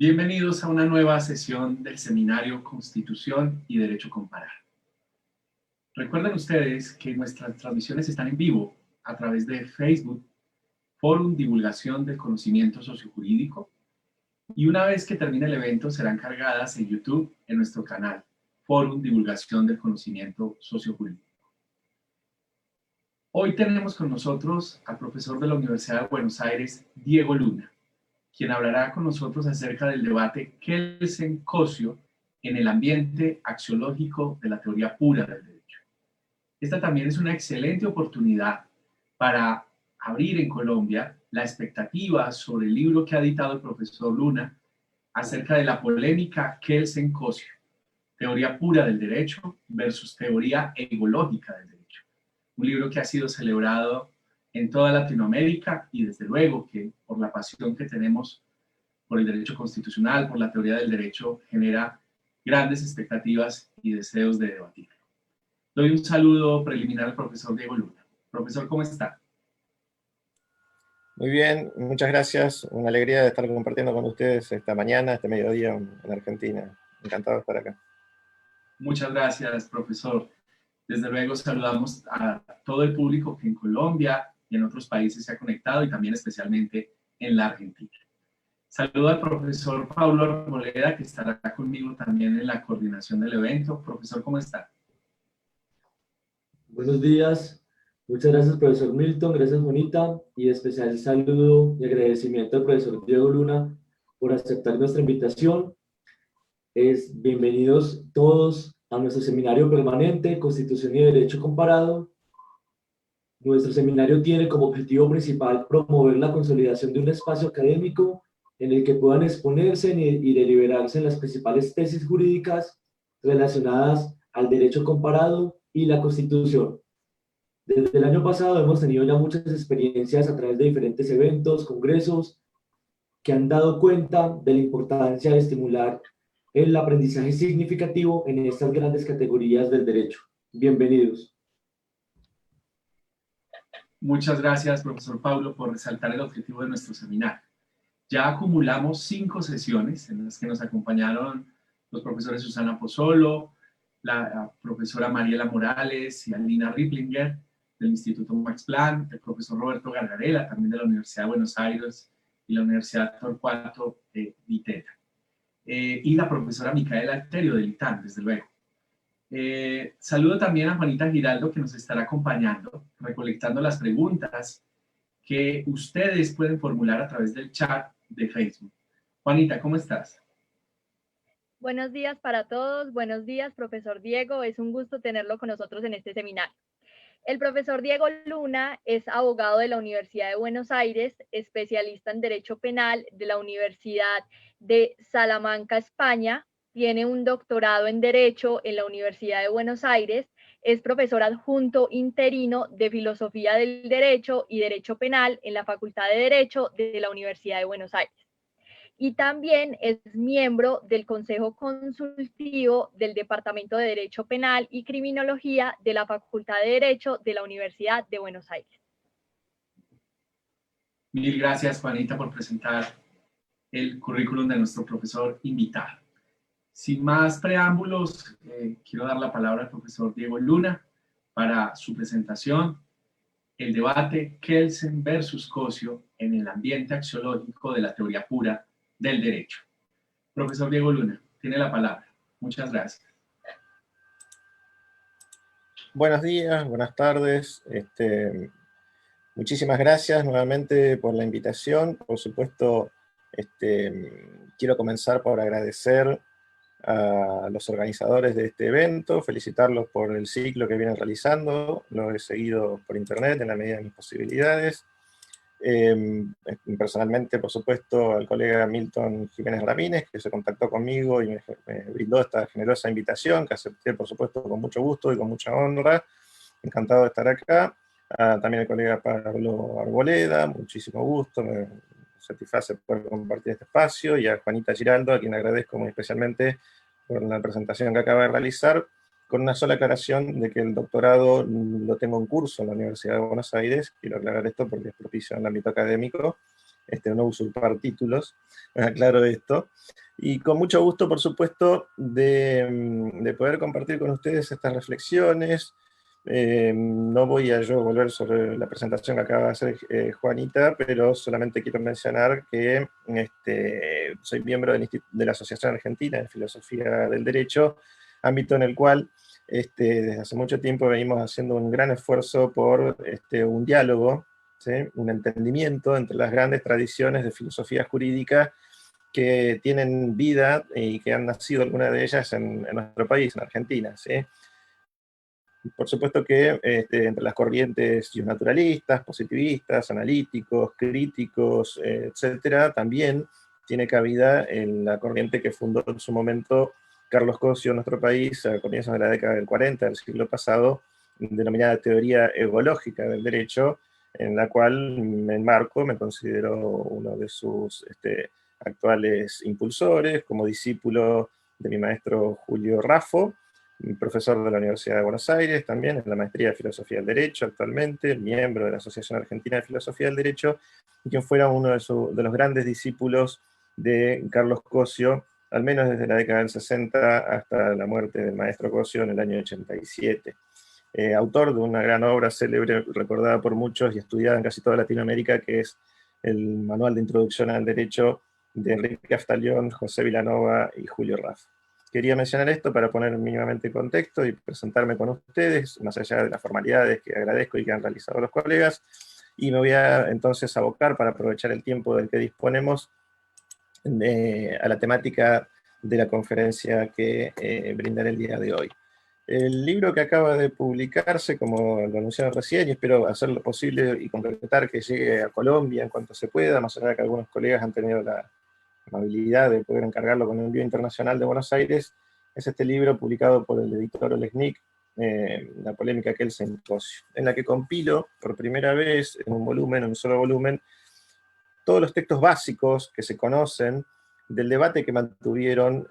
Bienvenidos a una nueva sesión del seminario Constitución y Derecho Comparado. Recuerden ustedes que nuestras transmisiones están en vivo a través de Facebook, Fórum Divulgación del Conocimiento Sociojurídico, y una vez que termine el evento serán cargadas en YouTube en nuestro canal, Fórum Divulgación del Conocimiento Sociojurídico. Hoy tenemos con nosotros al profesor de la Universidad de Buenos Aires, Diego Luna, quien hablará con nosotros acerca del debate Kelsen-Cosio en el ambiente axiológico de la teoría pura del derecho. Esta también es una excelente oportunidad para abrir en Colombia la expectativa sobre el libro que ha editado el profesor Luna acerca de la polémica Kelsen-Cosio, teoría pura del derecho versus teoría egológica del derecho. Un libro que ha sido celebrado en toda Latinoamérica y desde luego que por la pasión que tenemos por el derecho constitucional, por la teoría del derecho, genera grandes expectativas y deseos de debatir. Doy un saludo preliminar al profesor Diego Luna. Profesor, ¿cómo está? Muy bien, muchas gracias. Una alegría de estar compartiendo con ustedes esta mañana, este mediodía en Argentina. Encantado de estar acá. Muchas gracias, profesor. Desde luego saludamos a todo el público que en Colombia y en otros países se ha conectado y también especialmente en la Argentina. Saludo al profesor Pablo Arboleda, que estará conmigo también en la coordinación del evento. Profesor, ¿cómo está? Buenos días. Muchas gracias, profesor Milton. Gracias, Juanita. Y especial saludo y agradecimiento al profesor Diego Luna por aceptar nuestra invitación. Bienvenidos todos a nuestro seminario permanente, Constitución y Derecho Comparado. Nuestro seminario tiene como objetivo principal promover la consolidación de un espacio académico en el que puedan exponerse y deliberarse en las principales tesis jurídicas relacionadas al derecho comparado y la Constitución. Desde el año pasado hemos tenido ya muchas experiencias a través de diferentes eventos, congresos, que han dado cuenta de la importancia de estimular el aprendizaje significativo en estas grandes categorías del derecho. Bienvenidos. Muchas gracias, profesor Pablo, por resaltar el objetivo de nuestro seminario. Ya acumulamos 5 sesiones en las que nos acompañaron los profesores Susana Pozzolo, la profesora Mariela Morales y Alina Riplinger del Instituto Max Planck, el profesor Roberto Gargarella, también de la Universidad de Buenos Aires y la Universidad Torcuato Di Tella. Y la profesora Micaela Alterio del ITAM, desde luego. Saludo también a Juanita Giraldo, que nos estará acompañando, recolectando las preguntas que ustedes pueden formular a través del chat de Facebook. Juanita, ¿cómo estás? Buenos días para todos. Buenos días, profesor Diego. Es un gusto tenerlo con nosotros en este seminario. El profesor Diego Luna es abogado de la Universidad de Buenos Aires, especialista en Derecho Penal de la Universidad de Salamanca, España. Tiene un doctorado en Derecho en la Universidad de Buenos Aires. Es profesor adjunto interino de Filosofía del Derecho y Derecho Penal en la Facultad de Derecho de la Universidad de Buenos Aires. Y también es miembro del Consejo Consultivo del Departamento de Derecho Penal y Criminología de la Facultad de Derecho de la Universidad de Buenos Aires. Mil gracias, Juanita, por presentar el currículum de nuestro profesor invitado. Sin más preámbulos, quiero dar la palabra al profesor Diego Luna para su presentación, el debate Kelsen versus Cosio en el ambiente axiológico de la teoría pura del derecho. Profesor Diego Luna, tiene la palabra. Muchas gracias. Buenos días, buenas tardes. Muchísimas gracias nuevamente por la invitación. Por supuesto, quiero comenzar por agradecer a los organizadores de este evento, felicitarlos por el ciclo que vienen realizando. Lo he seguido por internet en la medida de mis posibilidades. Personalmente, por supuesto, al colega Milton Jiménez Ramírez, que se contactó conmigo y me brindó esta generosa invitación, que acepté, por supuesto, con mucho gusto y con mucha honra. Encantado de estar acá. También al colega Pablo Arboleda, muchísimo gusto, me satisface poder compartir este espacio, y a Juanita Giraldo, a quien agradezco muy especialmente por la presentación que acaba de realizar, con una sola aclaración de que el doctorado lo tengo en curso en la Universidad de Buenos Aires. Quiero aclarar esto porque es propicio en el ámbito académico, no usurpar títulos, aclaro esto. Y con mucho gusto, por supuesto, de poder compartir con ustedes estas reflexiones. No voy a yo volver sobre la presentación que acaba de hacer Juanita, pero solamente quiero mencionar que soy miembro de la Asociación Argentina de Filosofía del Derecho, ámbito en el cual desde hace mucho tiempo venimos haciendo un gran esfuerzo por un diálogo, ¿sí? Un entendimiento entre las grandes tradiciones de filosofía jurídica que tienen vida y que han nacido algunas de ellas en nuestro país, en Argentina, ¿sí? Por supuesto que entre las corrientes naturalistas, positivistas, analíticos, críticos, etcétera, también tiene cabida en la corriente que fundó en su momento Carlos Cosio en nuestro país a comienzos de la década del 40 del siglo pasado, denominada teoría egológica del derecho, en la cual me enmarco, me considero uno de sus actuales impulsores, como discípulo de mi maestro Julio Raffo, profesor de la Universidad de Buenos Aires, también en la maestría de Filosofía del Derecho actualmente, miembro de la Asociación Argentina de Filosofía del Derecho, y quien fuera uno de los grandes discípulos de Carlos Cosio, al menos desde la década del 60 hasta la muerte del maestro Cosio en el año 87. Autor de una gran obra célebre, recordada por muchos y estudiada en casi toda Latinoamérica, que es el Manual de Introducción al Derecho de Enrique Aftalión, José Vilanova y Julio Raff. Quería mencionar esto para poner mínimamente en contexto y presentarme con ustedes, más allá de las formalidades que agradezco y que han realizado los colegas, y me voy a entonces abocar, para aprovechar el tiempo del que disponemos, a la temática de la conferencia que brindaré el día de hoy. El libro que acaba de publicarse, como lo anunciaron recién, y espero hacer lo posible y concretar que llegue a Colombia en cuanto se pueda, más allá de que algunos colegas han tenido la amabilidad de poder encargarlo con el envío internacional de Buenos Aires, es este libro publicado por el editor Olesnik, La polémica Kelsen-Cosio, en la que compilo por primera vez en un solo volumen, todos los textos básicos que se conocen del debate que mantuvieron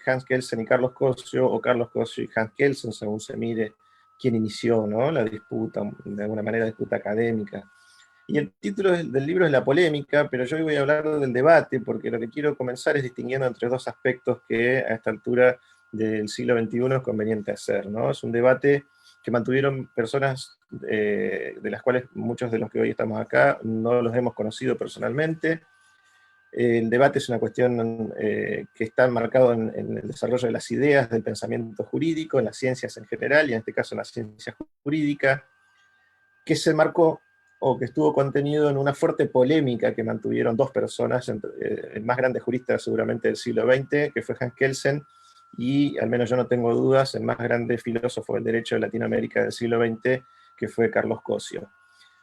Hans Kelsen y Carlos Cosio, o Carlos Cosio y Hans Kelsen, según se mire quién inició, ¿no?, la disputa, de alguna manera disputa académica. Y el título del libro es La polémica, pero yo hoy voy a hablar del debate, porque lo que quiero comenzar es distinguiendo entre dos aspectos que a esta altura del siglo XXI es conveniente hacer, ¿no? Es un debate que mantuvieron personas de las cuales muchos de los que hoy estamos acá no los hemos conocido personalmente. El debate es una cuestión que está enmarcado en el desarrollo de las ideas del pensamiento jurídico, en las ciencias en general, y en este caso en la ciencia jurídica, que se marcó o que estuvo contenido en una fuerte polémica que mantuvieron dos personas, el más grande jurista seguramente del siglo XX, que fue Hans Kelsen, y al menos yo no tengo dudas, el más grande filósofo del derecho de Latinoamérica del siglo XX, que fue Carlos Cosio.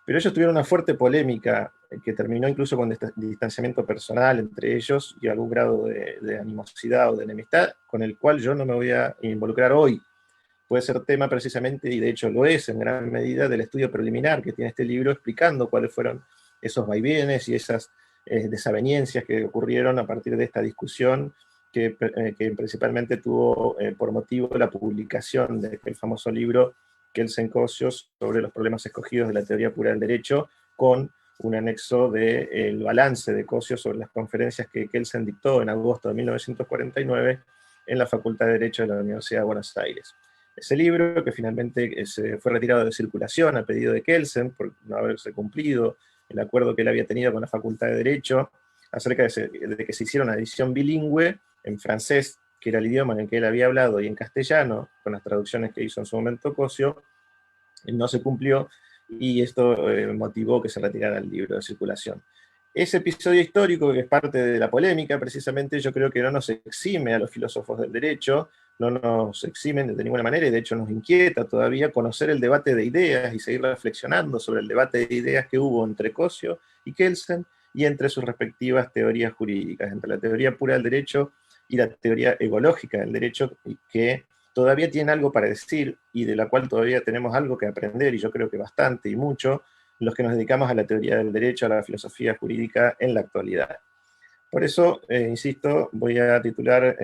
Pero ellos tuvieron una fuerte polémica que terminó incluso con distanciamiento personal entre ellos y algún grado de animosidad o de enemistad, con el cual yo no me voy a involucrar hoy. Puede ser tema precisamente, y de hecho lo es en gran medida, del estudio preliminar que tiene este libro, explicando cuáles fueron esos vaivenes y esas desavenencias que ocurrieron a partir de esta discusión que principalmente tuvo por motivo la publicación del famoso libro Kelsen-Cosio sobre los problemas escogidos de la teoría pura del derecho, con un anexo del balance de Cosio sobre las conferencias que Kelsen dictó en agosto de 1949 en la Facultad de Derecho de la Universidad de Buenos Aires. Ese libro, que finalmente se fue retirado de circulación a pedido de Kelsen por no haberse cumplido el acuerdo que él había tenido con la Facultad de Derecho acerca de que se hiciera una edición bilingüe en francés, que era el idioma en el que él había hablado, y en castellano, con las traducciones que hizo en su momento Cosio, no se cumplió, y esto motivó que se retirara el libro de circulación. Ese episodio histórico, que es parte de la polémica, precisamente, yo creo que no nos exime a los filósofos del derecho, no nos eximen de ninguna manera, y de hecho nos inquieta todavía conocer el debate de ideas y seguir reflexionando sobre el debate de ideas que hubo entre Cosio y Kelsen, y entre sus respectivas teorías jurídicas, entre la teoría pura del derecho y la teoría egológica del derecho, que todavía tiene algo para decir, y de la cual todavía tenemos algo que aprender, y yo creo que bastante y mucho, los que nos dedicamos a la teoría del derecho, a la filosofía jurídica en la actualidad. Por eso, insisto, voy a titular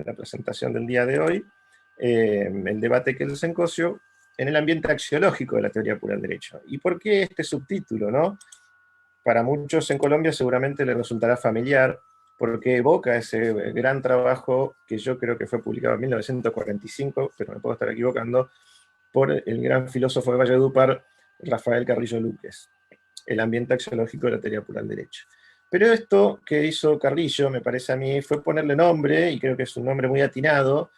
la presentación del día de hoy, el debate Kelsen-Cosio en el ambiente axiológico de la teoría pura del derecho. ¿Y por qué este subtítulo, no? para muchos en Colombia seguramente les resultará familiar, porque evoca ese gran trabajo que yo creo que fue publicado en 1945, pero me puedo estar equivocando, por el gran filósofo de Valledupar, Rafael Carrillo Luques, El ambiente axiológico de la teoría pura del derecho. Pero esto que hizo Carrillo, me parece a mí, fue ponerle nombre, y creo que es un nombre muy atinado,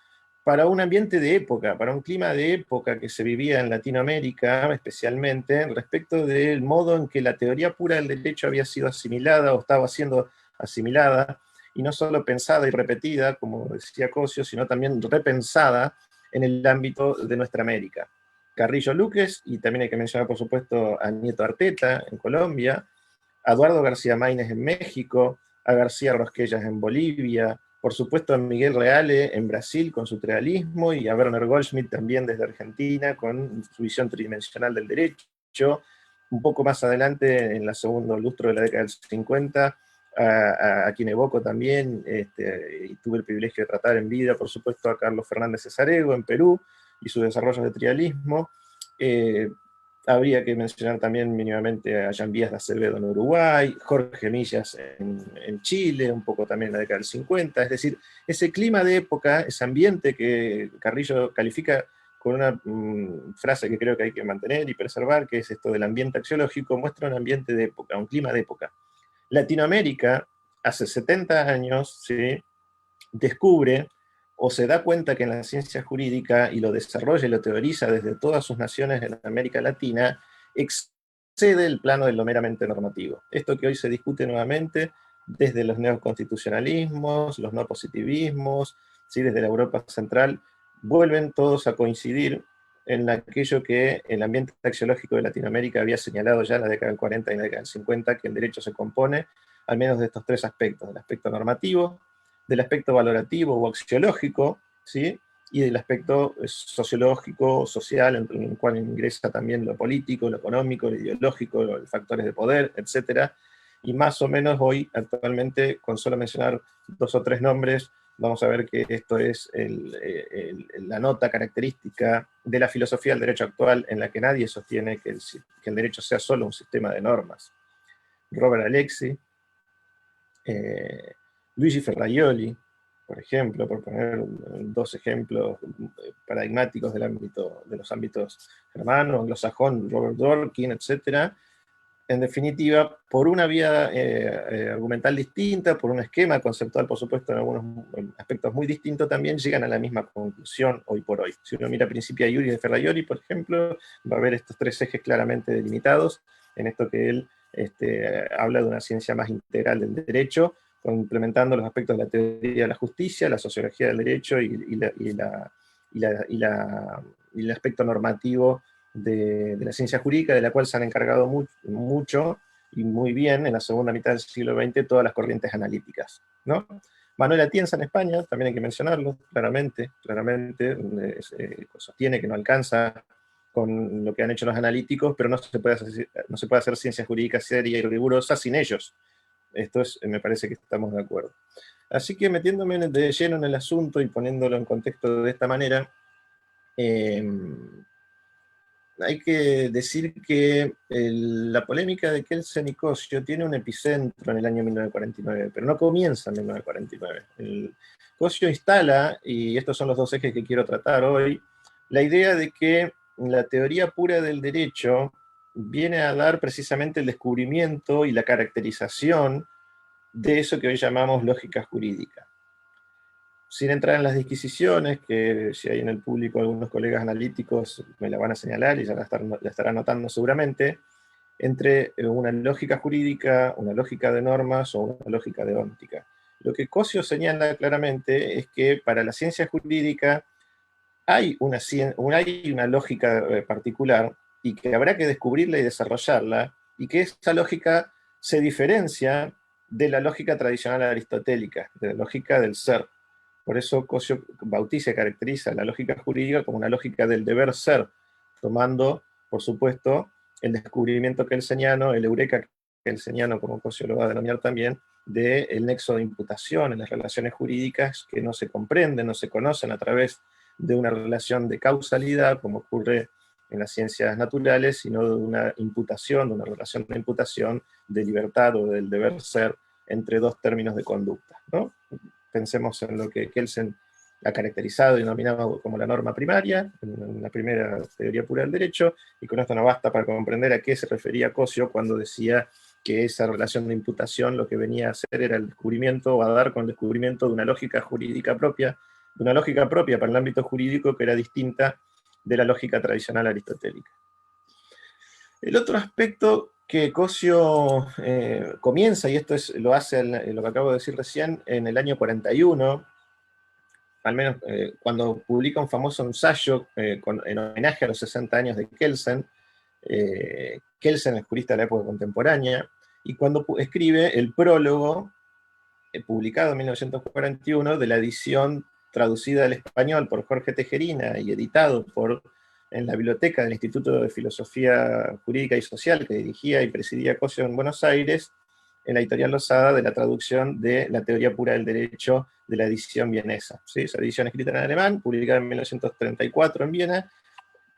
para un ambiente de época, para un clima de época que se vivía en Latinoamérica, especialmente respecto del modo en que la teoría pura del derecho había sido asimilada o estaba siendo asimilada, y no solo pensada y repetida, como decía Cosio, sino también repensada en el ámbito de nuestra América. Carrillo Luques, y también hay que mencionar, por supuesto, a Nieto Arteta en Colombia, a Eduardo García Maínez en México, a García Rosquellas en Bolivia, por supuesto a Miguel Reale en Brasil con su realismo, y a Werner Goldschmidt también desde Argentina con su visión tridimensional del derecho. Un poco más adelante, en la segundo lustro de la década del 50, a quien evoco también, y tuve el privilegio de tratar en vida, por supuesto, a Carlos Fernández Cesarego en Perú, y su desarrollo de trialismo. Habría que mencionar también mínimamente a Jean Vías de Acevedo en Uruguay, Jorge Millas en Chile, un poco también en la década del 50, es decir, ese clima de época, ese ambiente que Carrillo califica con una frase que creo que hay que mantener y preservar, que es esto del ambiente axiológico, muestra un ambiente de época, un clima de época. Latinoamérica, hace 70 años, ¿sí?, descubre o se da cuenta que en la ciencia jurídica, y lo desarrolla y lo teoriza desde todas sus naciones en América Latina, excede el plano de lo meramente normativo. Esto que hoy se discute nuevamente desde los neoconstitucionalismos, los no positivismos, ¿sí?, desde la Europa central, vuelven todos a coincidir en aquello que el ambiente axiológico de Latinoamérica había señalado ya en la década del 40 y en la década del 50, que el derecho se compone al menos de estos tres aspectos: del aspecto normativo, del aspecto valorativo o axiológico, ¿sí?, y del aspecto sociológico, social, en el cual ingresa también lo político, lo económico, lo ideológico, los factores de poder, etc. Y más o menos hoy, actualmente, con solo mencionar 2 o 3 nombres, vamos a ver que esto es la nota característica de la filosofía del derecho actual, en la que nadie sostiene que el derecho sea solo un sistema de normas. Robert Alexi, Luigi Ferraioli, por ejemplo, por poner 2 ejemplos paradigmáticos de los ámbitos germano, anglosajón, Robert Dworkin, etc. En definitiva, por una vía argumental distinta, por un esquema conceptual, por supuesto, en algunos aspectos muy distintos, también llegan a la misma conclusión hoy por hoy. Si uno mira Principia Iuris de Ferraioli, por ejemplo, va a ver estos 3 ejes claramente delimitados en esto que él habla de una ciencia más integral del derecho, complementando los aspectos de la teoría de la justicia, la sociología del derecho y el aspecto normativo de la ciencia jurídica, de la cual se han encargado mucho y muy bien en la segunda mitad del siglo XX todas las corrientes analíticas, ¿no? Manuel Atienza en España, también hay que mencionarlo, claramente sostiene que no alcanza con lo que han hecho los analíticos, pero no se puede hacer ciencia jurídica seria y rigurosa sin ellos. Esto me parece que estamos de acuerdo. Así que metiéndome de lleno en el asunto y poniéndolo en contexto de esta manera, hay que decir que la polémica de Kelsen y Cosio tiene un epicentro en el año 1949, pero no comienza en 1949. Cosio instala, y estos son los 2 ejes que quiero tratar hoy, la idea de que la teoría pura del derecho viene a dar precisamente el descubrimiento y la caracterización de eso que hoy llamamos lógica jurídica. Sin entrar en las disquisiciones, que si hay en el público algunos colegas analíticos me la van a señalar y ya la estarán notando seguramente, entre una lógica jurídica, una lógica de normas o una lógica de óptica. Lo que Cosio señala claramente es que para la ciencia jurídica hay una lógica particular y que habrá que descubrirla y desarrollarla, y que esa lógica se diferencia de la lógica tradicional aristotélica, de la lógica del ser. Por eso Cosio bautiza y caracteriza la lógica jurídica como una lógica del deber ser, tomando, por supuesto, el descubrimiento kelseniano, el eureka kelseniano, como Cosio lo va a denominar también, del nexo de imputación en las relaciones jurídicas que no se comprenden, no se conocen a través de una relación de causalidad, como ocurre en las ciencias naturales, sino de una imputación, de una relación de imputación de libertad o del deber ser entre dos términos de conducta, ¿no? Pensemos en lo que Kelsen ha caracterizado y denominado como la norma primaria, en la primera teoría pura del derecho, y con esto no basta para comprender a qué se refería Cosio cuando decía que esa relación de imputación lo que venía a hacer era el descubrimiento, o a dar con el descubrimiento de una lógica jurídica propia, de una lógica propia para el ámbito jurídico que era distinta de la lógica tradicional aristotélica. El otro aspecto que Cosio comienza, y esto lo hace lo que acabo de decir recién, en el año 41, al menos cuando publica un famoso ensayo en homenaje a los 60 años de Kelsen, Kelsen es jurista de la época contemporánea, y cuando escribe el prólogo, publicado en 1941, de la edición traducida al español por Jorge Tejerina y editado en la biblioteca del Instituto de Filosofía Jurídica y Social que dirigía y presidía Cosio en Buenos Aires, en la editorial Losada, de la traducción de La teoría pura del derecho de la edición vienesa. ¿Sí? Esa edición escrita en alemán, publicada en 1934 en Viena,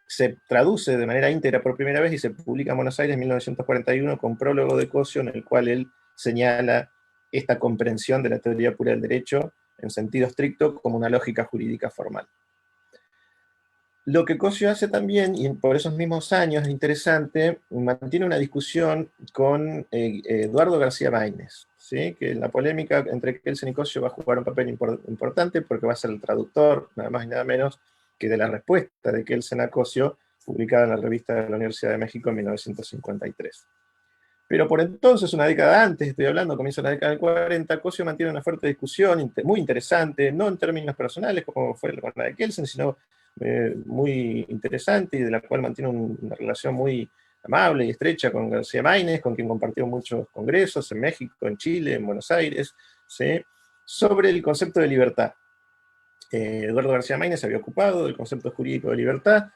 se traduce de manera íntegra por primera vez y se publica en Buenos Aires en 1941 con prólogo de Cosio, en el cual él señala esta comprensión de la teoría pura del derecho en sentido estricto como una lógica jurídica formal. Lo que Cosio hace también, y por esos mismos años es interesante, mantiene una discusión con Eduardo García Maínez, ¿sí? Que en la polémica entre Kelsen y Cosio va a jugar un papel importante porque va a ser el traductor, nada más y nada menos, que de la respuesta de Kelsen a Cosio, publicada en la revista de la Universidad de México en 1953. Pero por entonces, una década antes, estoy hablando, comienza la década del 40, Cosio mantiene una fuerte discusión muy interesante, no en términos personales como fue con la de Kelsen, sino muy interesante y de la cual mantiene una relación muy amable y estrecha con García Maínez, con quien compartió muchos congresos en México, en Chile, en Buenos Aires, ¿sí? Sobre el concepto de libertad. Eduardo García Maínez se había ocupado del concepto jurídico de libertad.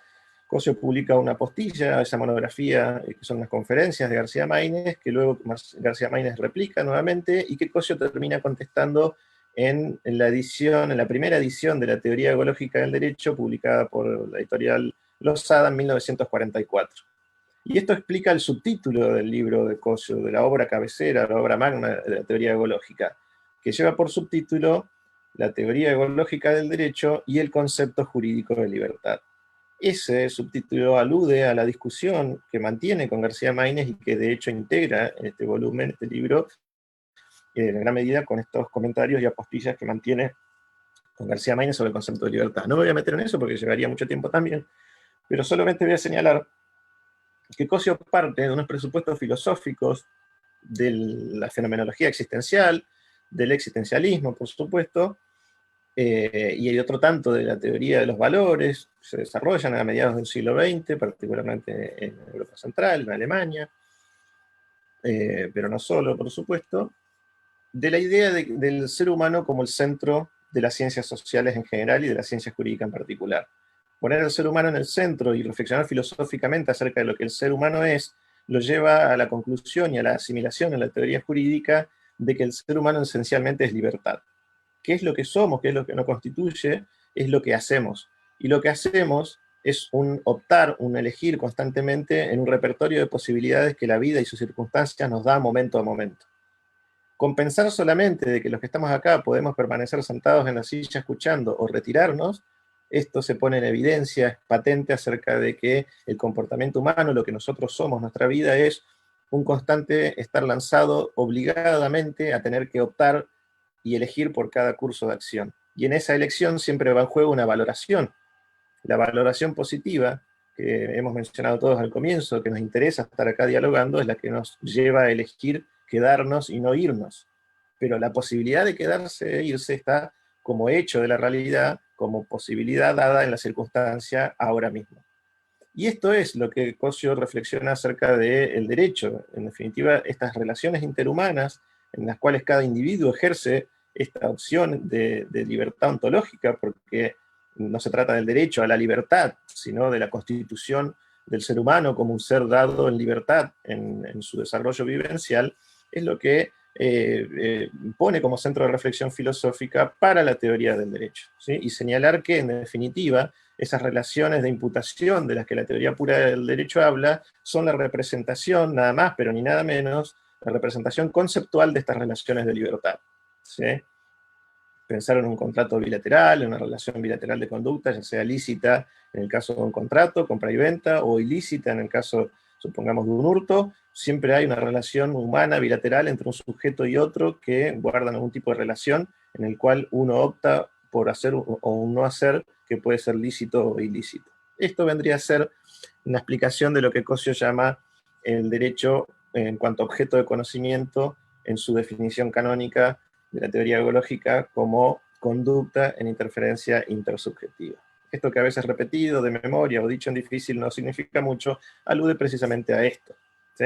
Cosio publica una postilla, esa monografía, que son las conferencias de García Maínez, que luego García Maínez replica nuevamente, y que Cosio termina contestando en la primera edición de la teoría ecológica del derecho, publicada por la editorial Losada en 1944. Y esto explica el subtítulo del libro de Cosio, de la obra cabecera, la obra magna de la teoría ecológica, que lleva por subtítulo La teoría ecológica del derecho y el concepto jurídico de libertad. Ese subtítulo alude a la discusión que mantiene con García Maínez y que de hecho integra este volumen, este libro, en gran medida con estos comentarios y apostillas que mantiene con García Maínez sobre el concepto de libertad. No me voy a meter en eso porque llevaría mucho tiempo también, pero solamente voy a señalar que Cosio parte de unos presupuestos filosóficos de la fenomenología existencial, del existencialismo, por supuesto, y hay otro tanto de la teoría de los valores, se desarrollan a mediados del siglo XX, particularmente en Europa Central, en Alemania, pero no solo, por supuesto, de la idea del ser humano como el centro de las ciencias sociales en general y de la ciencia jurídica en particular. Poner al ser humano en el centro y reflexionar filosóficamente acerca de lo que el ser humano es, lo lleva a la conclusión y a la asimilación en la teoría jurídica de que el ser humano esencialmente es libertad. ¿Qué es lo que somos? ¿Qué es lo que nos constituye? Es lo que hacemos. Y lo que hacemos es un optar, un elegir constantemente en un repertorio de posibilidades que la vida y sus circunstancias nos da momento a momento. Con pensar solamente de que los que estamos acá podemos permanecer sentados en la silla escuchando o retirarnos, esto se pone en evidencia, es patente acerca de que el comportamiento humano, lo que nosotros somos, nuestra vida, es un constante estar lanzado obligadamente a tener que optar y elegir por cada curso de acción. Y en esa elección siempre va en juego una valoración. La valoración positiva, que hemos mencionado todos al comienzo, que nos interesa estar acá dialogando, es la que nos lleva a elegir quedarnos y no irnos. Pero la posibilidad de quedarse e irse está como hecho de la realidad, como posibilidad dada en la circunstancia ahora mismo. Y esto es lo que Cosio reflexiona acerca del derecho. En definitiva, estas relaciones interhumanas en las cuales cada individuo ejerce esta opción de libertad ontológica, porque no se trata del derecho a la libertad, sino de la constitución del ser humano como un ser dado en libertad en su desarrollo vivencial, es lo que pone como centro de reflexión filosófica para la teoría del derecho, ¿sí? Y señalar que, en definitiva, esas relaciones de imputación de las que la teoría pura del derecho habla son la representación, nada más, pero ni nada menos, la representación conceptual de estas relaciones de libertad, ¿sí? Pensar en un contrato bilateral, en una relación bilateral de conducta, ya sea lícita en el caso de un contrato, compra y venta, o ilícita en el caso, supongamos, de un hurto, siempre hay una relación humana bilateral entre un sujeto y otro que guardan algún tipo de relación en el cual uno opta por hacer o no hacer, que puede ser lícito o ilícito. Esto vendría a ser una explicación de lo que Cosio llama el derecho en cuanto a objeto de conocimiento en su definición canónica de la teoría ecológica como conducta en interferencia intersubjetiva. Esto que a veces repetido de memoria o dicho en difícil no significa mucho, alude precisamente a esto, ¿sí?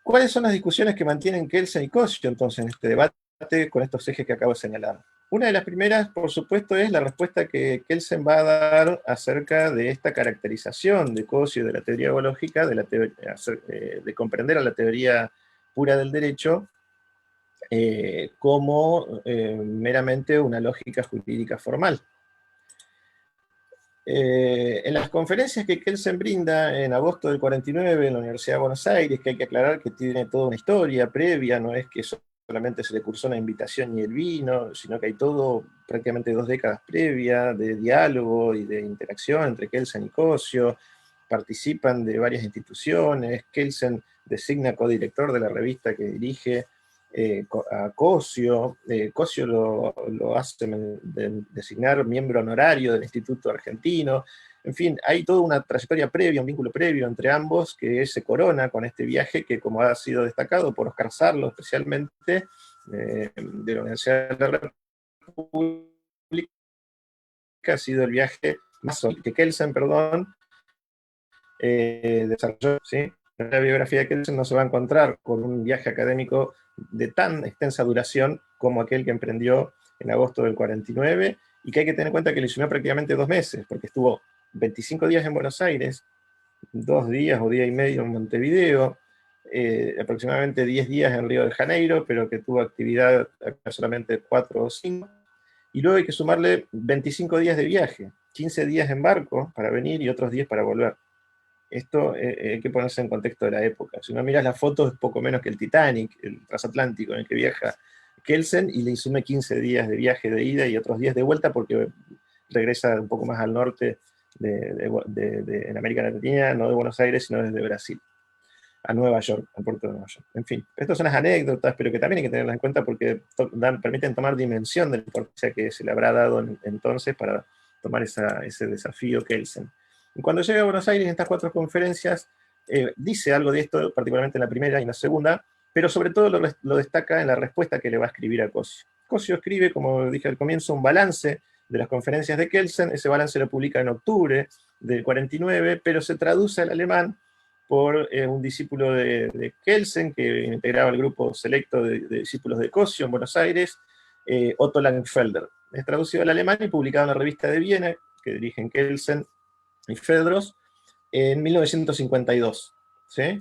¿Cuáles son las discusiones que mantienen Kelsen y Cosio entonces en este debate con estos ejes que acabo de señalar? Una de las primeras, por supuesto, es la respuesta que Kelsen va a dar acerca de esta caracterización de Cosio de la teoría ecológica, de comprender a la teoría pura del derecho, como meramente una lógica jurídica formal. En las conferencias que Kelsen brinda en agosto del 49 en la Universidad de Buenos Aires, que hay que aclarar que tiene toda una historia previa, no es que solamente se le cursó una invitación y el vino, sino que hay todo, prácticamente 2 décadas previas de diálogo y de interacción entre Kelsen y Cosio, participan de varias instituciones, Kelsen designa codirector de la revista que dirige a Cosio, Cosio lo hace designar miembro honorario del Instituto Argentino, en fin, hay toda una trayectoria previa, un vínculo previo entre ambos que se corona con este viaje que, como ha sido destacado por Oscar Sarlo especialmente, de la Universidad de la República, ha sido el viaje más que Kelsen, desarrolló, ¿sí? En la biografía de Kelsen no se va a encontrar con un viaje académico de tan extensa duración como aquel que emprendió en agosto del 49, y que hay que tener en cuenta que le sumió prácticamente 2 meses, porque estuvo 25 días en Buenos Aires, 2 días o día y medio en Montevideo, aproximadamente 10 días en Río de Janeiro, pero que tuvo actividad solamente 4 o 5, y luego hay que sumarle 25 días de viaje, 15 días en barco para venir y otros 10 para volver. Esto hay que ponerse en contexto de la época. Si uno miras las fotos, es poco menos que el Titanic, el transatlántico en el que viaja Kelsen, y le insume 15 días de viaje de ida y otros 10 de vuelta porque regresa un poco más al norte en América Latina, no de Buenos Aires, sino desde Brasil, a Nueva York, al puerto de Nueva York. En fin, estas son las anécdotas, pero que también hay que tenerlas en cuenta porque permiten tomar dimensión de la importancia que se le habrá dado entonces para tomar ese desafío Kelsen. Y cuando llega a Buenos Aires en estas 4 conferencias, dice algo de esto, particularmente en la primera y en la segunda, pero sobre todo lo destaca en la respuesta que le va a escribir a Cosio. Cosio escribe, como dije al comienzo, un balance de las conferencias de Kelsen. Ese balance lo publica en octubre del 49, pero se traduce al alemán por un discípulo de Kelsen, que integraba el grupo selecto de discípulos de Cosio en Buenos Aires, Otto Langfelder. Es traducido al alemán y publicado en la revista de Viena, que dirigen Kelsen y Fedros, en 1952. ¿Sí?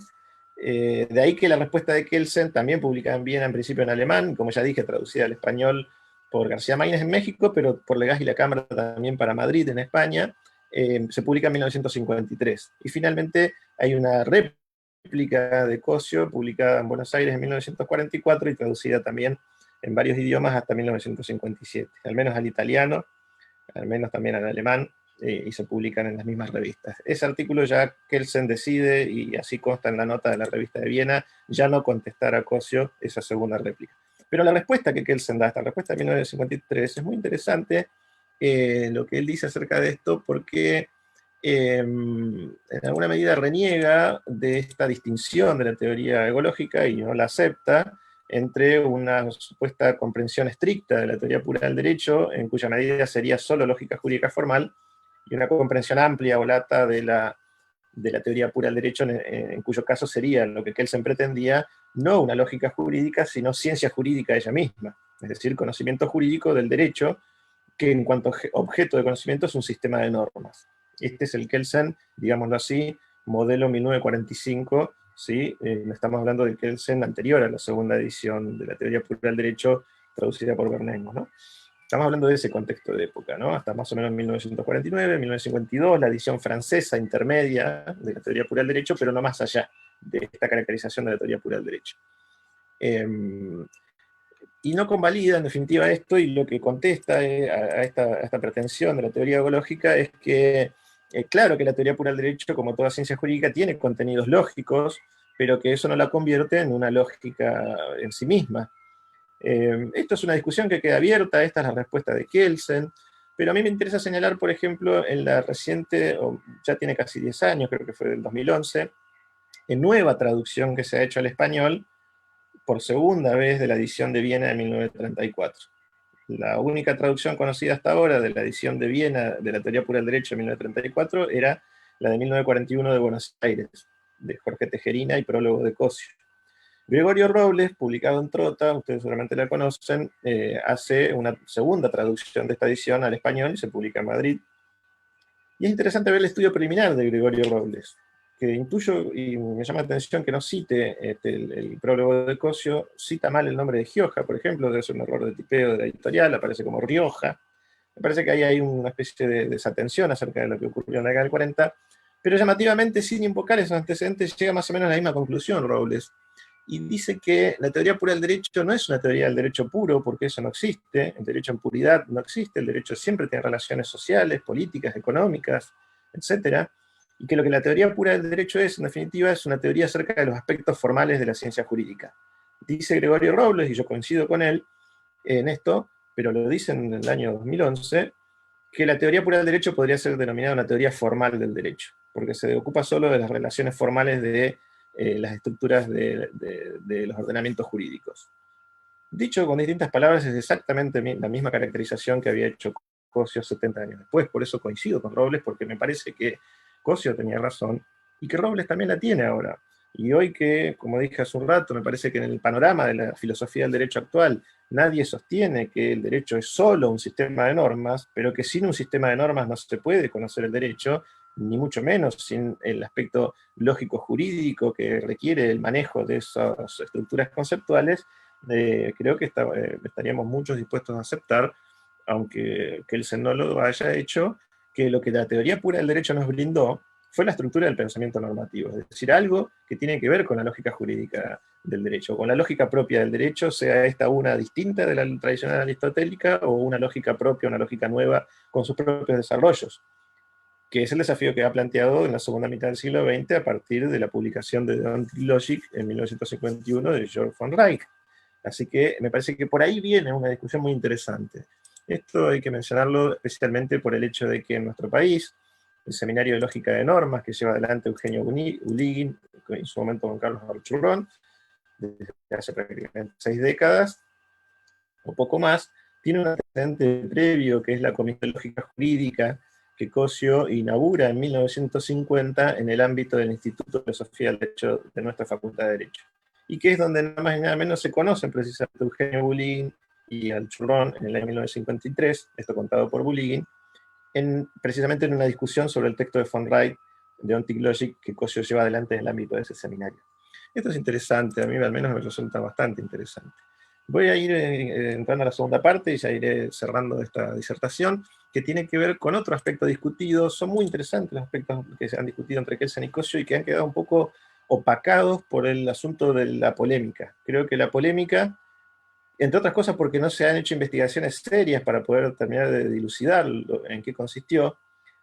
De ahí que la respuesta de Kelsen, también publicada en Viena en principio en alemán, como ya dije, traducida al español por García Maínez en México, pero por Legaz y la Cámara también para Madrid en España, se publica en 1953. Y finalmente hay una réplica de Cosio publicada en Buenos Aires en 1944 y traducida también en varios idiomas hasta 1957, al menos al italiano, al menos también al alemán, y se publican en las mismas revistas. Ese artículo ya Kelsen decide, y así consta en la nota de la revista de Viena, ya no contestar a Cosio esa segunda réplica. Pero la respuesta que Kelsen da, esta respuesta de 1953, es muy interesante lo que él dice acerca de esto, porque en alguna medida reniega de esta distinción de la teoría ecológica y no la acepta entre una supuesta comprensión estricta de la teoría pura del derecho, en cuya medida sería solo lógica jurídica formal, y una comprensión amplia o lata de la teoría pura del derecho, en cuyo caso sería lo que Kelsen pretendía, no una lógica jurídica, sino ciencia jurídica ella misma, es decir, conocimiento jurídico del derecho, que en cuanto a objeto de conocimiento es un sistema de normas. Este es el Kelsen, digámoslo así, modelo 1945, ¿sí? Estamos hablando de Kelsen anterior a la segunda edición de la teoría pura del derecho, traducida por Bernheim, ¿no? Estamos hablando de ese contexto de época, ¿no? Hasta más o menos 1949, 1952, la edición francesa intermedia de la teoría pura del derecho, pero no más allá de esta caracterización de la teoría pura del derecho. Y no convalida, en definitiva, esto, y lo que contesta a esta pretensión de la teoría ecológica es que, claro que la teoría pura del derecho, como toda ciencia jurídica, tiene contenidos lógicos, pero que eso no la convierte en una lógica en sí misma. Esto es una discusión que queda abierta, esta es la respuesta de Kelsen, pero a mí me interesa señalar, por ejemplo, en la reciente, ya tiene casi 10 años, creo que fue del 2011, en nueva traducción que se ha hecho al español, por segunda vez de la edición de Viena de 1934. La única traducción conocida hasta ahora de la edición de Viena de la teoría pura del derecho de 1934 era la de 1941 de Buenos Aires, de Jorge Tejerina y prólogo de Cosio. Gregorio Robles, publicado en Trota, ustedes seguramente la conocen, hace una segunda traducción de esta edición al español y se publica en Madrid. Y es interesante ver el estudio preliminar de Gregorio Robles, que intuyo y me llama la atención que no cite el prólogo de Cosio, cita mal el nombre de Gioja, por ejemplo, debe ser un error de tipeo de la editorial, aparece como Rioja. Me parece que ahí hay una especie de desatención acerca de lo que ocurrió en la década del 40, pero llamativamente, sin invocar esos antecedentes, llega más o menos a la misma conclusión Robles, y dice que la teoría pura del derecho no es una teoría del derecho puro, porque eso no existe, el derecho en puridad no existe, el derecho siempre tiene relaciones sociales, políticas, económicas, etc., y que lo que la teoría pura del derecho es, en definitiva, es una teoría acerca de los aspectos formales de la ciencia jurídica. Dice Gregorio Robles, y yo coincido con él en esto, pero lo dice en el año 2011, que la teoría pura del derecho podría ser denominada una teoría formal del derecho, porque se ocupa solo de las relaciones formales de las estructuras de los ordenamientos jurídicos. Dicho con distintas palabras, es exactamente la misma caracterización que había hecho Cosio 70 años después, por eso coincido con Robles, porque me parece que Cosio tenía razón, y que Robles también la tiene ahora. Y hoy que, como dije hace un rato, me parece que en el panorama de la filosofía del derecho actual, nadie sostiene que el derecho es solo un sistema de normas, pero que sin un sistema de normas no se puede conocer el derecho, ni mucho menos sin el aspecto lógico-jurídico que requiere el manejo de esas estructuras conceptuales. Creo que estaríamos muchos dispuestos a aceptar, aunque Kelsen no lo haya hecho, que lo que la teoría pura del derecho nos brindó fue la estructura del pensamiento normativo, es decir, algo que tiene que ver con la lógica jurídica del derecho, con la lógica propia del derecho, sea esta una distinta de la tradicional aristotélica o una lógica propia, una lógica nueva con sus propios desarrollos, que es el desafío que ha planteado en la segunda mitad del siglo XX a partir de la publicación de Deontic Logic en 1951 de Georg von Reich. Así que me parece que por ahí viene una discusión muy interesante. Esto hay que mencionarlo especialmente por el hecho de que en nuestro país, el Seminario de Lógica de Normas, que lleva adelante Eugenio Uligin, en su momento con Carlos Archurrón, desde hace prácticamente 6 décadas, o poco más, tiene un antecedente previo, que es la Comisión de Lógica Jurídica, que Cosio inaugura en 1950 en el ámbito del Instituto de Filosofía del Derecho de nuestra Facultad de Derecho, y que es donde nada más y nada menos se conocen precisamente Eugenio Uligin y Archurrón en el año 1953, esto contado por Uligin, precisamente en una discusión sobre el texto de von Reich, de Deontic Logic, que Cosio lleva adelante en el ámbito de ese seminario. Esto es interesante, a mí al menos me resulta bastante interesante. Voy a ir entrando a la segunda parte y ya iré cerrando esta disertación, que tiene que ver con otro aspecto discutido. Son muy interesantes los aspectos que se han discutido entre Kelsen y Cosio y que han quedado un poco opacados por el asunto de la polémica. Creo que la polémica, entre otras cosas porque no se han hecho investigaciones serias para poder terminar de dilucidar en qué consistió,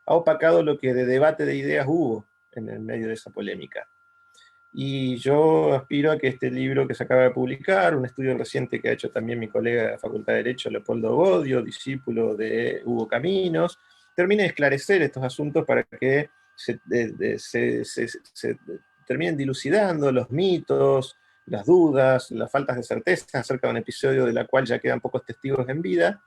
ha opacado lo que de debate de ideas hubo en el medio de esa polémica. Y yo aspiro a que este libro que se acaba de publicar, un estudio reciente que ha hecho también mi colega de la Facultad de Derecho, Leopoldo Godio, discípulo de Hugo Caminos, termine de esclarecer estos asuntos para que se terminen dilucidando los mitos, las dudas, las faltas de certeza acerca de un episodio de la cual ya quedan pocos testigos en vida,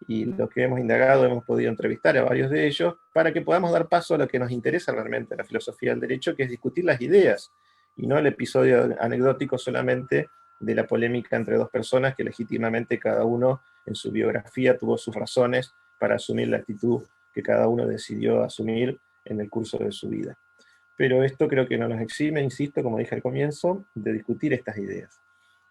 y los que hemos indagado hemos podido entrevistar a varios de ellos, para que podamos dar paso a lo que nos interesa realmente en la filosofía del derecho, que es discutir las ideas, y no el episodio anecdótico solamente de la polémica entre dos personas que legítimamente cada uno en su biografía tuvo sus razones para asumir la actitud que cada uno decidió asumir en el curso de su vida. pero esto creo que no nos exime, insisto, como dije al comienzo, de discutir estas ideas.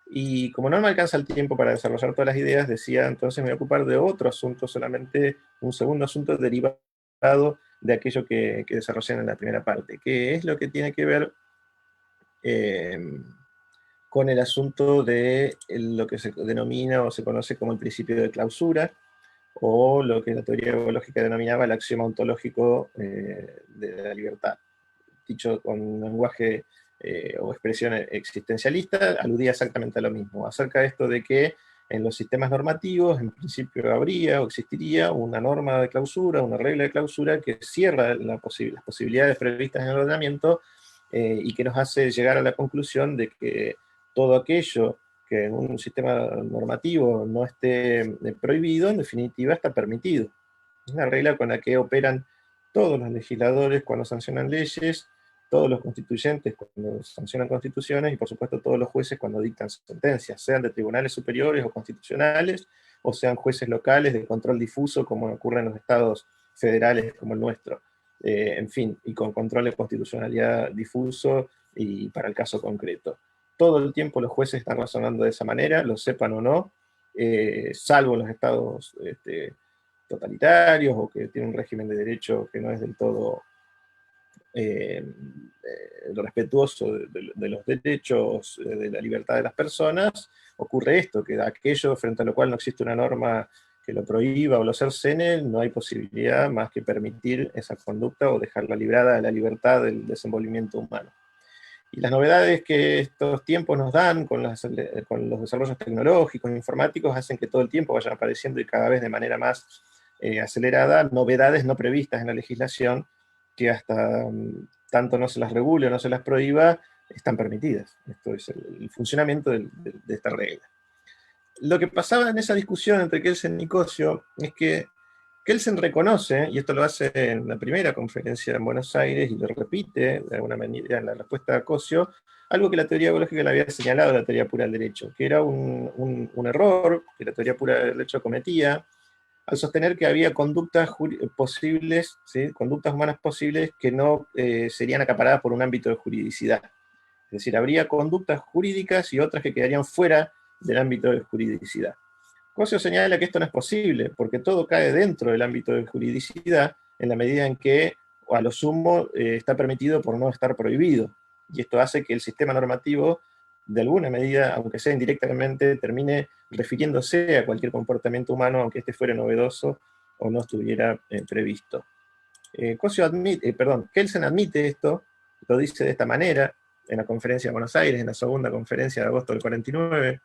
Y como no me alcanza el tiempo para desarrollar todas las ideas, decía, entonces me voy a ocupar de otro asunto, solamente un segundo asunto derivado de aquello que desarrollé en la primera parte, que es lo que tiene que ver con el asunto de lo que se denomina o se conoce como el principio de clausura, o lo que la teoría ecológica denominaba el axioma ontológico de la libertad. Dicho con un lenguaje o expresión existencialista, aludía exactamente a lo mismo, acerca de esto de que en los sistemas normativos, en principio habría o existiría una norma de clausura, una regla de clausura que cierra las posibilidades previstas en el ordenamiento y que nos hace llegar a la conclusión de que todo aquello que en un sistema normativo no esté prohibido, en definitiva está permitido. Es una regla con la que operan todos los legisladores cuando sancionan leyes, todos los constituyentes cuando sancionan constituciones y por supuesto todos los jueces cuando dictan sentencias, sean de tribunales superiores o constitucionales, o sean jueces locales de control difuso como ocurre en los estados federales como el nuestro. En fin, y con control de constitucionalidad difuso y para el caso concreto. Todo el tiempo los jueces están razonando de esa manera, lo sepan o no, salvo los estados totalitarios o que tienen un régimen de derecho que no es del todo respetuoso de los derechos, de la libertad de las personas, ocurre esto, que aquello frente a lo cual no existe una norma que lo prohíba o lo cercene, no hay posibilidad más que permitir esa conducta o dejarla librada de la libertad del desenvolvimiento humano. Y las novedades que estos tiempos nos dan con los desarrollos tecnológicos e informáticos hacen que todo el tiempo vayan apareciendo y cada vez de manera más acelerada novedades no previstas en la legislación que hasta tanto no se las regule o no se las prohíba, están permitidas. Esto es el funcionamiento de esta regla. Lo que pasaba en esa discusión entre Kelsen y Cosio es que Kelsen reconoce, y esto lo hace en la primera conferencia en Buenos Aires, y lo repite de alguna manera en la respuesta a Cosio, algo que la teoría ecológica le había señalado a la teoría pura del derecho, que era un error que la teoría pura del derecho cometía, al sostener que había conductas posibles, ¿sí? Conductas humanas posibles que no serían acaparadas por un ámbito de juridicidad. Es decir, habría conductas jurídicas y otras que quedarían fuera del ámbito de juridicidad. Cosio señala que esto no es posible, porque todo cae dentro del ámbito de juridicidad en la medida en que, o a lo sumo, está permitido por no estar prohibido. Y esto hace que el sistema normativo, de alguna medida, aunque sea indirectamente, termine refiriéndose a cualquier comportamiento humano, aunque este fuera novedoso o no estuviera previsto. Kelsen admite esto, lo dice de esta manera, en la conferencia de Buenos Aires, en la segunda conferencia de agosto del 49,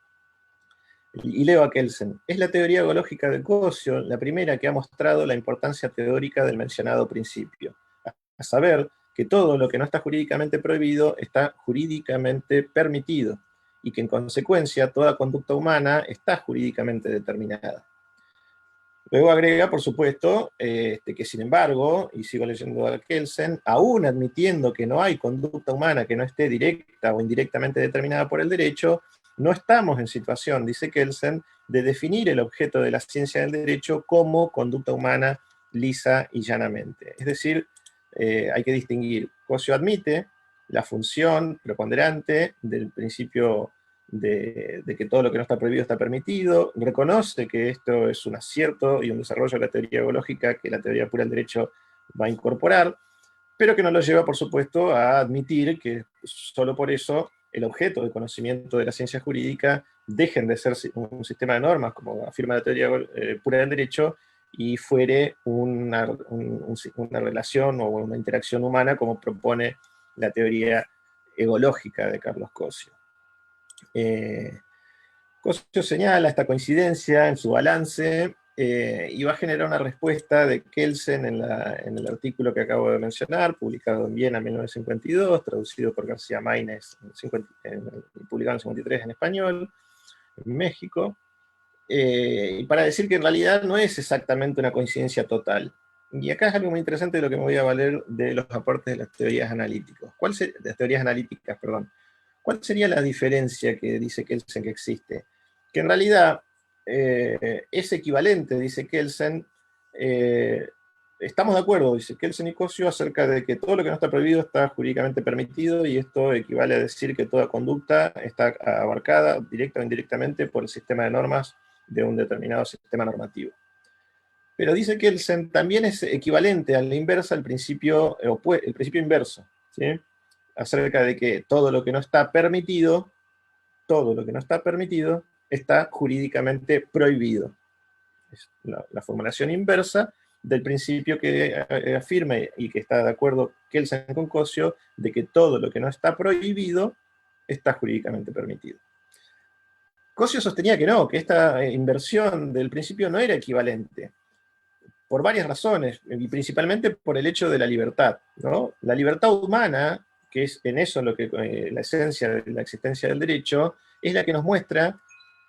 y leo a Kelsen. Es la teoría ecológica de Cosio la primera que ha mostrado la importancia teórica del mencionado principio, a saber que todo lo que no está jurídicamente prohibido está jurídicamente permitido, y que en consecuencia toda conducta humana está jurídicamente determinada. Luego agrega, por supuesto, que sin embargo, y sigo leyendo a Kelsen, aún admitiendo que no hay conducta humana que no esté directa o indirectamente determinada por el derecho, no estamos en situación, dice Kelsen, de definir el objeto de la ciencia del derecho como conducta humana lisa y llanamente. Es decir, hay que distinguir. Cosio admite la función preponderante del principio de que todo lo que no está prohibido está permitido, reconoce que esto es un acierto y un desarrollo de la teoría ecológica que la teoría pura del derecho va a incorporar, pero que no lo lleva, por supuesto, a admitir que solo por eso el objeto de conocimiento de la ciencia jurídica dejen de ser un sistema de normas, como afirma la teoría pura del derecho, y fuere una relación o una interacción humana como propone la teoría ecológica de Carlos Cosio. Cosio señala esta coincidencia en su balance y va a generar una respuesta de Kelsen en el artículo que acabo de mencionar, publicado en Viena en 1952, traducido por García Maínez y publicado en 53 en español, en México, y para decir que en realidad no es exactamente una coincidencia total. Y acá es algo muy interesante de lo que me voy a valer de los aportes de las teorías analíticas. ¿Cuál sería la diferencia que dice Kelsen que existe? Que en realidad es equivalente, dice Kelsen, estamos de acuerdo, dice Kelsen y Cosio, acerca de que todo lo que no está prohibido está jurídicamente permitido, y esto equivale a decir que toda conducta está abarcada directa o indirectamente por el sistema de normas de un determinado sistema normativo. Pero dice Kelsen también es equivalente a la inversa al principio, el principio inverso, ¿sí? Acerca de que todo lo que no está permitido, está jurídicamente prohibido. Es la formulación inversa del principio que afirma y que está de acuerdo Kelsen con Cosio, de que todo lo que no está prohibido está jurídicamente permitido. Cosio sostenía que no, que esta inversión del principio no era equivalente, por varias razones, y principalmente por el hecho de la libertad, ¿no? La libertad humana, que es en eso lo que la esencia de la existencia del derecho, es la que nos muestra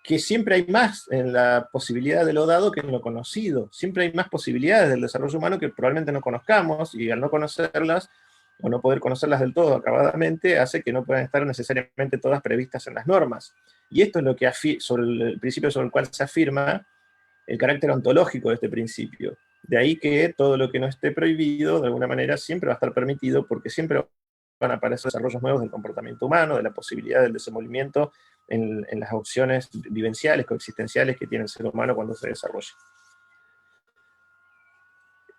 que siempre hay más en la posibilidad de lo dado que en lo conocido. Siempre hay más posibilidades del desarrollo humano que probablemente no conozcamos, y al no conocerlas, o no poder conocerlas del todo acabadamente, hace que no puedan estar necesariamente todas previstas en las normas. Y esto es lo que sobre el principio sobre el cual se afirma el carácter ontológico de este principio. De ahí que todo lo que no esté prohibido, de alguna manera, siempre va a estar permitido, porque siempre van a aparecer desarrollos nuevos del comportamiento humano, de la posibilidad del desenvolvimiento en las opciones vivenciales, coexistenciales que tiene el ser humano cuando se desarrolla.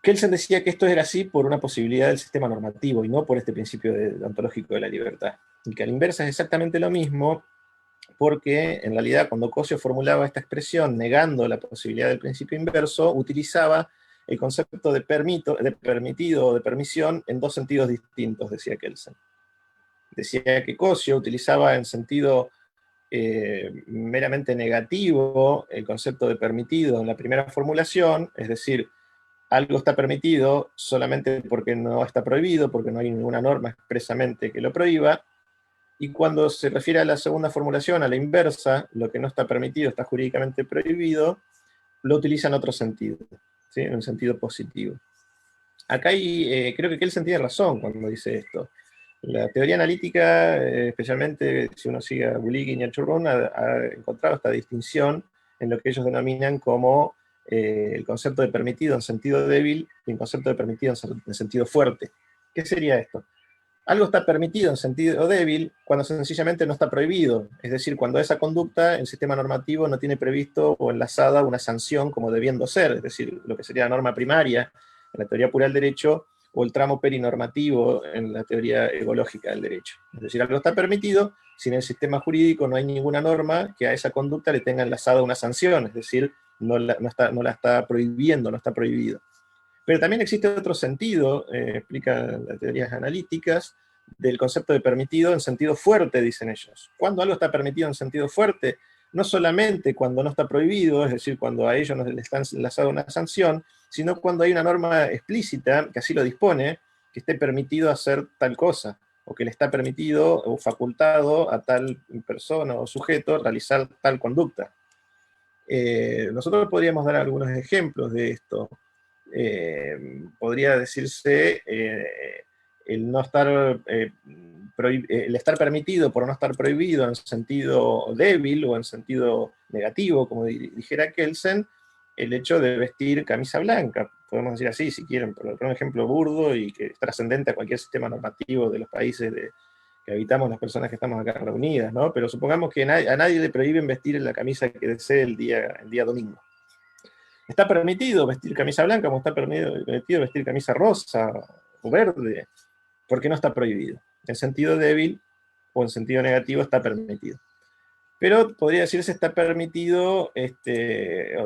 Kelsen decía que esto era así por una posibilidad del sistema normativo y no por este principio ontológico de la libertad. Y que a la inversa es exactamente lo mismo, porque en realidad cuando Cosio formulaba esta expresión negando la posibilidad del principio inverso, utilizaba el concepto de permitido o de permisión en dos sentidos distintos, decía Kelsen. Decía que Cosio utilizaba en sentido meramente negativo el concepto de permitido en la primera formulación, es decir, algo está permitido solamente porque no está prohibido, porque no hay ninguna norma expresamente que lo prohíba, y cuando se refiere a la segunda formulación, a la inversa, lo que no está permitido está jurídicamente prohibido, lo utiliza en otro sentido, ¿sí? En un sentido positivo. Acá creo que Kelsen tiene razón cuando dice esto. La teoría analítica, especialmente si uno sigue a Guligin y a Churron, ha encontrado esta distinción en lo que ellos denominan como el concepto de permitido en sentido débil y el concepto de permitido en sentido fuerte. ¿Qué sería esto? Algo está permitido en sentido débil cuando sencillamente no está prohibido, es decir, cuando esa conducta, el sistema normativo no tiene previsto o enlazada una sanción como debiendo ser, es decir, lo que sería la norma primaria en la teoría pura del derecho, o el tramo perinormativo en la teoría ecológica del derecho. Es decir, algo está permitido si en el sistema jurídico no hay ninguna norma que a esa conducta le tenga enlazada una sanción, es decir, no la está prohibiendo, no está prohibido. Pero también existe otro sentido, explican las teorías analíticas, del concepto de permitido en sentido fuerte, dicen ellos. Cuando algo está permitido en sentido fuerte, no solamente cuando no está prohibido, es decir, cuando a ellos no les está enlazada una sanción, sino cuando hay una norma explícita que así lo dispone, que esté permitido hacer tal cosa, o que le está permitido o facultado a tal persona o sujeto realizar tal conducta. Nosotros podríamos dar algunos ejemplos de esto. Podría decirse el no estar el estar permitido por no estar prohibido en sentido débil o en sentido negativo, como dijera Kelsen, el hecho de vestir camisa blanca, podemos decir así si quieren, por un ejemplo burdo y que es trascendente a cualquier sistema normativo de los países que habitamos las personas que estamos acá reunidas, ¿no? Pero supongamos que a nadie le prohíben vestir la camisa que desee el día domingo. Está permitido vestir camisa blanca, como está permitido vestir camisa rosa o verde, porque no está prohibido. En sentido débil o en sentido negativo está permitido. Pero podría decirse está permitido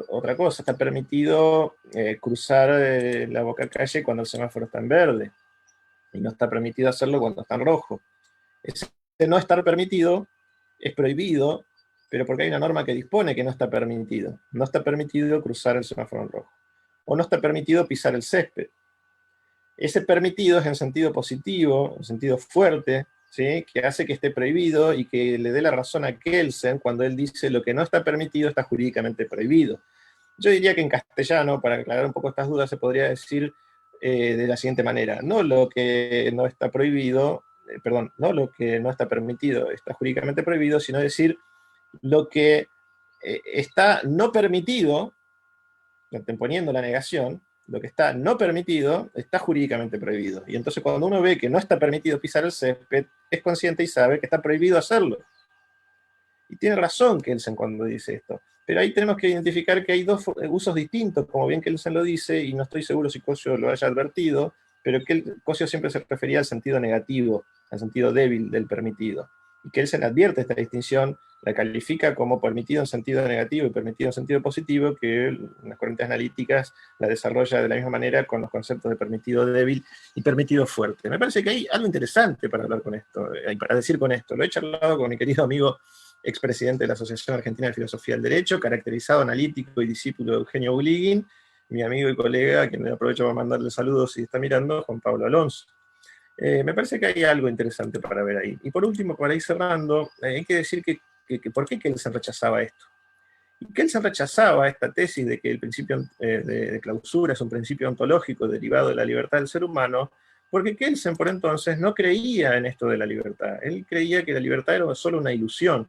otra cosa, está permitido cruzar la boca calle cuando el semáforo está en verde, y no está permitido hacerlo cuando está en rojo. Ese no estar permitido es prohibido, pero porque hay una norma que dispone que no está permitido. No está permitido cruzar el semáforo en rojo. O no está permitido pisar el césped. Ese permitido es en sentido positivo, en sentido fuerte, ¿sí? Que hace que esté prohibido y que le dé la razón a Kelsen cuando él dice lo que no está permitido está jurídicamente prohibido. Yo diría que en castellano, para aclarar un poco estas dudas, se podría decir de la siguiente manera: no lo que no está prohibido, no lo que no está permitido está jurídicamente prohibido, sino decir lo que está no permitido, anteponiendo la negación, lo que está no permitido está jurídicamente prohibido. Y entonces cuando uno ve que no está permitido pisar el césped, es consciente y sabe que está prohibido hacerlo. Y tiene razón Kelsen cuando dice esto. Pero ahí tenemos que identificar que hay dos usos distintos, como bien Kelsen lo dice, y no estoy seguro si Cosio lo haya advertido, pero que Cosio siempre se refería al sentido negativo, al sentido débil del permitido. Y Kelsen advierte esta distinción, la califica como permitido en sentido negativo y permitido en sentido positivo, que las corrientes analíticas la desarrolla de la misma manera con los conceptos de permitido débil y permitido fuerte. Me parece que hay algo interesante para hablar con esto, para decir con esto. Lo he charlado con mi querido amigo expresidente de la Asociación Argentina de Filosofía del Derecho, caracterizado analítico y discípulo de Eugenio Buligin, mi amigo y colega, a quien le aprovecho para mandarle saludos si está mirando, Juan Pablo Alonso. Me parece que hay algo interesante para ver ahí. Y por último, para ir cerrando, hay que decir que ¿por qué Kelsen rechazaba esto? Y Kelsen rechazaba esta tesis de que el principio de clausura es un principio ontológico derivado de la libertad del ser humano, porque Kelsen por entonces no creía en esto de la libertad. Él creía que la libertad era solo una ilusión.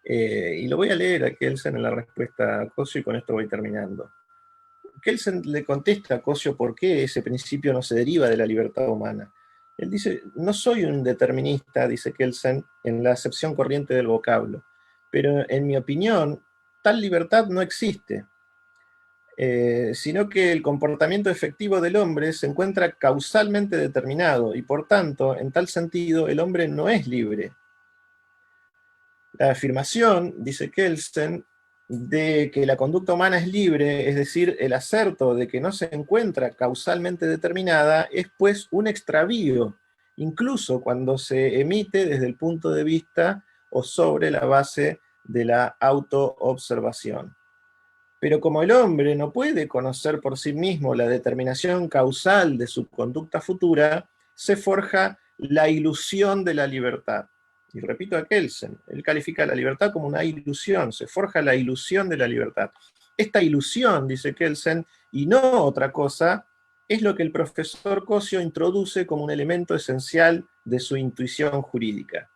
Y lo voy a leer a Kelsen en la respuesta a Cosio y con esto voy terminando. Kelsen le contesta a Cosio por qué ese principio no se deriva de la libertad humana. Él dice, no soy un determinista, dice Kelsen, en la acepción corriente del vocablo, pero en mi opinión, tal libertad no existe, sino que el comportamiento efectivo del hombre se encuentra causalmente determinado y por tanto, en tal sentido, el hombre no es libre. La afirmación, dice Kelsen, de que la conducta humana es libre, es decir, el aserto de que no se encuentra causalmente determinada, es pues un extravío, incluso cuando se emite desde el punto de vista o sobre la base de la autoobservación. Pero como el hombre no puede conocer por sí mismo la determinación causal de su conducta futura, se forja la ilusión de la libertad. Y repito a Kelsen, él califica la libertad como una ilusión, se forja la ilusión de la libertad. Esta ilusión, dice Kelsen, y no otra cosa, es lo que el profesor Cosio introduce como un elemento esencial de su intuición jurídica.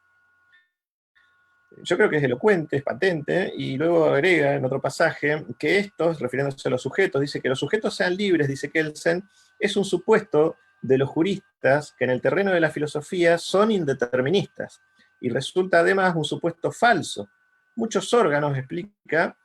Yo creo que es elocuente, es patente, y luego agrega en otro pasaje que estos, refiriéndose a los sujetos, dice que los sujetos sean libres, dice Kelsen, es un supuesto de los juristas que en el terreno de la filosofía son indeterministas, y resulta además un supuesto falso. Muchos órganos, explica,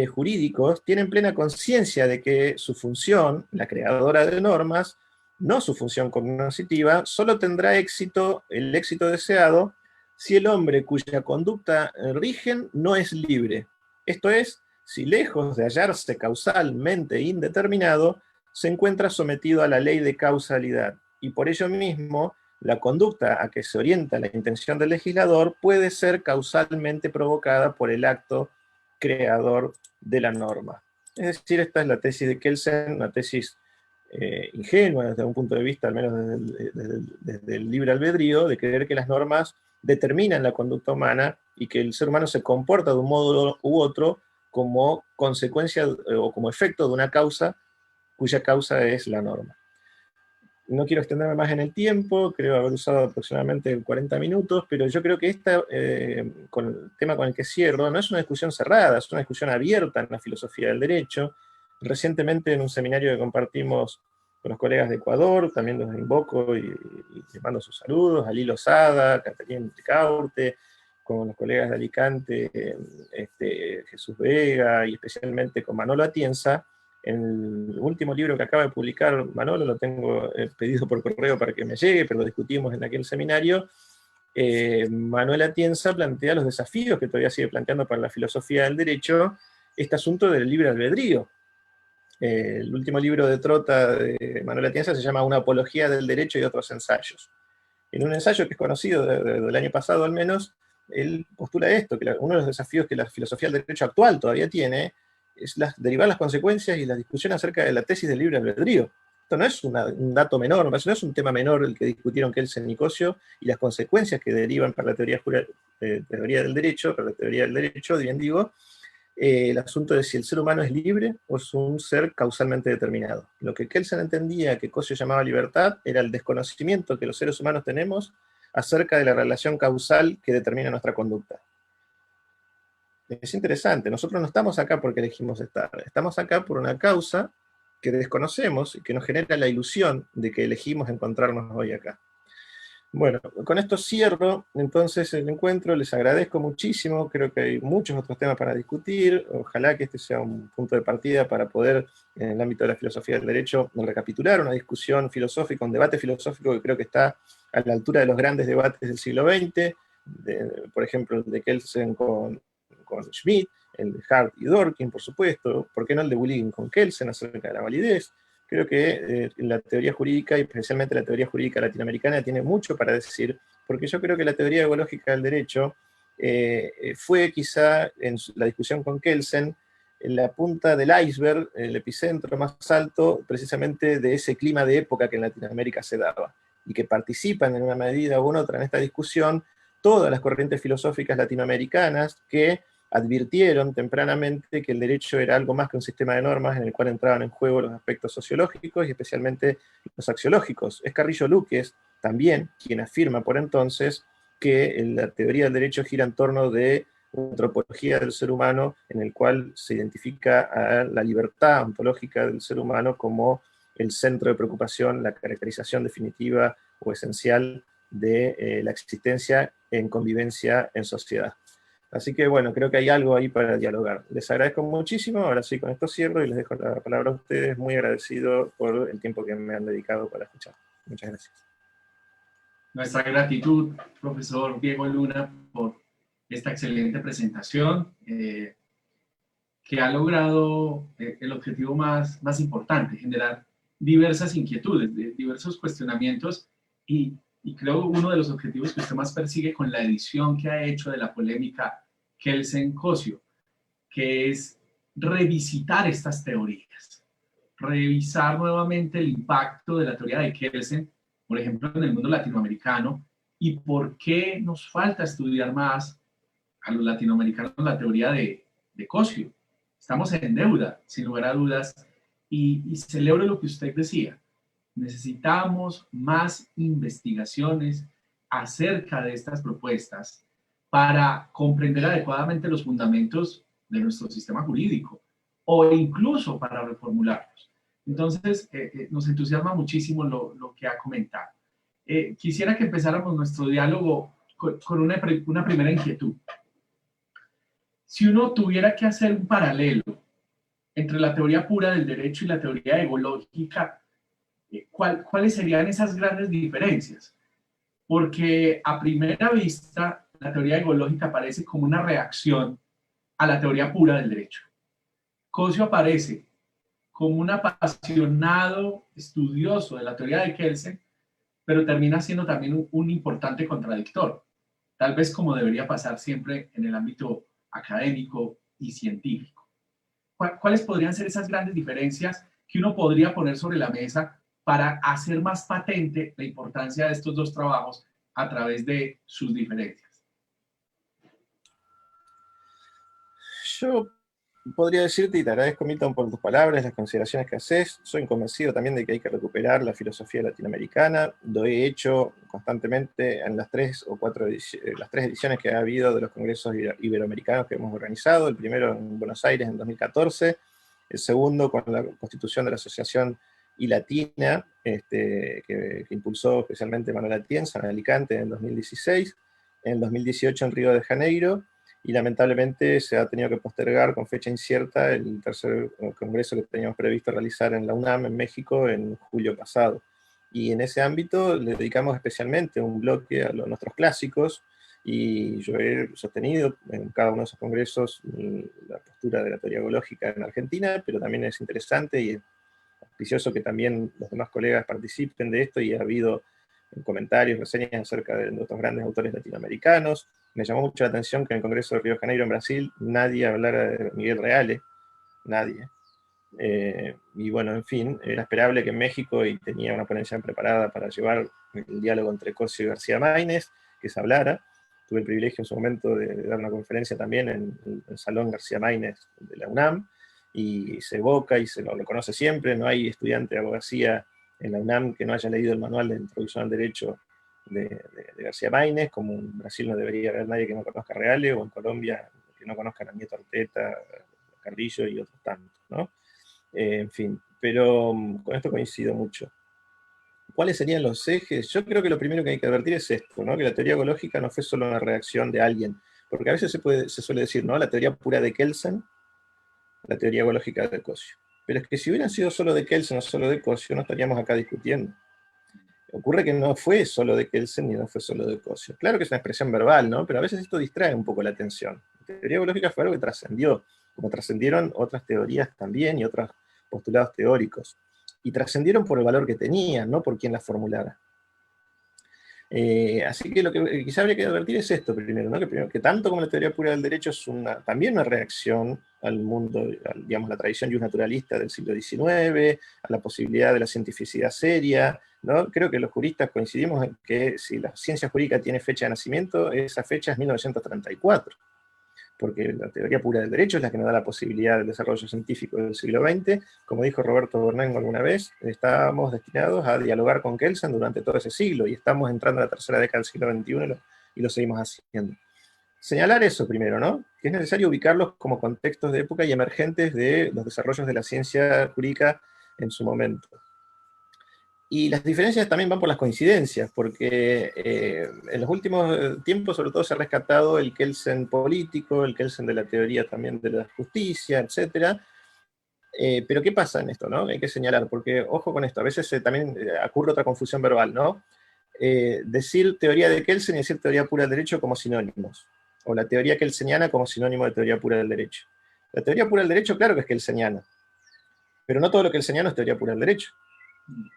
jurídicos, tienen plena conciencia de que su función, la creadora de normas, no su función cognoscitiva, solo tendrá éxito, el éxito deseado, si el hombre cuya conducta rigen no es libre. Esto es, si lejos de hallarse causalmente indeterminado, se encuentra sometido a la ley de causalidad, y por ello mismo, la conducta a que se orienta la intención del legislador puede ser causalmente provocada por el acto creador de la norma. Es decir, esta es la tesis de Kelsen, una tesis ingenua desde un punto de vista, al menos desde el libre albedrío, de creer que las normas determinan la conducta humana y que el ser humano se comporta de un modo u otro como consecuencia o como efecto de una causa cuya causa es la norma. No quiero extenderme más en el tiempo, creo haber usado aproximadamente 40 minutos, pero yo creo que con el tema con el que cierro, no es una discusión cerrada, es una discusión abierta en la filosofía del derecho. Recientemente en un seminario que compartimos con los colegas de Ecuador, también los invoco y les mando sus saludos, a Lilo Sada, Catalina Caurte, con los colegas de Alicante, Jesús Vega, y especialmente con Manolo Atienza. En el último libro que acaba de publicar Manolo, lo tengo pedido por correo para que me llegue, pero lo discutimos en aquel seminario. Manuel Atienza plantea los desafíos que todavía sigue planteando para la filosofía del derecho, este asunto del libre albedrío. El último libro de Trota de Manuel Atienza se llama Una apología del derecho y otros ensayos. En un ensayo que es conocido del año pasado al menos, él postula esto, que uno de los desafíos que la filosofía del derecho actual todavía tiene es derivar las consecuencias y la discusión acerca de la tesis del libre albedrío. Esto no es un dato menor, no es un tema menor el que discutieron Kelsen y Cosio, y las consecuencias que derivan para la teoría del derecho, bien digo, el asunto de si el ser humano es libre o es un ser causalmente determinado. Lo que Kelsen entendía que Cosio llamaba libertad era el desconocimiento que los seres humanos tenemos acerca de la relación causal que determina nuestra conducta. Es interesante, nosotros no estamos acá porque elegimos estar, estamos acá por una causa que desconocemos y que nos genera la ilusión de que elegimos encontrarnos hoy acá. Bueno, con esto cierro entonces el encuentro, les agradezco muchísimo, creo que hay muchos otros temas para discutir, ojalá que este sea un punto de partida para poder, en el ámbito de la filosofía del derecho, recapitular una discusión filosófica, un debate filosófico que creo que está a la altura de los grandes debates del siglo XX, por ejemplo, el de Kelsen con Schmitt, el de Hart y Dworkin, por supuesto, ¿por qué no el de Willing con Kelsen acerca de la validez? Creo que la teoría jurídica, y especialmente la teoría jurídica latinoamericana, tiene mucho para decir, porque yo creo que la teoría ecológica del derecho fue quizá, en la discusión con Kelsen, en la punta del iceberg, el epicentro más alto, precisamente de ese clima de época que en Latinoamérica se daba, y que participan en una medida u otra en esta discusión todas las corrientes filosóficas latinoamericanas que advirtieron tempranamente que el derecho era algo más que un sistema de normas en el cual entraban en juego los aspectos sociológicos y especialmente los axiológicos. Es Carrillo Luques también quien afirma por entonces que la teoría del derecho gira en torno de una antropología del ser humano en el cual se identifica a la libertad ontológica del ser humano como el centro de preocupación, la caracterización definitiva o esencial de la existencia en convivencia en sociedad. Así que bueno, creo que hay algo ahí para dialogar. Les agradezco muchísimo, ahora sí con esto cierro y les dejo la palabra a ustedes, muy agradecido por el tiempo que me han dedicado para escuchar. Muchas gracias. Nuestra gratitud, profesor Diego Luna, por esta excelente presentación que ha logrado el objetivo más importante, generar diversas inquietudes, diversos cuestionamientos y creo uno de los objetivos que usted más persigue con la edición que ha hecho de la polémica Kelsen-Cosio, que es revisitar estas teorías, revisar nuevamente el impacto de la teoría de Kelsen, por ejemplo, en el mundo latinoamericano, y por qué nos falta estudiar más a los latinoamericanos la teoría de Cosio. Estamos en deuda, sin lugar a dudas, y celebro lo que usted decía. Necesitamos más investigaciones acerca de estas propuestas para comprender adecuadamente los fundamentos de nuestro sistema jurídico o incluso para reformularlos. Entonces, nos entusiasma muchísimo lo que ha comentado. Quisiera que empezáramos nuestro diálogo con una primera inquietud. Si uno tuviera que hacer un paralelo entre la teoría pura del derecho y la teoría egológica, ¿cuáles serían esas grandes diferencias? Porque a primera vista, la teoría egológica aparece como una reacción a la teoría pura del derecho. Cosio aparece como un apasionado estudioso de la teoría de Kelsen, pero termina siendo también un importante contradictor, tal vez como debería pasar siempre en el ámbito académico y científico. ¿Cuáles podrían ser esas grandes diferencias que uno podría poner sobre la mesa para hacer más patente la importancia de estos dos trabajos a través de sus diferencias? Yo podría decirte, y te agradezco, Milton, por tus palabras, las consideraciones que haces. Soy convencido también de que hay que recuperar la filosofía latinoamericana. Lo he hecho constantemente en las tres ediciones que ha habido de los congresos iberoamericanos que hemos organizado. El primero en Buenos Aires en 2014, el segundo con la constitución de la Asociación iLatina, que impulsó especialmente Manuel Atienza en Alicante en 2016, en el 2018 en Río de Janeiro, y lamentablemente se ha tenido que postergar con fecha incierta el tercer congreso que teníamos previsto realizar en la UNAM en México en julio pasado. Y en ese ámbito le dedicamos especialmente un bloque a nuestros clásicos, y yo he sostenido en cada uno de esos congresos la postura de la teoría ecológica en Argentina, pero también es interesante y auspicioso que también los demás colegas participen de esto, y ha habido comentarios, reseñas acerca de nuestros grandes autores latinoamericanos. Me llamó mucho la atención que en el Congreso de Río de Janeiro, en Brasil, nadie hablara de Miguel Reale, nadie. Y bueno, en fin, era esperable que en México, y tenía una ponencia preparada para llevar el diálogo entre Cosio y García Máinez, que se hablara. Tuve el privilegio en su momento de dar una conferencia también en el Salón García Máinez de la UNAM, y se evoca y se lo reconoce siempre. No hay estudiante de abogacía en la UNAM que no haya leído el manual de introducción al derecho de García Máinez, como en Brasil no debería haber nadie que no conozca a Reale, o en Colombia que no conozcan a Nieto Arteta, Carrillo y otros tantos, ¿no? En fin, pero con esto coincido mucho. ¿Cuáles serían los ejes? Yo creo que lo primero que hay que advertir es esto, ¿no? Que la teoría ecológica no fue solo una reacción de alguien, porque a veces se suele decir, ¿no? La teoría pura de Kelsen, la teoría ecológica de Cosio. Pero es que si hubieran sido solo de Kelsen o solo de Cosio, no estaríamos acá discutiendo. Ocurre que no fue solo de Kelsen ni no fue solo de Cosio. Claro que es una expresión verbal, ¿no? Pero a veces esto distrae un poco la atención. La teoría ecológica fue algo que trascendió, como trascendieron otras teorías también y otros postulados teóricos. Y trascendieron por el valor que tenían, no por quién las formulara. Así que lo que quizá habría que advertir es esto primero, ¿no? Que tanto como la teoría pura del derecho es también una reacción al mundo, digamos, la tradición naturalista del siglo XIX, a la posibilidad de la cientificidad seria, ¿no? Creo que los juristas coincidimos en que si la ciencia jurídica tiene fecha de nacimiento, esa fecha es 1934, porque la teoría pura del derecho es la que nos da la posibilidad del desarrollo científico del siglo XX. Como dijo Roberto Bernengo alguna vez, estábamos destinados a dialogar con Kelsen durante todo ese siglo, y estamos entrando en la tercera década del siglo XXI y lo seguimos haciendo. Señalar eso primero, ¿no? Que es necesario ubicarlos como contextos de época y emergentes de los desarrollos de la ciencia jurídica en su momento. Y las diferencias también van por las coincidencias, porque en los últimos tiempos sobre todo se ha rescatado el Kelsen político, el Kelsen de la teoría también de la justicia, etc. Pero ¿qué pasa en esto, no? Hay que señalar, porque ojo con esto, a veces también ocurre otra confusión verbal, ¿no? Decir teoría de Kelsen y decir teoría pura del derecho como sinónimos, o la teoría kelseniana como sinónimo de teoría pura del derecho. La teoría pura del derecho, claro que es kelseniana, pero no todo lo kelseniano es teoría pura del derecho.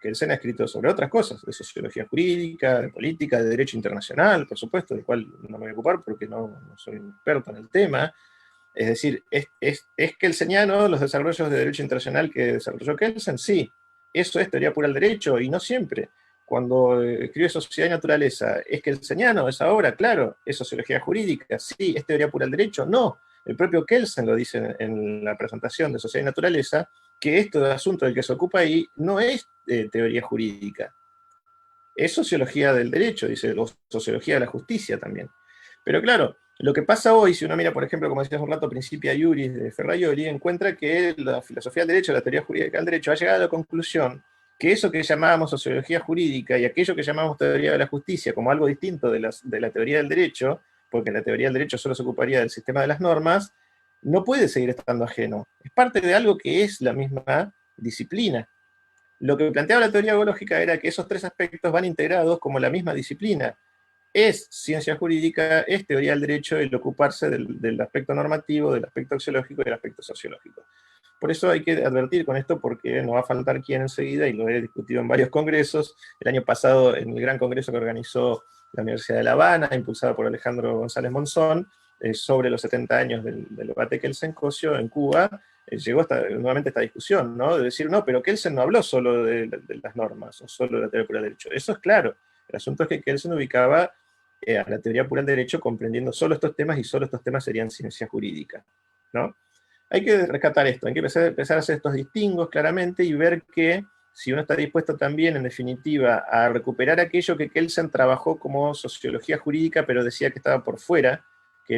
Kelsen ha escrito sobre otras cosas, de sociología jurídica, de política, de derecho internacional, por supuesto, del cual no me voy a ocupar porque no soy un experto en el tema. Es decir, ¿es kelseniano los desarrollos de derecho internacional que desarrolló Kelsen? Sí, eso es teoría pura del derecho, y no siempre. Cuando escribe Sociedad y Naturaleza, ¿es kelseniano esa obra? Claro. ¿Es sociología jurídica? Sí. ¿Es teoría pura del derecho? No. El propio Kelsen lo dice en la presentación de Sociedad y Naturaleza, que este asunto del que se ocupa ahí no es teoría jurídica, es sociología del derecho, dice, o sociología de la justicia también. Pero claro, lo que pasa hoy, si uno mira, por ejemplo, como decías un rato, Principia Iuris de Ferraioli, encuentra que la filosofía del derecho, la teoría jurídica del derecho, ha llegado a la conclusión que eso que llamábamos sociología jurídica y aquello que llamamos teoría de la justicia como algo distinto de la teoría del derecho, porque la teoría del derecho solo se ocuparía del sistema de las normas, no puede seguir estando ajeno. Es parte de algo que es la misma disciplina. Lo que planteaba la teoría ecológica era que esos tres aspectos van integrados como la misma disciplina. Es ciencia jurídica, es teoría del derecho, el ocuparse del aspecto normativo, del aspecto axiológico y del aspecto sociológico. Por eso hay que advertir con esto, porque no va a faltar quien enseguida, y lo he discutido en varios congresos, el año pasado en el gran congreso que organizó la Universidad de La Habana, impulsado por Alejandro González Monzón, sobre los 70 años del debate Kelsen-Cosio en Cuba, llegó nuevamente esta discusión, ¿no? De decir, no, pero Kelsen no habló solo de las normas, o solo de la teoría pura del derecho. Eso es claro. El asunto es que Kelsen ubicaba a la teoría pura del derecho comprendiendo solo estos temas, y solo estos temas serían ciencia jurídica, ¿no? Hay que rescatar esto, hay que empezar a hacer estos distingos claramente y ver que si uno está dispuesto también, en definitiva, a recuperar aquello que Kelsen trabajó como sociología jurídica, pero decía que estaba por fuera,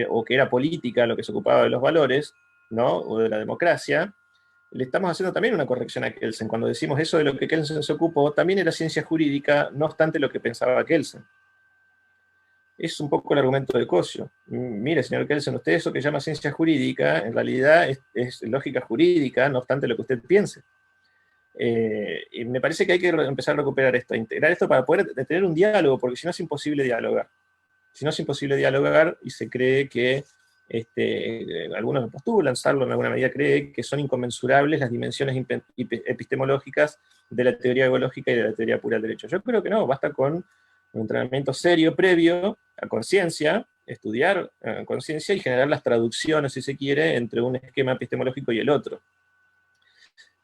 o que era política, lo que se ocupaba de los valores, ¿no? O de la democracia, le estamos haciendo también una corrección a Kelsen. Cuando decimos eso de lo que Kelsen se ocupó, también era ciencia jurídica, no obstante lo que pensaba Kelsen. Es un poco el argumento de Cosio. Mire, señor Kelsen, usted eso que llama ciencia jurídica, en realidad es lógica jurídica, no obstante lo que usted piense. Y me parece que hay que empezar a recuperar esto, a integrar esto para poder tener un diálogo, porque si no es imposible dialogar. Si no es imposible dialogar, y se cree que, algunos postulan, Sarlo en alguna medida cree que son inconmensurables las dimensiones epistemológicas de la teoría ecológica y de la teoría pura del derecho. Yo creo que no, basta con un entrenamiento serio previo a conciencia, estudiar conciencia y generar las traducciones, si se quiere, entre un esquema epistemológico y el otro.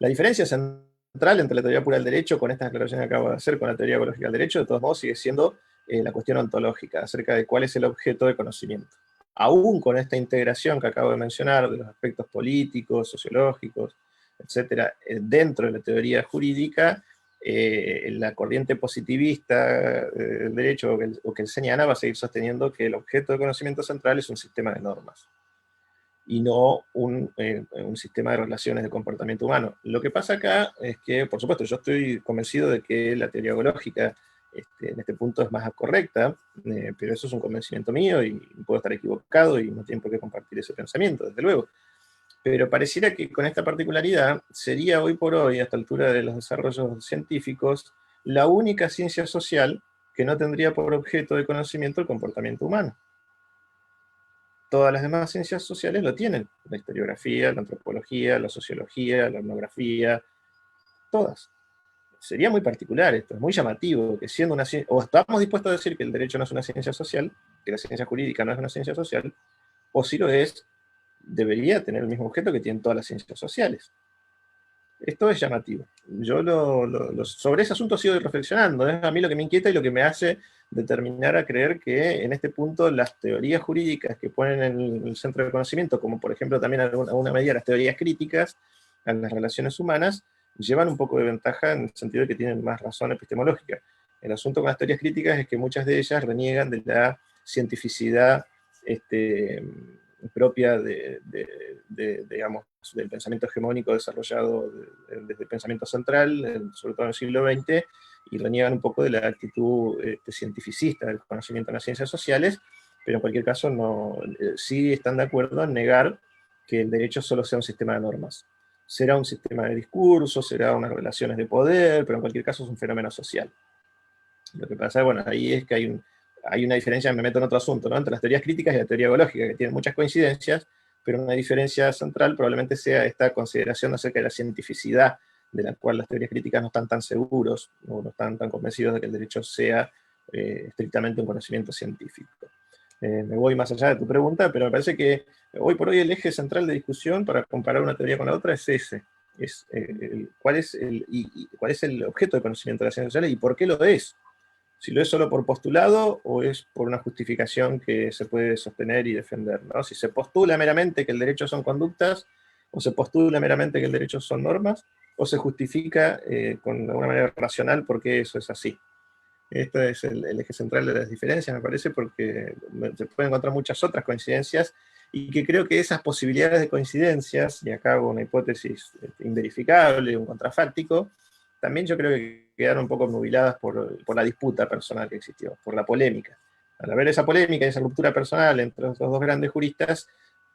La diferencia central entre la teoría pura del derecho, con estas aclaraciones que acabo de hacer, con la teoría ecológica del derecho, de todos modos sigue siendo la cuestión ontológica, acerca de cuál es el objeto de conocimiento. Aún con esta integración que acabo de mencionar, de los aspectos políticos, sociológicos, etcétera, dentro de la teoría jurídica, la corriente positivista del derecho o kelseniana va a seguir sosteniendo que el objeto de conocimiento central es un sistema de normas. y no un sistema de relaciones de comportamiento humano. Lo que pasa acá es que, por supuesto, yo estoy convencido de que la teoría ecológica en este punto es más correcta, pero eso es un convencimiento mío y puedo estar equivocado y no tienen por qué compartir ese pensamiento, desde luego. Pero pareciera que con esta particularidad sería hoy por hoy, a esta altura de los desarrollos científicos, la única ciencia social que no tendría por objeto de conocimiento el comportamiento humano. Todas las demás ciencias sociales lo tienen, la historiografía, la antropología, la sociología, la etnografía, todas. Sería muy particular esto, es muy llamativo, que siendo una ciencia, o estamos dispuestos a decir que el derecho no es una ciencia social, que la ciencia jurídica no es una ciencia social, o si lo es, debería tener el mismo objeto que tienen todas las ciencias sociales. Esto es llamativo. Yo sobre ese asunto sigo reflexionando, es a mí lo que me inquieta y lo que me hace determinar a creer que en este punto las teorías jurídicas que ponen en el centro de conocimiento, como por ejemplo también a una medida las teorías críticas a las relaciones humanas, llevan un poco de ventaja en el sentido de que tienen más razón epistemológica. El asunto con las teorías críticas es que muchas de ellas reniegan de la cientificidad propia digamos, del pensamiento hegemónico desarrollado desde el pensamiento central, sobre todo en el siglo XX, y reniegan un poco de la actitud cientificista del conocimiento en las ciencias sociales, pero en cualquier caso sí están de acuerdo en negar que el derecho solo sea un sistema de normas. Será un sistema de discurso, será unas relaciones de poder, pero en cualquier caso es un fenómeno social. Lo que pasa, bueno, ahí es que hay una diferencia, me meto en otro asunto, ¿no?, entre las teorías críticas y la teoría ecológica, que tienen muchas coincidencias, pero una diferencia central probablemente sea esta consideración acerca de la cientificidad, de la cual las teorías críticas no están tan seguros, no están tan convencidos de que el derecho sea estrictamente un conocimiento científico. Me voy más allá de tu pregunta, pero me parece que hoy por hoy el eje central de discusión para comparar una teoría con la otra es ese. ¿Cuál es el objeto de conocimiento de las ciencias sociales y por qué lo es? Si lo es solo por postulado o es por una justificación que se puede sostener y defender, ¿no? Si se postula meramente que el derecho son conductas, o se postula meramente que el derecho son normas, o se justifica con alguna manera racional por qué eso es así. Este es el eje central de las diferencias, me parece, porque se pueden encontrar muchas otras coincidencias, y que creo que esas posibilidades de coincidencias, y acá hago una hipótesis inverificable, un contrafáctico, también yo creo que quedaron un poco obnubiladas por la disputa personal que existió, por la polémica. Al haber esa polémica y esa ruptura personal entre los dos grandes juristas,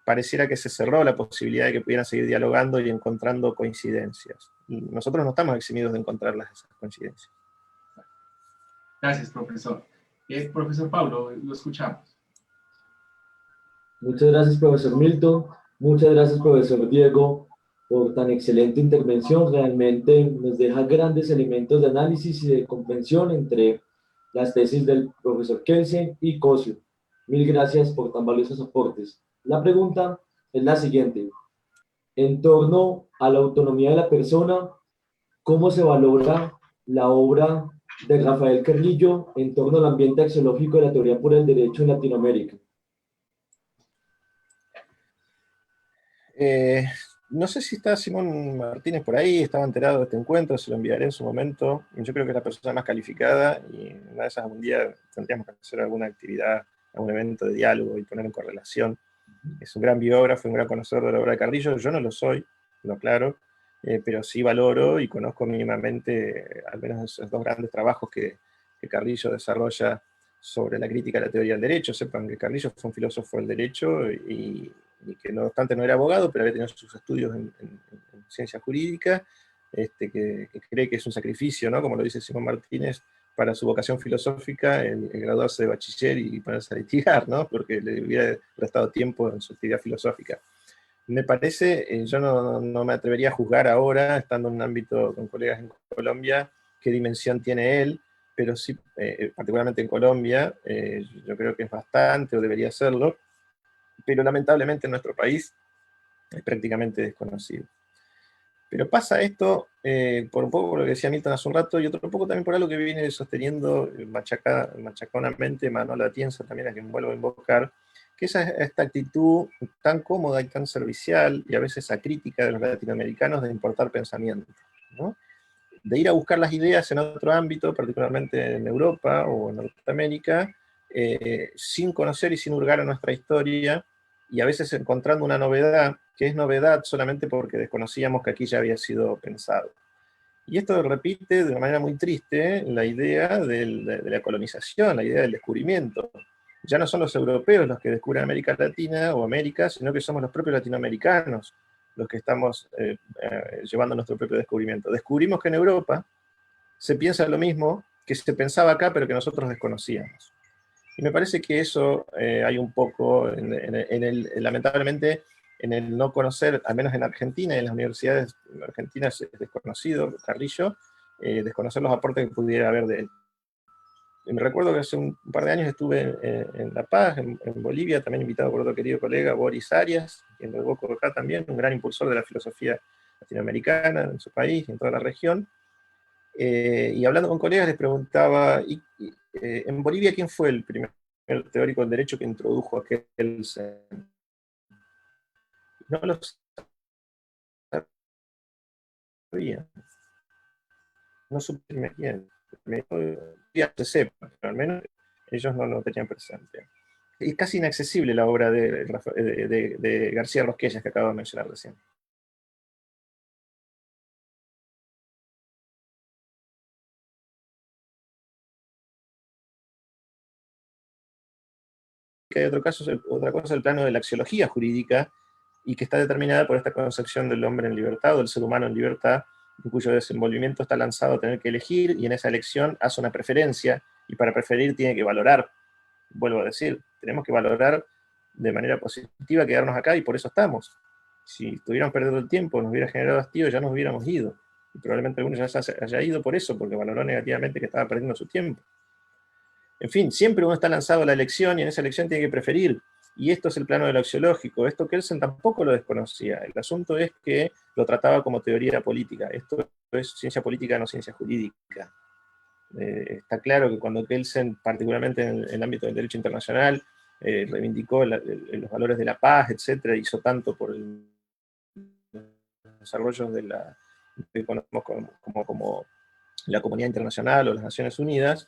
pareciera que se cerró la posibilidad de que pudieran seguir dialogando y encontrando coincidencias. Y nosotros no estamos eximidos de encontrarlas, esas coincidencias. Gracias, profesor. Profesor Pablo, lo escuchamos. Muchas gracias, profesor Milton. Muchas gracias, profesor Diego, por tan excelente intervención. Realmente nos deja grandes elementos de análisis y de comprensión entre las tesis del profesor Kelsen y Cosio. Mil gracias por tan valiosos aportes. La pregunta es la siguiente. En torno a la autonomía de la persona, ¿cómo se valora la obra de Rafael Carrillo en torno al ambiente axiológico de la teoría por el derecho en Latinoamérica? No sé si está Simón Martínez por ahí, estaba enterado de este encuentro, se lo enviaré en su momento. Yo creo que es la persona más calificada, y una de esas un día tendríamos que hacer alguna actividad, algún evento de diálogo y poner en correlación. Es un gran biógrafo, un gran conocedor de la obra de Carrillo. Yo no lo soy, lo aclaro, pero sí valoro y conozco mínimamente al menos esos dos grandes trabajos que Carrillo desarrolla sobre la crítica a la teoría del derecho. Sepan que Carrillo fue un filósofo del derecho y que no obstante no era abogado, pero había tenido sus estudios en ciencia jurídica, que cree que es un sacrificio, ¿no?, como lo dice Simón Martínez, para su vocación filosófica, el graduarse de bachiller y ponerse a litigar, ¿no?, porque le hubiera restado tiempo en su actividad filosófica. Me parece, yo no me atrevería a juzgar ahora, estando en un ámbito con colegas en Colombia, qué dimensión tiene él, pero sí, particularmente en Colombia, yo creo que es bastante, o debería serlo, pero lamentablemente en nuestro país es prácticamente desconocido. Pero pasa esto por un poco por lo que decía Milton hace un rato, y otro poco también por algo que viene sosteniendo machaconamente Manuel Atienza, también a quien vuelvo a invocar, que es esta actitud tan cómoda y tan servicial, y a veces acrítica de los latinoamericanos de importar pensamiento, ¿no?, de ir a buscar las ideas en otro ámbito, particularmente en Europa o en Norteamérica, sin conocer y sin hurgar en nuestra historia, y a veces encontrando una novedad, que es novedad solamente porque desconocíamos que aquí ya había sido pensado. Y esto repite de una manera muy triste la idea de la colonización, la idea del descubrimiento. Ya no son los europeos los que descubren América Latina o América, sino que somos los propios latinoamericanos los que estamos llevando nuestro propio descubrimiento. Descubrimos que en Europa se piensa lo mismo que se pensaba acá, pero que nosotros desconocíamos. Y me parece que eso hay un poco, lamentablemente, en el no conocer, al menos en Argentina, en las universidades argentinas es desconocido, Carrillo, desconocer los aportes que pudiera haber de él. Y me recuerdo que hace un par de años estuve en La Paz, en Bolivia, también invitado por otro querido colega, Boris Arias, quien lo evoco acá también, un gran impulsor de la filosofía latinoamericana en su país y en toda la región. Y hablando con colegas les preguntaba, en Bolivia, ¿quién fue el primer teórico del derecho que introdujo a Kelsen? No lo sabía. No supe quién. Ya se sepa, pero al menos ellos no lo tenían presente. Es casi inaccesible la obra de García Rosquellas que acabo de mencionar recién. Que hay otra cosa, el plano de la axiología jurídica, y que está determinada por esta concepción del hombre en libertad, o del ser humano en libertad, en cuyo desenvolvimiento está lanzado a tener que elegir, y en esa elección hace una preferencia, y para preferir tiene que valorar. Vuelvo a decir, tenemos que valorar de manera positiva quedarnos acá, y por eso estamos. Si estuviéramos perdiendo el tiempo, nos hubiera generado hastío, ya nos hubiéramos ido. Y probablemente alguno ya se haya ido por eso, porque valoró negativamente que estaba perdiendo su tiempo. En fin, siempre uno está lanzado a la elección y en esa elección tiene que preferir. Y esto es el plano de lo axiológico. Esto Kelsen tampoco lo desconocía. El asunto es que lo trataba como teoría política. Esto es ciencia política, no ciencia jurídica. Está claro que cuando Kelsen, particularmente en el ámbito del derecho internacional, reivindicó los valores de la paz, etcétera, hizo tanto por el desarrollo de la que conocemos como la comunidad internacional o las Naciones Unidas,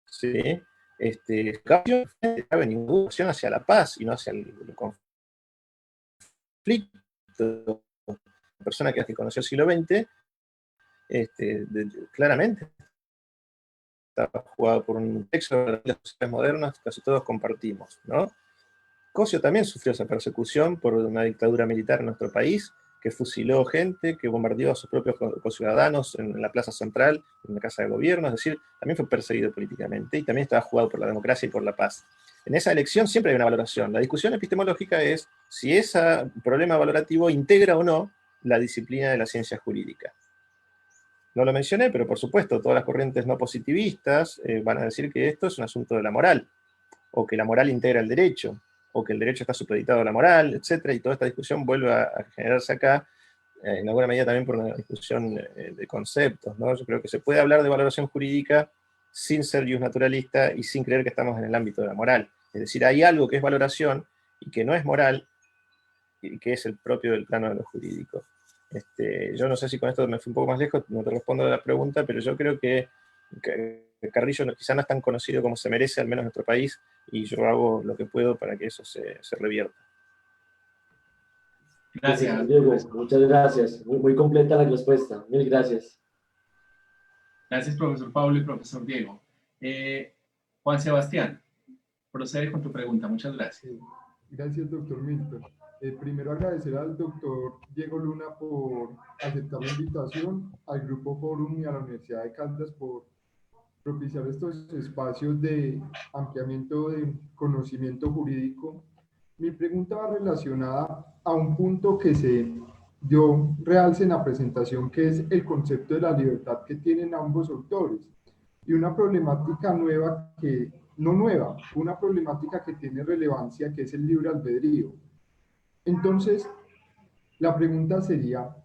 ¿sí? Cabe ninguna opción hacia la paz y no hacia el conflicto. La persona que conoció el siglo XX, claramente está jugado por un texto de las sociedades modernas, casi todos compartimos, ¿no? Cosio también sufrió esa persecución por una dictadura militar en nuestro país, que fusiló gente, que bombardeó a sus propios conciudadanos en la plaza central, en la casa de gobierno, es decir, también fue perseguido políticamente y también estaba jugado por la democracia y por la paz. En esa elección siempre hay una valoración. La discusión epistemológica es si ese problema valorativo integra o no la disciplina de la ciencia jurídica. No lo mencioné, pero por supuesto, todas las corrientes no positivistas van a decir que esto es un asunto de la moral, o que la moral integra el derecho, o que el derecho está supeditado a la moral, etcétera, y toda esta discusión vuelve a generarse acá, en alguna medida también por una discusión de conceptos, ¿no? Yo creo que se puede hablar de valoración jurídica sin ser justnaturalista y sin creer que estamos en el ámbito de la moral. Es decir, hay algo que es valoración y que no es moral, y que es el propio del plano de lo jurídico. Yo no sé si con esto me fui un poco más lejos, no te respondo a la pregunta, pero yo creo que Carrillo quizá no es tan conocido como se merece, al menos en nuestro país, y yo hago lo que puedo para que eso se revierta. Gracias. Diego, muchas gracias. Muy completa la respuesta. Mil gracias. Gracias, profesor Pablo y profesor Diego. Juan Sebastián, procede con tu pregunta. Muchas gracias. Gracias, doctor Milton. Primero agradecer al doctor Diego Luna por aceptar la invitación, al Grupo Forum y a la Universidad de Caldas por propiciar estos espacios de ampliamiento de conocimiento jurídico. Mi pregunta va relacionada a un punto que se dio realce en la presentación, que es el concepto de la libertad que tienen ambos autores, y una problemática nueva que, no nueva, una problemática que tiene relevancia, que es el libre albedrío. Entonces, la pregunta sería,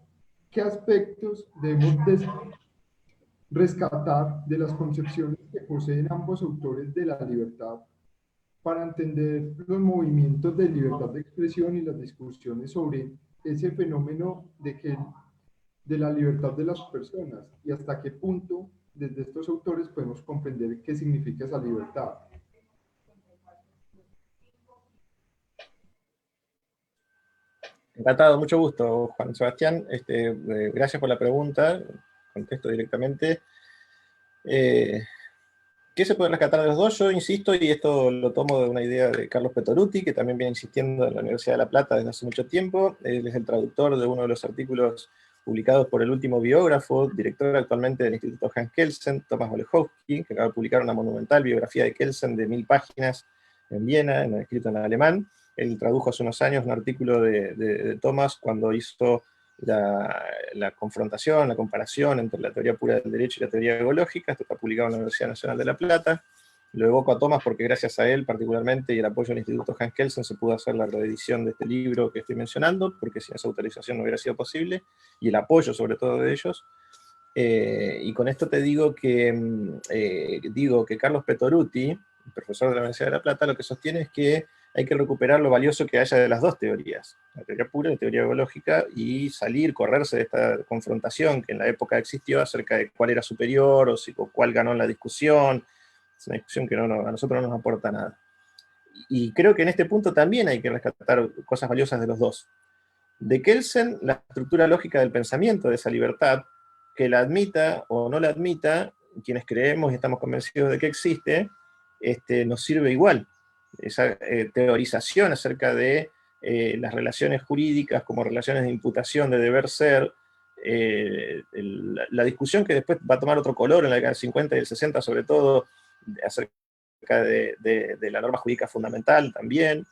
¿qué aspectos debemos rescatar de las concepciones que poseen ambos autores de la libertad para entender los movimientos de libertad de expresión y las discusiones sobre ese fenómeno de la libertad de las personas, y hasta qué punto desde estos autores podemos comprender qué significa esa libertad? Encantado, mucho gusto, Juan Sebastián. Gracias por la pregunta, contesto directamente. ¿Qué se puede rescatar de los dos? Yo insisto, y esto lo tomo de una idea de Carlos Petoruti, que también viene insistiendo en la Universidad de La Plata desde hace mucho tiempo. Él es el traductor de uno de los artículos publicados por el último biógrafo, director actualmente del Instituto Hans Kelsen, Thomas Olechowski, que acaba de publicar una monumental biografía de Kelsen de 1000 páginas en Viena, escrito en alemán. Él tradujo hace unos años un artículo de Thomas cuando hizo la confrontación, la comparación entre la teoría pura del derecho y la teoría ecológica. Esto está publicado en la Universidad Nacional de La Plata. Lo evoco a Thomas porque gracias a él particularmente y el apoyo del Instituto Hans Kelsen se pudo hacer la reedición de este libro que estoy mencionando, porque sin esa autorización no hubiera sido posible, y el apoyo sobre todo de ellos. Y con esto te digo que Carlos Petoruti, profesor de la Universidad de La Plata, lo que sostiene es que hay que recuperar lo valioso que haya de las dos teorías, la teoría pura y la teoría biológica, y correrse de esta confrontación que en la época existió acerca de cuál era superior o cuál ganó en la discusión. Es una discusión que a nosotros no nos aporta nada. Y creo que en este punto también hay que rescatar cosas valiosas de los dos. De Kelsen, la estructura lógica del pensamiento, de esa libertad, que la admita o no la admita, quienes creemos y estamos convencidos de que existe, nos sirve igual. Esa teorización acerca de las relaciones jurídicas como relaciones de imputación, de deber ser, la discusión que después va a tomar otro color en la década del 50 y del 60, sobre todo acerca de la norma jurídica fundamental también,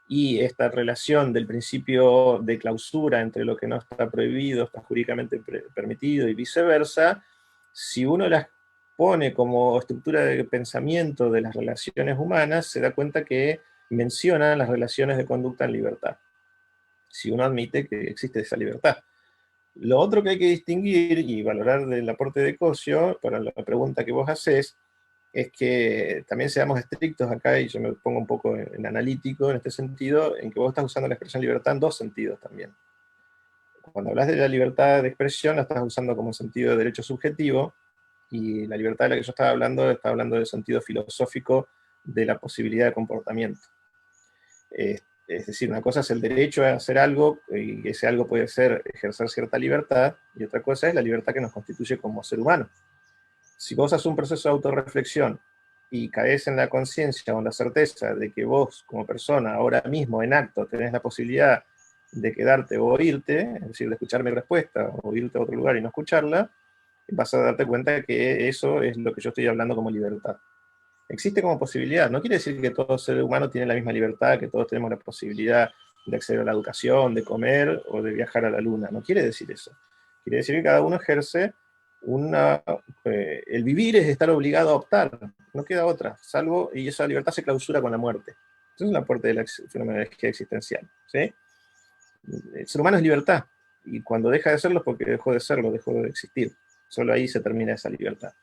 y esta relación del principio de clausura entre lo que no está prohibido, está jurídicamente permitido y viceversa, si uno las pone como estructura de pensamiento de las relaciones humanas, se da cuenta que mencionan las relaciones de conducta en libertad, si uno admite que existe esa libertad. Lo otro que hay que distinguir y valorar del aporte de Cosio, para la pregunta que vos hacés, es que también seamos estrictos acá, y yo me pongo un poco en analítico en este sentido, en que vos estás usando la expresión libertad en dos sentidos también. Cuando hablas de la libertad de expresión, la estás usando como sentido de derecho subjetivo, y la libertad de la que yo estaba hablando del sentido filosófico de la posibilidad de comportamiento. Es decir, una cosa es el derecho a hacer algo, y ese algo puede ser ejercer cierta libertad, y otra cosa es la libertad que nos constituye como ser humano. Si vos haces un proceso de autorreflexión y caes en la conciencia o en la certeza de que vos, como persona, ahora mismo en acto, tenés la posibilidad de quedarte o irte, es decir, de escuchar mi respuesta o irte a otro lugar y no escucharla, vas a darte cuenta que eso es lo que yo estoy hablando como libertad. Existe como posibilidad. No quiere decir que todo ser humano tiene la misma libertad, que todos tenemos la posibilidad de acceder a la educación, de comer o de viajar a la luna. No quiere decir eso. Quiere decir que cada uno ejerce el vivir es estar obligado a optar, no queda otra, salvo, y esa libertad se clausura con la muerte. Eso es la parte de la fenomenología existencial, ¿sí? El ser humano es libertad, y cuando deja de serlo es porque dejó de serlo, dejó de existir. Solo ahí se termina esa libertad.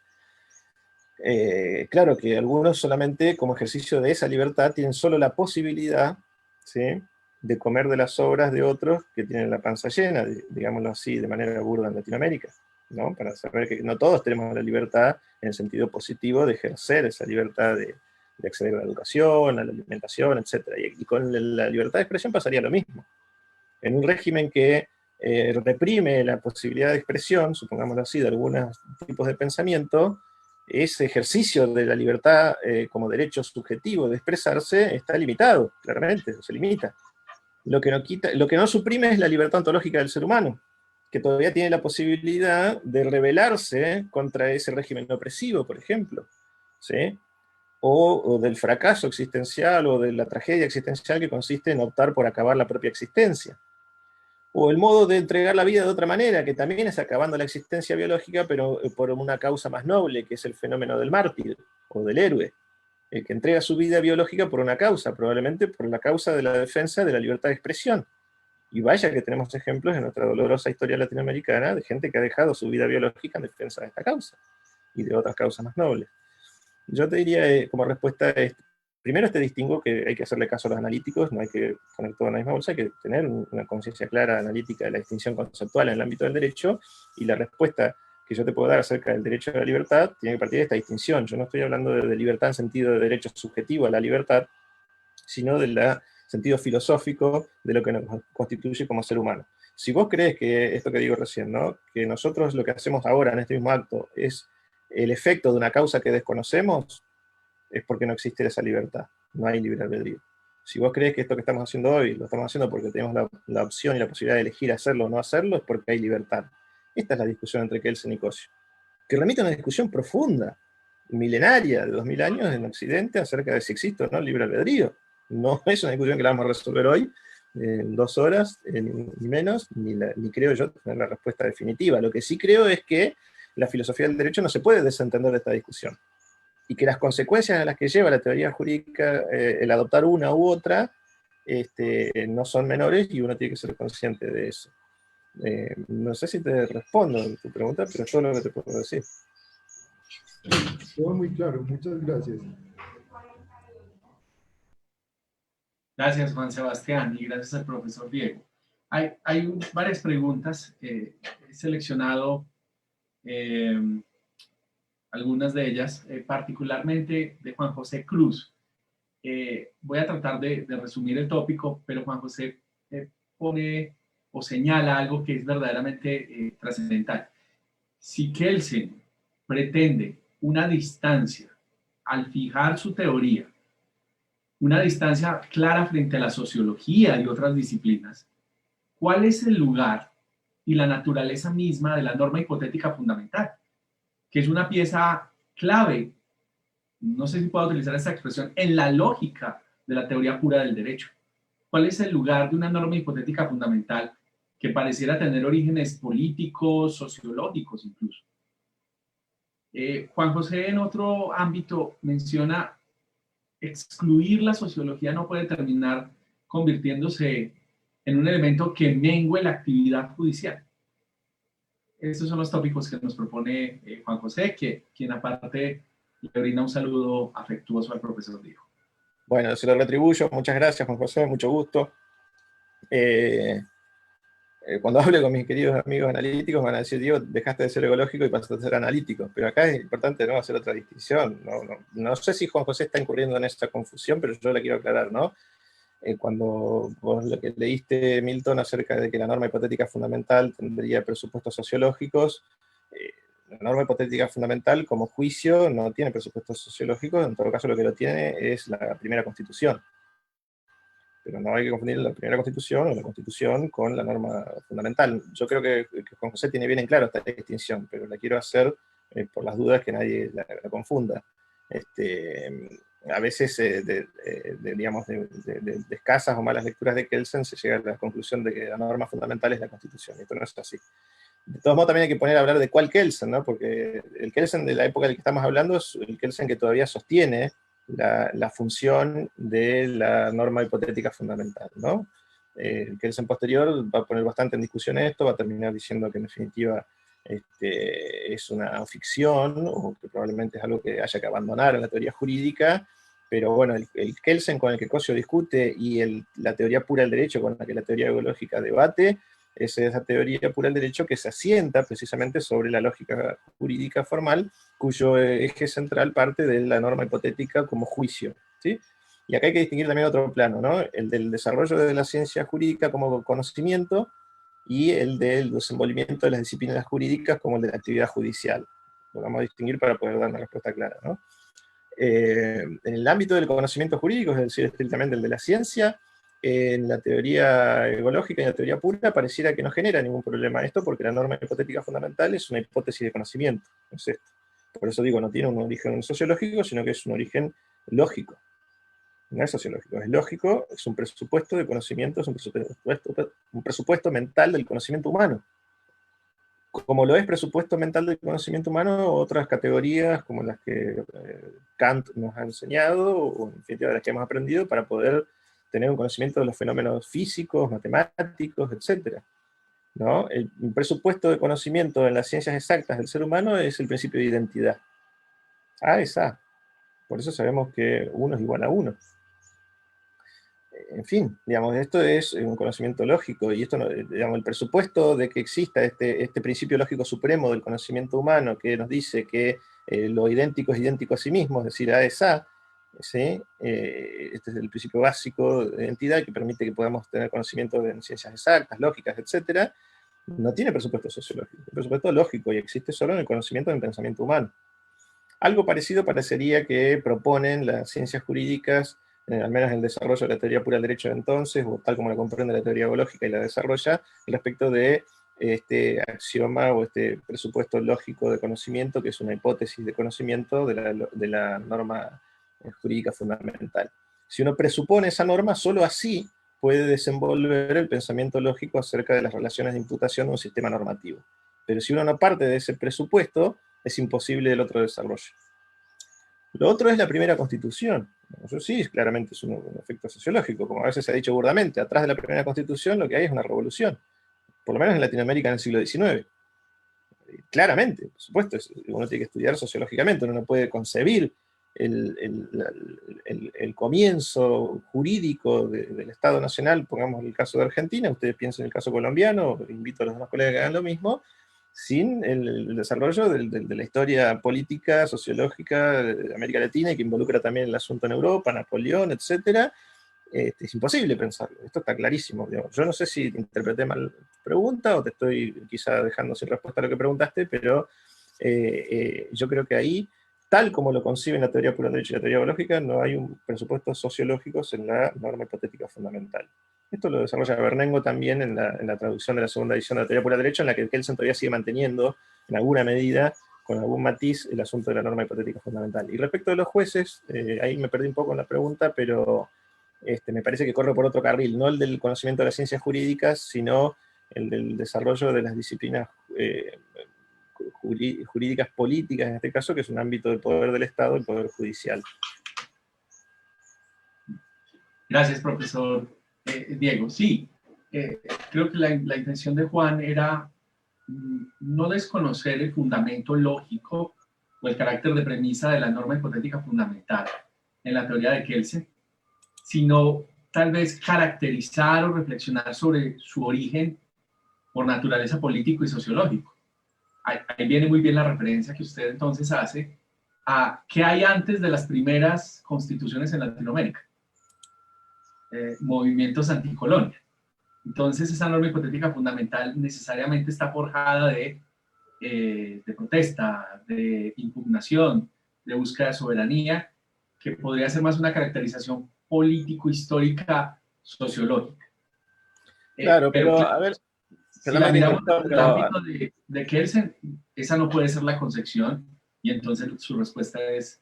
Claro que algunos solamente como ejercicio de esa libertad tienen solo la posibilidad, ¿sí?, de comer de las obras de otros que tienen la panza llena, digámoslo así, de manera burda en Latinoamérica, ¿no? Para saber que no todos tenemos la libertad en el sentido positivo de ejercer esa libertad de acceder a la educación, a la alimentación, etc. Y con la libertad de expresión pasaría lo mismo. En un régimen que reprime la posibilidad de expresión, supongámoslo así, de algunos tipos de pensamiento, ese ejercicio de la libertad como derecho subjetivo de expresarse está limitado, claramente, se limita. Lo que no suprime es la libertad ontológica del ser humano, que todavía tiene la posibilidad de rebelarse contra ese régimen opresivo, por ejemplo, ¿sí? O del fracaso existencial o de la tragedia existencial que consiste en optar por acabar la propia existencia. O el modo de entregar la vida de otra manera, que también es acabando la existencia biológica, pero por una causa más noble, que es el fenómeno del mártir o del héroe, que entrega su vida biológica por una causa, probablemente por la causa de la defensa de la libertad de expresión. Y vaya que tenemos ejemplos en nuestra dolorosa historia latinoamericana de gente que ha dejado su vida biológica en defensa de esta causa y de otras causas más nobles. Yo te diría como respuesta, primero distingo que hay que hacerle caso a los analíticos, no hay que poner todo en la misma bolsa, hay que tener una conciencia clara analítica de la distinción conceptual en el ámbito del derecho, y la respuesta que yo te puedo dar acerca del derecho a la libertad tiene que partir de esta distinción. Yo no estoy hablando de libertad en sentido de derecho subjetivo a la libertad, sino de la sentido filosófico de lo que nos constituye como ser humano. Si vos crees que esto que digo recién, ¿no? Que nosotros lo que hacemos ahora en este mismo acto es el efecto de una causa que desconocemos, es porque no existe esa libertad, no hay libre albedrío. Si vos crees que esto que estamos haciendo hoy lo estamos haciendo porque tenemos la opción y la posibilidad de elegir hacerlo o no hacerlo, es porque hay libertad. Esta es la discusión entre Kelsen y Cosio, que remite a una discusión profunda, milenaria, de 2000 años en Occidente, acerca de si existe o no el libre albedrío. No es una discusión que la vamos a resolver hoy, en 2 horas, ni menos, ni creo yo tener la respuesta definitiva. Lo que sí creo es que la filosofía del derecho no se puede desentender de esta discusión, y que las consecuencias a las que lleva la teoría jurídica, el adoptar una u otra, no son menores, y uno tiene que ser consciente de eso. No sé si te respondo a tu pregunta, pero es todo lo que te puedo decir. Todo muy claro, muchas gracias. Gracias, Juan Sebastián, y gracias al profesor Diego. Hay varias preguntas, he seleccionado algunas de ellas, particularmente de Juan José Cruz. Voy a tratar de resumir el tópico, pero Juan José pone o señala algo que es verdaderamente trascendental. Si Kelsen pretende una distancia al fijar su teoría, una distancia clara frente a la sociología y otras disciplinas, ¿cuál es el lugar y la naturaleza misma de la norma hipotética fundamental? Que es una pieza clave, no sé si puedo utilizar esta expresión, en la lógica de la teoría pura del derecho. ¿Cuál es el lugar de una norma hipotética fundamental que pareciera tener orígenes políticos, sociológicos incluso? Juan José en otro ámbito menciona excluir la sociología no puede terminar convirtiéndose en un elemento que mengue la actividad judicial. Estos son los tópicos que nos propone Juan José, quien aparte le brinda un saludo afectuoso al profesor Diego. Bueno, se lo retribuyo. Muchas gracias, Juan José, mucho gusto. Cuando hable con mis queridos amigos analíticos van a decir, Diego, dejaste de ser ecológico y pasaste a ser analítico, pero acá es importante no hacer otra distinción. No sé si Juan José está incurriendo en esta confusión, pero yo la quiero aclarar, ¿no? Cuando vos lo que leíste, Milton, acerca de que la norma hipotética fundamental tendría presupuestos sociológicos, la norma hipotética fundamental como juicio no tiene presupuestos sociológicos, en todo caso lo que lo tiene es la primera Constitución. Pero no hay que confundir la primera Constitución o la Constitución con la norma fundamental. Yo creo que Juan José tiene bien en claro esta distinción, pero la quiero hacer por las dudas que nadie la confunda. A veces, digamos, de escasas o malas lecturas de Kelsen se llega a la conclusión de que la norma fundamental es la Constitución, y esto no es así. De todos modos, también hay que poner a hablar de cuál Kelsen, ¿no? Porque el Kelsen de la época del que estamos hablando es el Kelsen que todavía sostiene la función de la norma hipotética fundamental, ¿no? El Kelsen posterior va a poner bastante en discusión esto, va a terminar diciendo que en definitiva es una ficción, o que probablemente es algo que haya que abandonar en la teoría jurídica, pero bueno, el Kelsen con el que Cosio discute y la teoría pura del derecho con la que la teoría ecológica debate, es esa teoría pura del derecho que se asienta precisamente sobre la lógica jurídica formal, cuyo eje central parte de la norma hipotética como juicio, ¿sí? Y acá hay que distinguir también otro plano, ¿no? El del desarrollo de la ciencia jurídica como conocimiento y el del desenvolvimiento de las disciplinas jurídicas como el de la actividad judicial. Lo vamos a distinguir para poder dar una respuesta clara, ¿no? En el ámbito del conocimiento jurídico, es decir, estrictamente el de la ciencia, en la teoría ecológica y en la teoría pura pareciera que no genera ningún problema esto, porque la norma hipotética fundamental es una hipótesis de conocimiento, ¿no es esto? Por eso digo, no tiene un origen sociológico, sino que es un origen lógico. No es sociológico, es lógico, es un presupuesto de conocimiento, es un presupuesto mental del conocimiento humano. Como lo es presupuesto mental del conocimiento humano, otras categorías como las que Kant nos ha enseñado, o en definitiva de las que hemos aprendido, para poder tener un conocimiento de los fenómenos físicos, matemáticos, etc. ¿No? El presupuesto de conocimiento en las ciencias exactas del ser humano es el principio de identidad. A es A. Por eso sabemos que 1 es igual a 1. En fin, digamos, esto es un conocimiento lógico, y esto, digamos, el presupuesto de que exista este principio lógico supremo del conocimiento humano que nos dice que lo idéntico es idéntico a sí mismo, es decir, A es A, ¿sí? Este es el principio básico de identidad que permite que podamos tener conocimiento de ciencias exactas, lógicas, etc. No tiene presupuesto sociológico, el presupuesto lógico, y existe solo en el conocimiento del pensamiento humano. Algo parecido parecería que proponen las ciencias jurídicas, al menos en el desarrollo de la teoría pura del derecho de entonces, o tal como la comprende la teoría lógica y la desarrolla, respecto de este axioma o este presupuesto lógico de conocimiento, que es una hipótesis de conocimiento de la norma jurídica fundamental. Si uno presupone esa norma, solo así puede desenvolver el pensamiento lógico acerca de las relaciones de imputación de un sistema normativo. Pero si uno no parte de ese presupuesto, es imposible el otro desarrollo. Lo otro es la primera constitución. Eso sí, claramente es un efecto sociológico, como a veces se ha dicho burdamente. Atrás de la primera constitución lo que hay es una revolución, por lo menos en Latinoamérica en el siglo XIX. Claramente, por supuesto, uno tiene que estudiar sociológicamente, uno no puede concebir el comienzo jurídico del Estado Nacional, pongamos el caso de Argentina, ustedes piensen en el caso colombiano, invito a los demás colegas que hagan lo mismo, sin el desarrollo de la historia política, sociológica de América Latina, y que involucra también el asunto en Europa, Napoleón, etc. Es imposible pensarlo, esto está clarísimo. Digamos. Yo no sé si interpreté mal tu pregunta o te estoy quizá dejando sin respuesta a lo que preguntaste, pero yo creo que ahí, tal como lo conciben la teoría pura del derecho y la teoría biológica, no hay un presupuesto sociológicos en la norma hipotética fundamental. Esto lo desarrolla Bernengo también en la traducción de la segunda edición de la teoría pura del derecho, en la que Kelsen todavía sigue manteniendo, en alguna medida, con algún matiz, el asunto de la norma hipotética fundamental. Y respecto de los jueces, ahí me perdí un poco en la pregunta, pero me parece que corre por otro carril, no el del conocimiento de las ciencias jurídicas, sino el del desarrollo de las disciplinas jurídicas políticas, en este caso, que es un ámbito del poder del Estado, el poder judicial. Gracias, profesor Diego. Sí, creo que la intención de Juan era no desconocer el fundamento lógico o el carácter de premisa de la norma hipotética fundamental en la teoría de Kelsen, sino tal vez caracterizar o reflexionar sobre su origen por naturaleza político y sociológico. Ahí viene muy bien la referencia que usted entonces hace a qué hay antes de las primeras constituciones en Latinoamérica. Movimientos anticolonia. Entonces, esa norma hipotética fundamental necesariamente está forjada de protesta, de impugnación, de búsqueda de soberanía, que podría ser más una caracterización político-histórica sociológica. Claro, pero a ver, si la miramos desde el ámbito de Kelsen, esa no puede ser la concepción, y entonces su respuesta es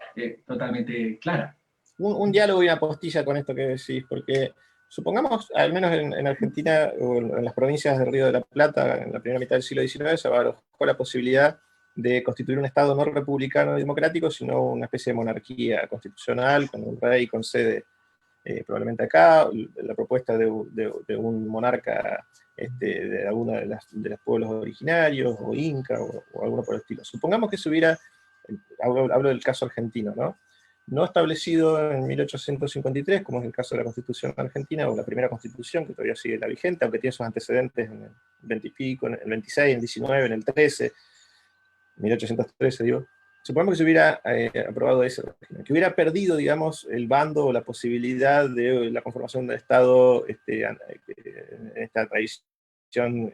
totalmente clara. Un diálogo y una postilla con esto que decís, porque supongamos, al menos en Argentina o en las provincias del Río de la Plata, en la primera mitad del siglo XIX, se barajó la posibilidad de constituir un Estado no republicano y democrático, sino una especie de monarquía constitucional, con un rey con sede probablemente acá, la propuesta de un monarca de alguno de los pueblos originarios, o inca, o alguno por el estilo. Supongamos que se hubiera, hablo del caso argentino, ¿no? No establecido en 1853, como es el caso de la Constitución argentina, o la primera Constitución, que todavía sigue la vigente, aunque tiene sus antecedentes en el 20 y pico, en el 26, en el 19, en el 13, 1813, digo. Supongamos que se hubiera aprobado ese régimen, que hubiera perdido, digamos, el bando o la posibilidad de la conformación del Estado en esta tradición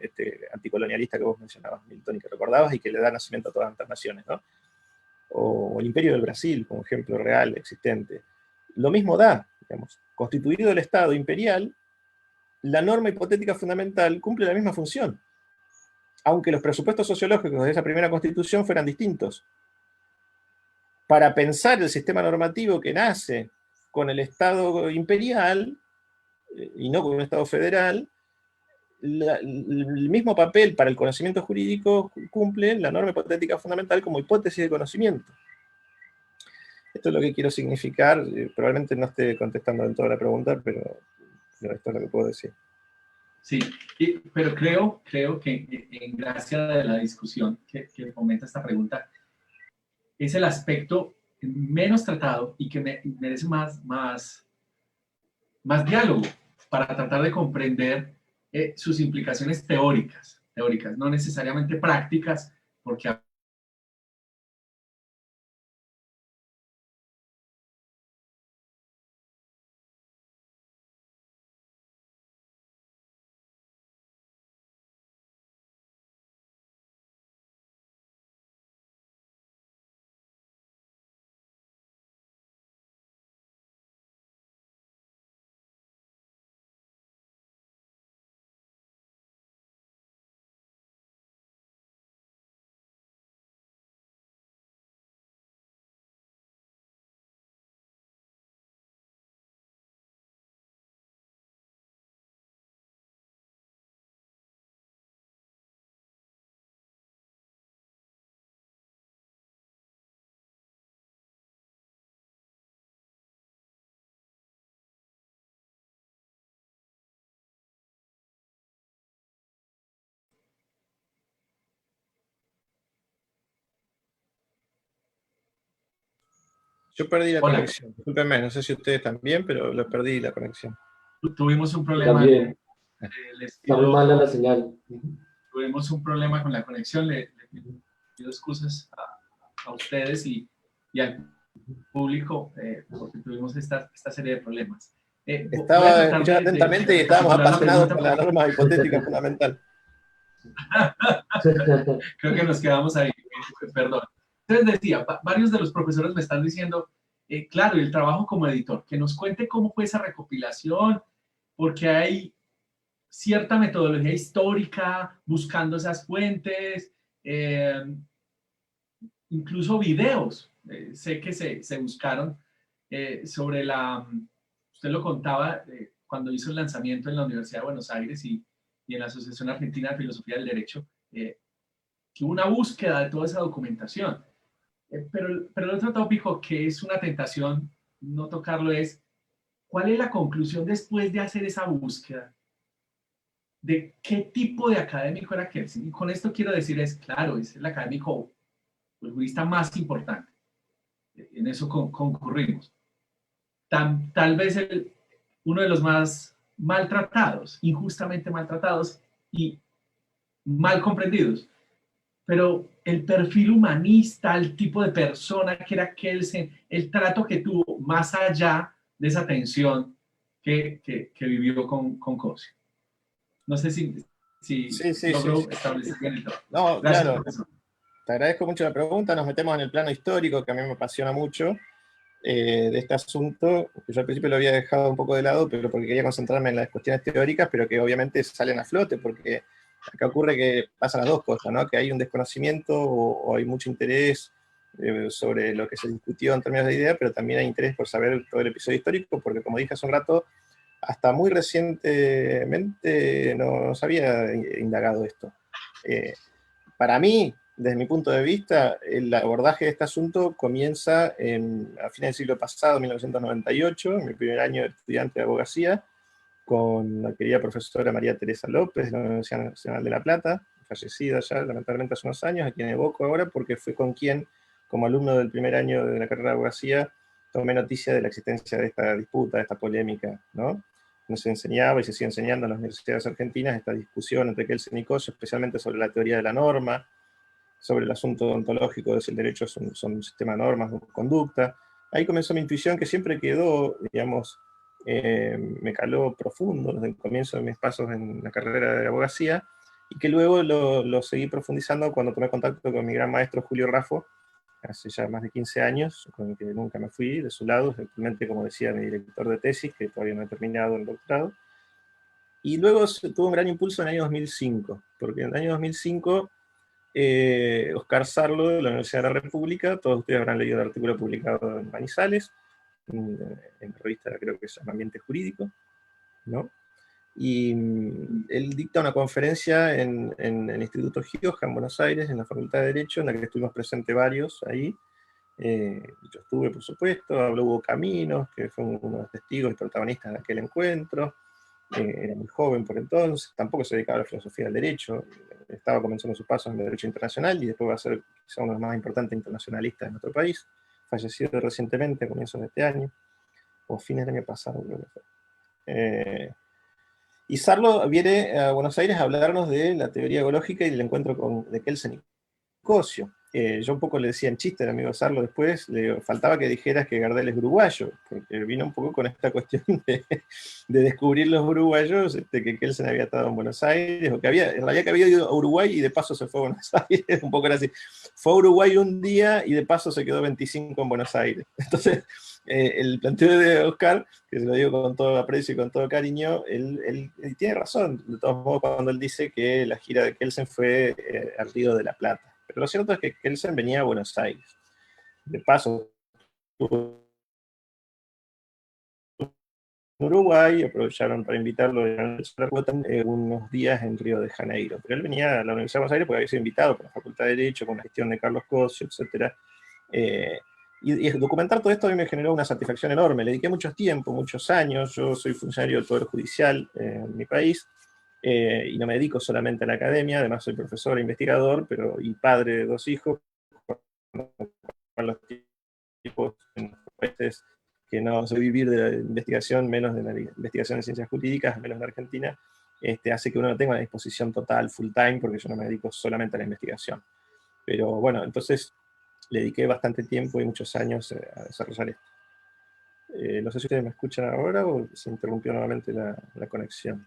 anticolonialista que vos mencionabas, Milton, y que recordabas, y que le da nacimiento a todas estas naciones, ¿no? O el Imperio del Brasil, como ejemplo real existente. Lo mismo da, digamos, constituido el Estado imperial, la norma hipotética fundamental cumple la misma función, aunque los presupuestos sociológicos de esa primera constitución fueran distintos. Para pensar el sistema normativo que nace con el Estado imperial, y no con un Estado federal, el mismo papel para el conocimiento jurídico cumple la norma hipotética fundamental como hipótesis de conocimiento. Esto es lo que quiero significar, probablemente no esté contestando del todo la pregunta, pero esto es lo que puedo decir. Sí, pero creo que en gracia de la discusión que fomenta esta pregunta, es el aspecto menos tratado y que merece más diálogo para tratar de comprender sus implicaciones teóricas, no necesariamente prácticas, porque Yo perdí la Hola. conexión. Discúlpenme, no sé si ustedes también, pero lo perdí la conexión. Tuvimos un problema. También, Les está muy pido, mala la señal. tuvimos un problema con la conexión. Le pido excusas a ustedes y al público porque tuvimos esta serie de problemas. Voy a Estaba tratar escuchando de atentamente y estábamos recapitular la apasionados pregunta con la porque norma hipotética fundamental. creo que nos quedamos ahí. Perdón. Entonces decía, varios de los profesores me están diciendo, claro, y el trabajo como editor, que nos cuente cómo fue esa recopilación, porque hay cierta metodología histórica buscando esas fuentes, incluso videos. Sé que se buscaron sobre usted lo contaba cuando hizo el lanzamiento en la Universidad de Buenos Aires y en la Asociación Argentina de Filosofía del Derecho, que hubo una búsqueda de toda esa documentación. Pero el otro tópico que es una tentación no tocarlo es, ¿cuál es la conclusión después de hacer esa búsqueda? ¿De qué tipo de académico era Kelsen? Y con esto quiero decir es, claro, es el académico, el jurista más importante. En eso concurrimos. Tal vez uno de los más maltratados, injustamente maltratados y mal comprendidos. Pero el perfil humanista, el tipo de persona que era Kelsen, el trato que tuvo más allá de esa tensión que vivió con Cosio. No sé si Sí, sí, sí, logro sí. establecer bien el todo. No, Gracias, claro, profesor. te agradezco mucho la pregunta. Nos metemos en el plano histórico, que a mí me apasiona mucho, de este asunto, que yo al principio lo había dejado un poco de lado, pero porque quería concentrarme en las cuestiones teóricas, pero que obviamente salen a flote, porque acá ocurre que pasan las dos cosas, ¿no? Que hay un desconocimiento o hay mucho interés sobre lo que se discutió en términos de idea, pero también hay interés por saber todo el episodio histórico, porque como dije hace un rato, hasta muy recientemente no se había indagado esto. Para mí, desde mi punto de vista, el abordaje de este asunto comienza a fines del siglo pasado, 1998, en mi primer año de estudiante de abogacía, con la querida profesora María Teresa López de la Universidad Nacional de La Plata, fallecida ya lamentablemente hace unos años, a quien evoco ahora porque fue con quien, como alumno del primer año de la carrera de abogacía, tomé noticia de la existencia de esta disputa, de esta polémica, ¿no? Nos enseñaba y se sigue enseñando en las universidades argentinas esta discusión entre Kelsen y Cosio, especialmente sobre la teoría de la norma, sobre el asunto ontológico de si el derecho son un sistema de normas o conducta. Ahí comenzó mi intuición que siempre quedó, digamos, me caló profundo desde el comienzo de mis pasos en la carrera de abogacía, y que luego lo seguí profundizando cuando tomé contacto con mi gran maestro Julio Raffo, hace ya más de 15 años, con el que nunca me fui de su lado, actualmente, como decía, mi director de tesis, que todavía no he terminado el doctorado. Y luego tuvo un gran impulso en el año 2005, porque en el año 2005 Oscar Sarlo, de la Universidad de la República, todos ustedes habrán leído el artículo publicado en Manizales, en la revista, creo que se llama Ambiente Jurídico, ¿no? Y él dicta una conferencia en el Instituto Gioja, en Buenos Aires, en la Facultad de Derecho, en la que estuvimos presentes varios ahí. Yo estuve, por supuesto, habló Hugo Caminos, que fue uno de los testigos y protagonistas de aquel encuentro. Era muy joven por entonces, tampoco se dedicaba a la filosofía del derecho, estaba comenzando sus pasos en el derecho internacional y después va a ser quizá uno de los más importantes internacionalistas de nuestro país, fallecido recientemente a comienzos de este año, o fines del año pasado, creo que fue. Y Sarlo viene a Buenos Aires a hablarnos de la teoría ecológica y del encuentro de Kelsen y Cosio. Yo un poco le decía en chiste al amigo Sarlo después, le digo, faltaba que dijeras que Gardel es uruguayo, porque vino un poco con esta cuestión de descubrir los uruguayos, que Kelsen había estado en Buenos Aires, o que en realidad que había ido a Uruguay y de paso se fue a Buenos Aires, un poco era así. Fue a Uruguay un día y de paso se quedó 25 en Buenos Aires. Entonces, el planteo de Oscar, que se lo digo con todo aprecio y con todo cariño, él tiene razón, de todos modos, cuando él dice que la gira de Kelsen fue al Río de la Plata. Pero lo cierto es que Kelsen venía a Buenos Aires. De paso, estuvo en Uruguay, aprovecharon para invitarlo unos días en Río de Janeiro. Pero él venía a la Universidad de Buenos Aires porque había sido invitado por la Facultad de Derecho, con la gestión de Carlos Cosio, etc. Y documentar todo esto a mí me generó una satisfacción enorme. Le dediqué mucho tiempo, muchos años. Yo soy funcionario del Poder Judicial en mi país, y no me dedico solamente a la academia, además soy profesor e investigador, y padre de 2 hijos, con los tipos en ustedes que no sé vivir de la investigación, menos de la investigación en ciencias jurídicas, menos en Argentina, hace que uno no tenga una disposición total, full time, porque yo no me dedico solamente a la investigación. Pero bueno, entonces le dediqué bastante tiempo y muchos años a desarrollar esto. No sé si ustedes me escuchan ahora o se interrumpió nuevamente la conexión.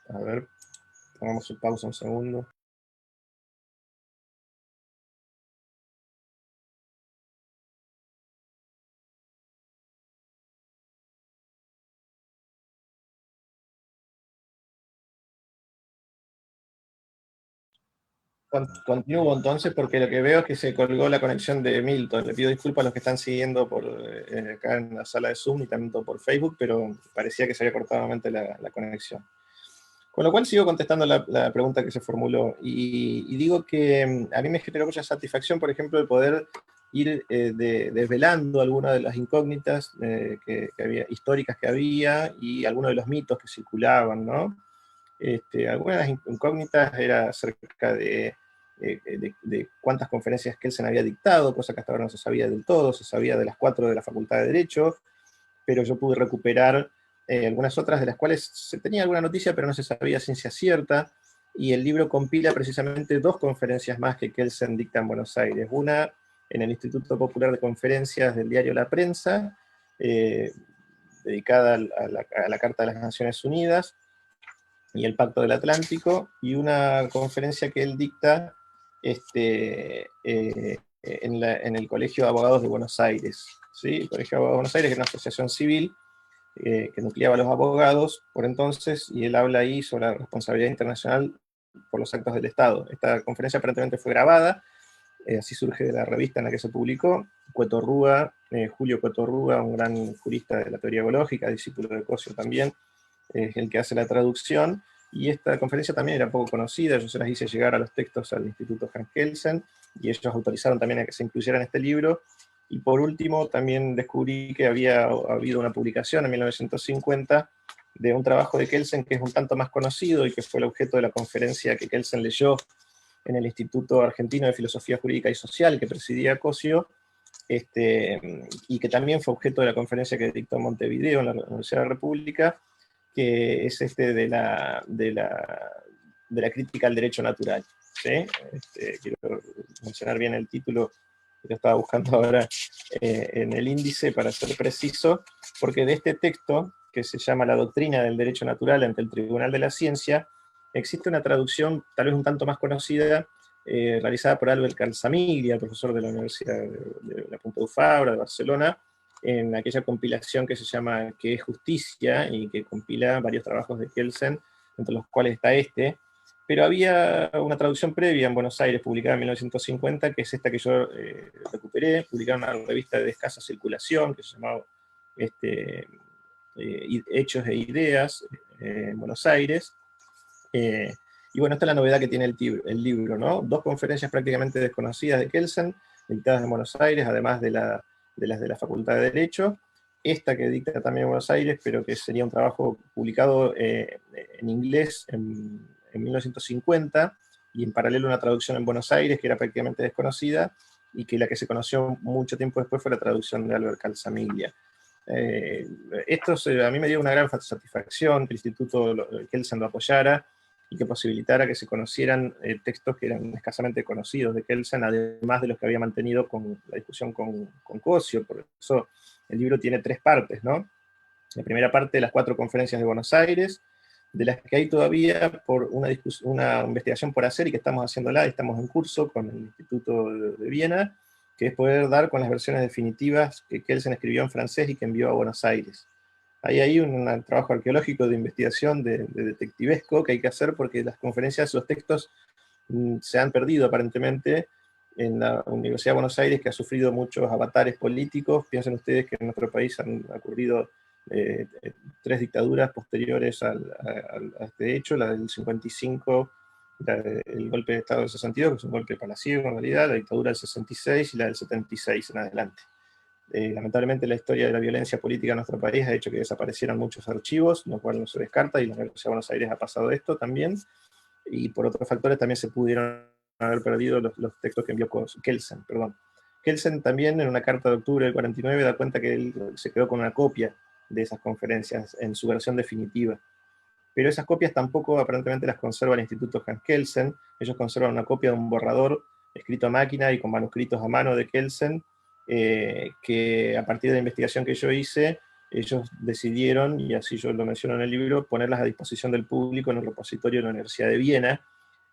A ver, pongamos pausa un segundo. Continúo entonces porque lo que veo es que se colgó la conexión de Milton. Le pido disculpas a los que están siguiendo acá en la sala de Zoom y también por Facebook, pero parecía que se había cortado nuevamente la conexión. Con lo cual sigo contestando la pregunta que se formuló y digo que a mí me generó mucha satisfacción, por ejemplo, el poder ir desvelando algunas de las incógnitas históricas que había y algunos de los mitos que circulaban, ¿no? Algunas de las incógnitas era acerca de cuántas conferencias Kelsen había dictado, cosa que hasta ahora no se sabía del todo, se sabía de las 4 de la Facultad de Derecho, pero yo pude recuperar algunas otras de las cuales se tenía alguna noticia, pero no se sabía ciencia cierta, y el libro compila precisamente 2 conferencias más que Kelsen dicta en Buenos Aires. Una en el Instituto Popular de Conferencias del diario La Prensa, dedicada a la Carta de las Naciones Unidas, y el Pacto del Atlántico, y una conferencia que él dicta en el Colegio de Abogados de Buenos Aires. ¿Sí? El Colegio de Abogados de Buenos Aires, que es una asociación civil que nucleaba a los abogados por entonces, y él habla ahí sobre la responsabilidad internacional por los actos del Estado. Esta conferencia aparentemente fue grabada, así surge de la revista en la que se publicó. Julio Cueto Rúa, un gran jurista de la teoría ecológica, discípulo de Cosio también, es el que hace la traducción, y esta conferencia también era poco conocida. Yo se las hice llegar a los textos al Instituto Hans Kelsen, y ellos autorizaron también a que se incluyera en este libro. Y por último, también descubrí que había habido una publicación en 1950 de un trabajo de Kelsen que es un tanto más conocido y que fue el objeto de la conferencia que Kelsen leyó en el Instituto Argentino de Filosofía Jurídica y Social, que presidía Cosio, y que también fue objeto de la conferencia que dictó en Montevideo, en la Universidad de la República, que es de la crítica al derecho natural. ¿Sí? Quiero mencionar bien el título que yo estaba buscando ahora en el índice para ser preciso, porque de este texto, que se llama La doctrina del derecho natural ante el Tribunal de la Ciencia, existe una traducción tal vez un tanto más conocida, realizada por Albert Calzamiglia, profesor de la Universidad de la Pompeu Fabra de Barcelona, en aquella compilación que se llama ¿Qué es justicia? Y que compila varios trabajos de Kelsen, entre los cuales está pero había una traducción previa en Buenos Aires, publicada en 1950, que es esta que yo recuperé, publicada en una revista de escasa circulación, que se llamaba Hechos e Ideas, en Buenos Aires. Y bueno, esta es la novedad que tiene el libro, ¿no? 2 conferencias prácticamente desconocidas de Kelsen, dictadas en Buenos Aires, además de las de la Facultad de Derecho. Esta que dicta también en Buenos Aires, pero que sería un trabajo publicado en inglés en 1950, y en paralelo una traducción en Buenos Aires que era prácticamente desconocida, y que la que se conoció mucho tiempo después fue la traducción de Albert Calzamiglia. Esto a mí me dio una gran satisfacción que el Instituto Kelsen lo apoyara y que posibilitara que se conocieran textos que eran escasamente conocidos de Kelsen, además de los que había mantenido con la discusión con Cosio. Por eso el libro tiene 3 partes, ¿no? La primera parte, las 4 conferencias de Buenos Aires, de las que hay todavía por una investigación por hacer y que estamos haciéndola, estamos en curso con el Instituto de Viena, que es poder dar con las versiones definitivas que Kelsen escribió en francés y que envió a Buenos Aires. Hay un trabajo arqueológico de investigación, de detectivesco, que hay que hacer porque las conferencias, los textos se han perdido aparentemente en la Universidad de Buenos Aires, que ha sufrido muchos avatares políticos. Piensen ustedes que en nuestro país han ocurrido 3 dictaduras posteriores a este hecho: la del 55, el golpe de Estado del 62, que es un golpe palaciego en realidad, la dictadura del 66 y la del 76 en adelante. Lamentablemente la historia de la violencia política en nuestro país ha hecho que desaparecieran muchos archivos, lo cual no se descarta, y en la Universidad de Buenos Aires ha pasado esto también, y por otros factores también se pudieron haber perdido los textos que envió Kelsen, perdón. Kelsen también en una carta de octubre del 49 da cuenta que él se quedó con una copia de esas conferencias en su versión definitiva. Pero esas copias tampoco aparentemente las conserva el Instituto Hans Kelsen. Ellos conservan una copia de un borrador escrito a máquina y con manuscritos a mano de Kelsen, que a partir de la investigación que yo hice, ellos decidieron, y así yo lo menciono en el libro, ponerlas a disposición del público en el repositorio de la Universidad de Viena,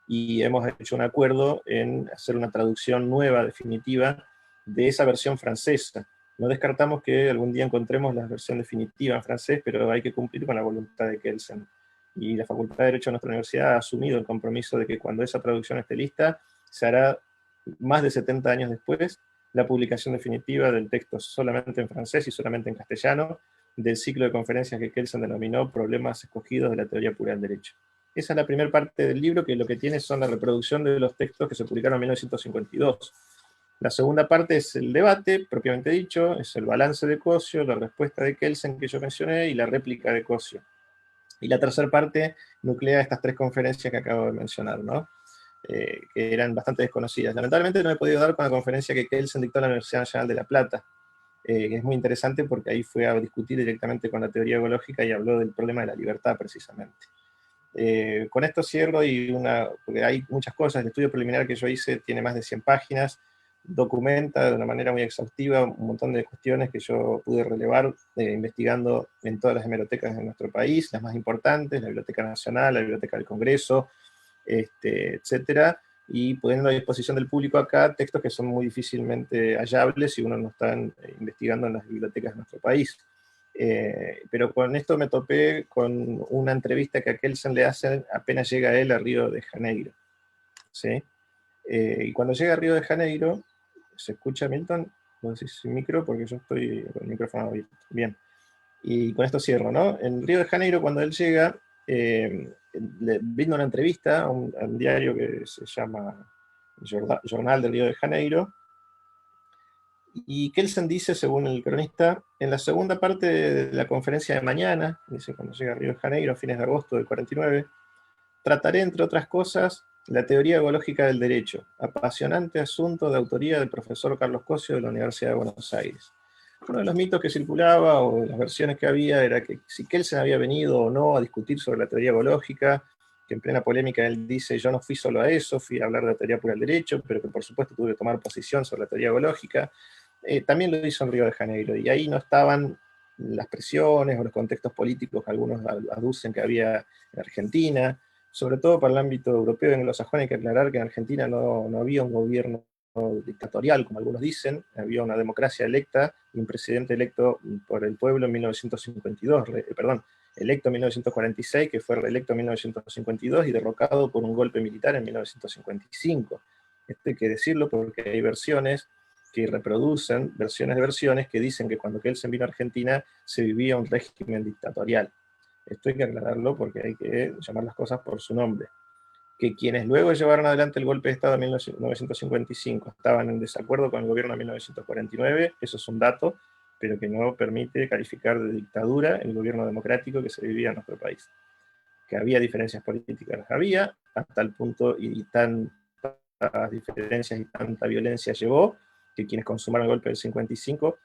y hemos hecho un acuerdo en hacer una traducción nueva, definitiva, de esa versión francesa. No descartamos que algún día encontremos la versión definitiva en francés, pero hay que cumplir con la voluntad de Kelsen. Y la Facultad de Derecho de nuestra universidad ha asumido el compromiso de que cuando esa traducción esté lista, se hará más de 70 años después la publicación definitiva del texto solamente en francés y solamente en castellano, del ciclo de conferencias que Kelsen denominó Problemas escogidos de la teoría pura del derecho. Esa es la primera parte del libro, que lo que tiene son la reproducción de los textos que se publicaron en 1952. La segunda parte es el debate, propiamente dicho, es el balance de Cosio, la respuesta de Kelsen que yo mencioné y la réplica de Cosio. Y la tercera parte nuclea estas tres conferencias que acabo de mencionar, ¿no? Que eran bastante desconocidas. Lamentablemente no he podido dar con la conferencia que Kelsen dictó en la Universidad Nacional de La Plata, que es muy interesante porque ahí fue a discutir directamente con la teoría ecológica y habló del problema de la libertad precisamente. Con esto cierro, porque hay muchas cosas. El estudio preliminar que yo hice tiene más de 100 páginas, documenta de una manera muy exhaustiva un montón de cuestiones que yo pude relevar investigando en todas las hemerotecas de nuestro país, las más importantes, la Biblioteca Nacional, la Biblioteca del Congreso, etcétera, y poniendo a disposición del público acá textos que son muy difícilmente hallables si uno no está investigando en las bibliotecas de nuestro país. Pero con esto me topé con una entrevista que a Kelsen le hacen apenas llega él a Río de Janeiro, ¿sí? Y cuando llega a Río de Janeiro, ¿se escucha, Milton? No sé si micro, porque yo estoy con el micrófono abierto. Bien. Y con esto cierro, ¿no? En Río de Janeiro, cuando él llega, le brinda una entrevista a un diario que se llama Jornal del Río de Janeiro, y Kelsen dice, según el cronista, en la segunda parte de la conferencia de mañana, dice cuando llega a Río de Janeiro, a fines de agosto del 49, trataré, entre otras cosas, la teoría ecológica del derecho, apasionante asunto de autoría del profesor Carlos Cosio de la Universidad de Buenos Aires. Uno de los mitos que circulaba, o de las versiones que había, era que si Kelsen había venido o no a discutir sobre la teoría ecológica, que en plena polémica él dice, yo no fui solo a eso, fui a hablar de la teoría pura del derecho, pero que por supuesto tuve que tomar posición sobre la teoría ecológica. También lo hizo en Río de Janeiro, y ahí no estaban las presiones o los contextos políticos que algunos aducen que había en Argentina, sobre todo para el ámbito europeo y anglosajón. Hay que aclarar que en Argentina no había un gobierno dictatorial, como algunos dicen, había una democracia electa y un presidente electo por el pueblo en 1952, electo en 1946, que fue reelecto en 1952 y derrocado por un golpe militar en 1955. Esto hay que decirlo porque hay versiones que reproducen versiones de versiones que dicen que cuando Kelsen vino a Argentina se vivía un régimen dictatorial. Esto hay que aclararlo porque hay que llamar las cosas por su nombre. Que quienes luego llevaron adelante el golpe de Estado en 1955 estaban en desacuerdo con el gobierno de 1949, eso es un dato, pero que no permite calificar de dictadura el gobierno democrático que se vivía en nuestro país. Que había diferencias políticas, las había, hasta el punto, y tantas diferencias y tanta violencia llevó, que quienes consumaron el golpe del 55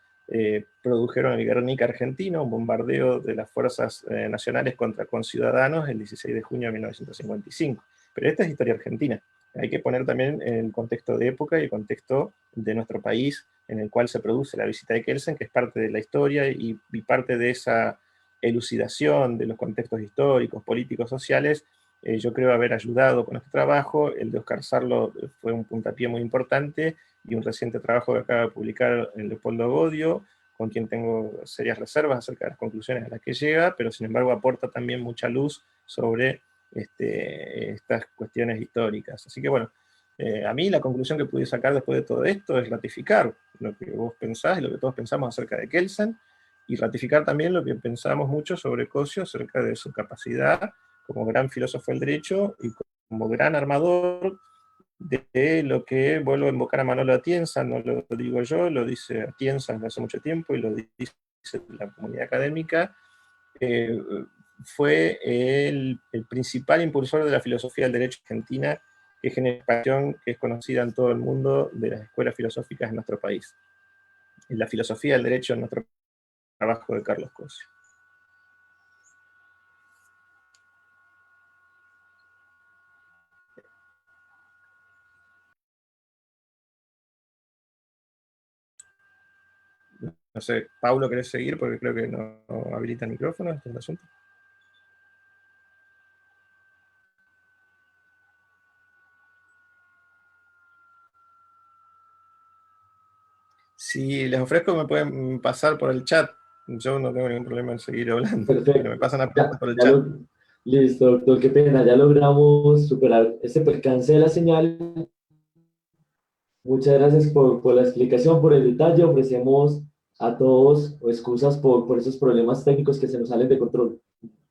produjeron el Guernica argentino, un bombardeo de las fuerzas nacionales contra conciudadanos el 16 de junio de 1955. Pero esta es historia argentina. Hay que poner también el contexto de época y el contexto de nuestro país en el cual se produce la visita de Kelsen, que es parte de la historia y parte de esa elucidación de los contextos históricos, políticos, sociales. Yo creo haber ayudado con este trabajo. El de Oscar Sarlo fue un puntapié muy importante, y un reciente trabajo que acaba de publicar Leopoldo Godio, con quien tengo serias reservas acerca de las conclusiones a las que llega, pero sin embargo aporta también mucha luz sobre estas cuestiones históricas. Así que bueno, a mí la conclusión que pude sacar después de todo esto es ratificar lo que vos pensás y lo que todos pensamos acerca de Kelsen, y ratificar también lo que pensamos mucho sobre Cosio, acerca de su capacidad como gran filósofo del derecho y como gran armador de lo que, vuelvo a invocar a Manolo Atienza, no lo digo yo, lo dice Atienza desde hace mucho tiempo y lo dice la comunidad académica, fue el principal impulsor de la filosofía del derecho argentina que genera pasión que es conocida en todo el mundo de las escuelas filosóficas en nuestro país. En la filosofía del derecho en nuestro trabajo de Carlos Cosio. No sé, Paulo, ¿querés seguir? Porque creo que no habilita el micrófono, este es el asunto. Si les ofrezco, me pueden pasar por el chat. Yo no tengo ningún problema en seguir hablando. Perfecto. Pero me pasan a preguntar por el Ya chat. listo, doctor, qué pena, ya logramos superar este percance de la señal. Muchas gracias por la explicación, por el detalle. Ofrecemos a todos excusas por esos problemas técnicos que se nos salen de control.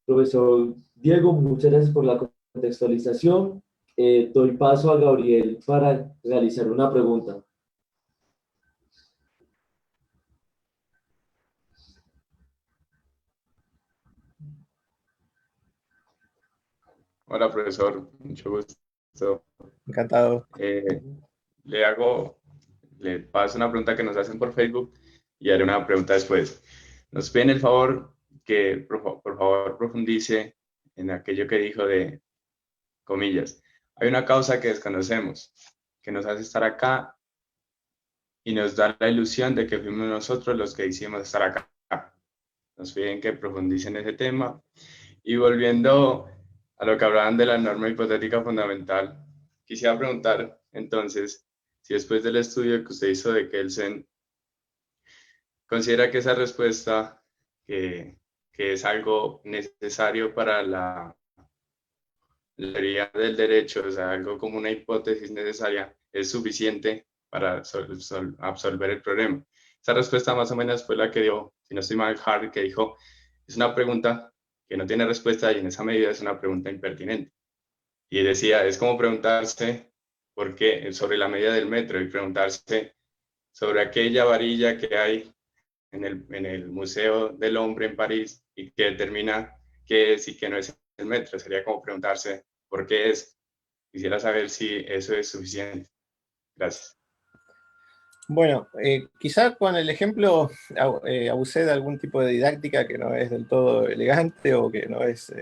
Profesor Diego, muchas gracias por la contextualización. Doy paso a Gabriel para realizar una pregunta. Hola, profesor, mucho gusto. Encantado. Le paso una pregunta que nos hacen por Facebook y haré una pregunta después. Nos piden el favor que, por favor, profundice en aquello que dijo de, comillas, hay una causa que desconocemos, que nos hace estar acá y nos da la ilusión de que fuimos nosotros los que hicimos estar acá. Nos piden que profundicen ese tema. Y volviendo a lo que hablaban de la norma hipotética fundamental, quisiera preguntar entonces si después del estudio que usted hizo de Kelsen, considera que esa respuesta, que es algo necesario para la teoría del derecho, o sea, algo como una hipótesis necesaria, es suficiente para absolver el problema. Esa respuesta más o menos fue la que dio, si no estoy mal, Harry, que dijo, es una pregunta que no tiene respuesta y en esa medida es una pregunta impertinente. Y decía, es como preguntarse por qué, sobre la medida del metro y preguntarse sobre aquella varilla que hay en el Museo del Hombre en París y que determina qué es y qué no es el metro. Sería como preguntarse por qué es. Quisiera saber si eso es suficiente. Gracias. Bueno, quizá con el ejemplo abusé de algún tipo de didáctica que no es del todo elegante o que no es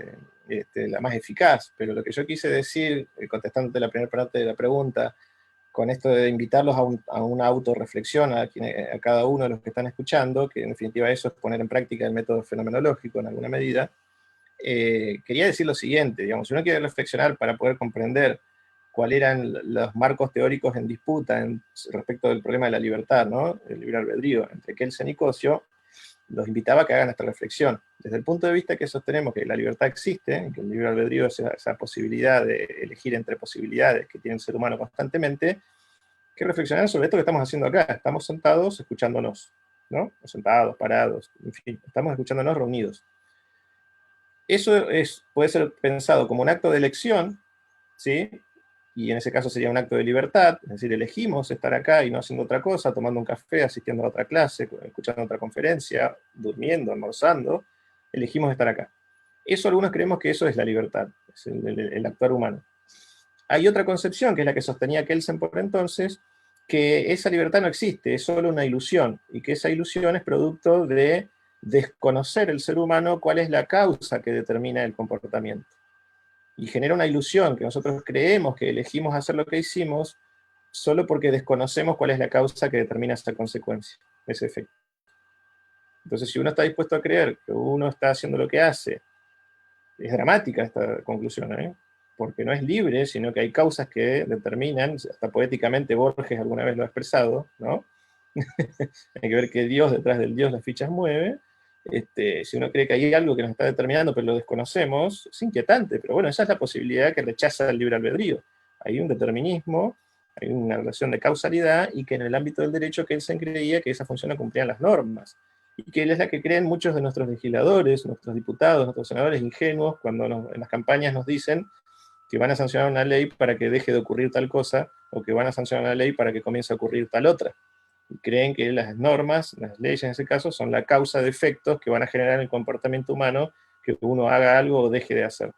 la más eficaz, pero lo que yo quise decir, contestándote la primera parte de la pregunta, con esto de invitarlos a una autorreflexión a cada uno de los que están escuchando, que en definitiva eso es poner en práctica el método fenomenológico en alguna medida, quería decir lo siguiente, digamos, si uno quiere reflexionar para poder comprender cuáles eran los marcos teóricos en disputa respecto del problema de la libertad, ¿no? El libre albedrío entre Kelsen y Cosio, los invitaba a que hagan esta reflexión. Desde el punto de vista que sostenemos que la libertad existe, que el libre albedrío es esa posibilidad de elegir entre posibilidades que tiene el ser humano constantemente, que reflexionar sobre esto que estamos haciendo acá. Estamos sentados escuchándonos, ¿no? O sentados, parados, en fin, estamos escuchándonos reunidos. Eso puede ser pensado como un acto de elección, ¿sí? Y en ese caso sería un acto de libertad, es decir, elegimos estar acá y no haciendo otra cosa, tomando un café, asistiendo a otra clase, escuchando otra conferencia, durmiendo, almorzando, elegimos estar acá. Eso algunos creemos que eso es la libertad, es el actuar humano. Hay otra concepción, que es la que sostenía Kelsen por entonces, que esa libertad no existe, es solo una ilusión, y que esa ilusión es producto de desconocer el ser humano cuál es la causa que determina el comportamiento. Y genera una ilusión que nosotros creemos que elegimos hacer lo que hicimos solo porque desconocemos cuál es la causa que determina esa consecuencia, ese efecto. Entonces, si uno está dispuesto a creer que uno está haciendo lo que hace, es dramática esta conclusión, porque no es libre, sino que hay causas que determinan, hasta poéticamente Borges alguna vez lo ha expresado, ¿no? Hay que ver que Dios detrás del Dios las fichas mueve. Si uno cree que hay algo que nos está determinando, pero lo desconocemos, es inquietante, pero bueno, esa es la posibilidad que rechaza el libre albedrío. Hay un determinismo, hay una relación de causalidad, y que en el ámbito del derecho Kelsen creía que esa función la cumplían las normas, y que es la que creen muchos de nuestros legisladores, nuestros diputados, nuestros senadores ingenuos, cuando en las campañas nos dicen que van a sancionar una ley para que deje de ocurrir tal cosa, o que van a sancionar una ley para que comience a ocurrir tal otra. Y creen que las normas, las leyes en ese caso, son la causa de efectos que van a generar en el comportamiento humano que uno haga algo o deje de hacer.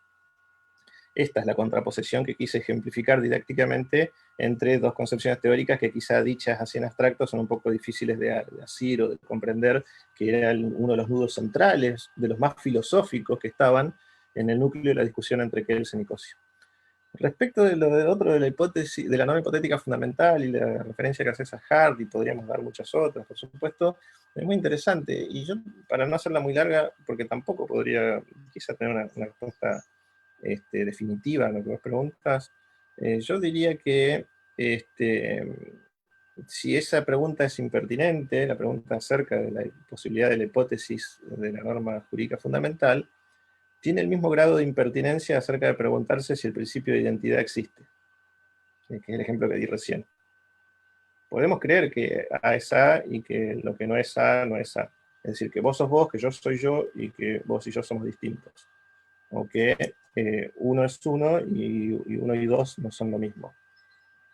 esta es la contraposición que quise ejemplificar didácticamente entre dos concepciones teóricas que quizá dichas así en abstracto son un poco difíciles de asir o de comprender, que era uno de los nudos centrales, de los más filosóficos que estaban en el núcleo de la discusión entre Kelsen y Cosio. Respecto de lo de otro, de la hipótesis, de la norma hipotética fundamental y la referencia que haces a Hart, y podríamos dar muchas otras, por supuesto, es muy interesante. Y yo, para no hacerla muy larga, porque tampoco podría quizá tener una respuesta definitiva a lo que vos preguntas, yo diría que si esa pregunta es impertinente, la pregunta acerca de la posibilidad de la hipótesis de la norma jurídica fundamental, tiene el mismo grado de impertinencia acerca de preguntarse si el principio de identidad existe, que es el ejemplo que di recién. Podemos creer que A es A y que lo que no es A no es A. Es decir, que vos sos vos, que yo soy yo y que vos y yo somos distintos. O que uno es uno y uno y dos no son lo mismo.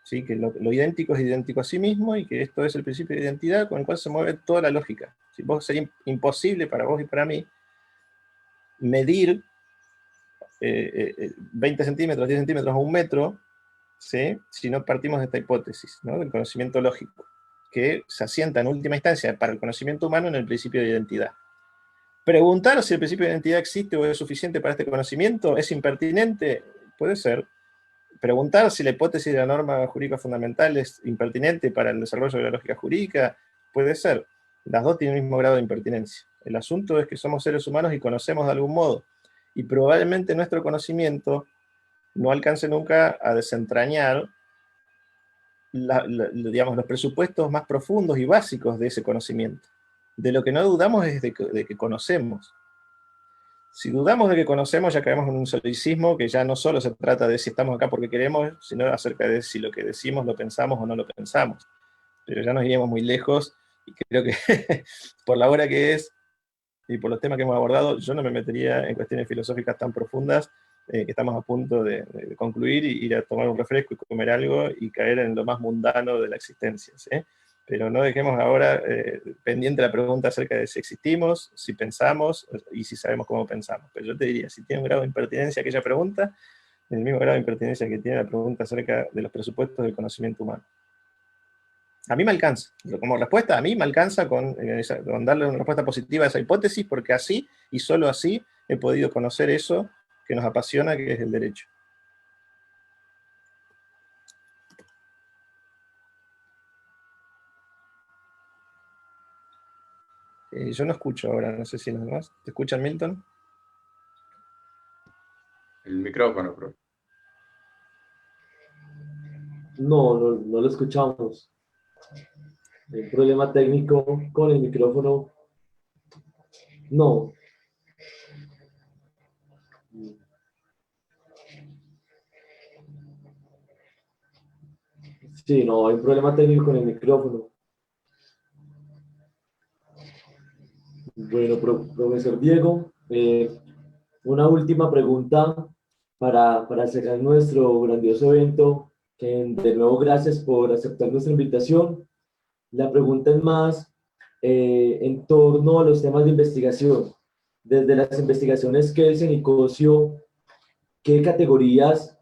¿Sí? Que lo idéntico es idéntico a sí mismo y que esto es el principio de identidad con el cual se mueve toda la lógica. ¿Sí? Sería imposible para vos y para mí medir 20 centímetros, 10 centímetros o un metro, ¿sí? Si no partimos de esta hipótesis, ¿no? Del conocimiento lógico, que se asienta en última instancia para el conocimiento humano en el principio de identidad. Preguntar si el principio de identidad existe o es suficiente para este conocimiento es impertinente, puede ser. Preguntar si la hipótesis de la norma jurídica fundamental es impertinente para el desarrollo de la lógica jurídica, puede ser. Las dos tienen el mismo grado de impertinencia. El asunto es que somos seres humanos y conocemos de algún modo, y probablemente nuestro conocimiento no alcance nunca a desentrañar digamos, los presupuestos más profundos y básicos de ese conocimiento. De lo que no dudamos es de que conocemos. Si dudamos de que conocemos, ya caemos en un solicismo que ya no solo se trata de si estamos acá porque queremos, sino acerca de si lo que decimos lo pensamos o no lo pensamos. Pero ya nos iríamos muy lejos, y creo que por la hora que es, y por los temas que hemos abordado, yo no me metería en cuestiones filosóficas tan profundas, que estamos a punto de concluir y ir a tomar un refresco y comer algo y caer en lo más mundano de la existencia, ¿sí? Pero no dejemos ahora pendiente la pregunta acerca de si existimos, si pensamos y si sabemos cómo pensamos. Pero yo te diría, si tiene un grado de impertinencia aquella pregunta, el mismo grado de impertinencia que tiene la pregunta acerca de los presupuestos del conocimiento humano. A mí me alcanza, como respuesta, a mí me alcanza con darle una respuesta positiva a esa hipótesis, porque así, y solo así, he podido conocer eso que nos apasiona, que es el derecho. Yo no escucho ahora, no sé si los demás. ¿Te escuchan, Milton? El micrófono, profe. No lo escuchamos. Hay un problema técnico con el micrófono. No. Sí, no, hay un problema técnico con el micrófono. Bueno, profesor Diego, una última pregunta para cerrar nuestro grandioso evento. De nuevo, gracias por aceptar nuestra invitación. La pregunta es más en torno a los temas de investigación. Desde las investigaciones Kelsen y Cosio, ¿qué categorías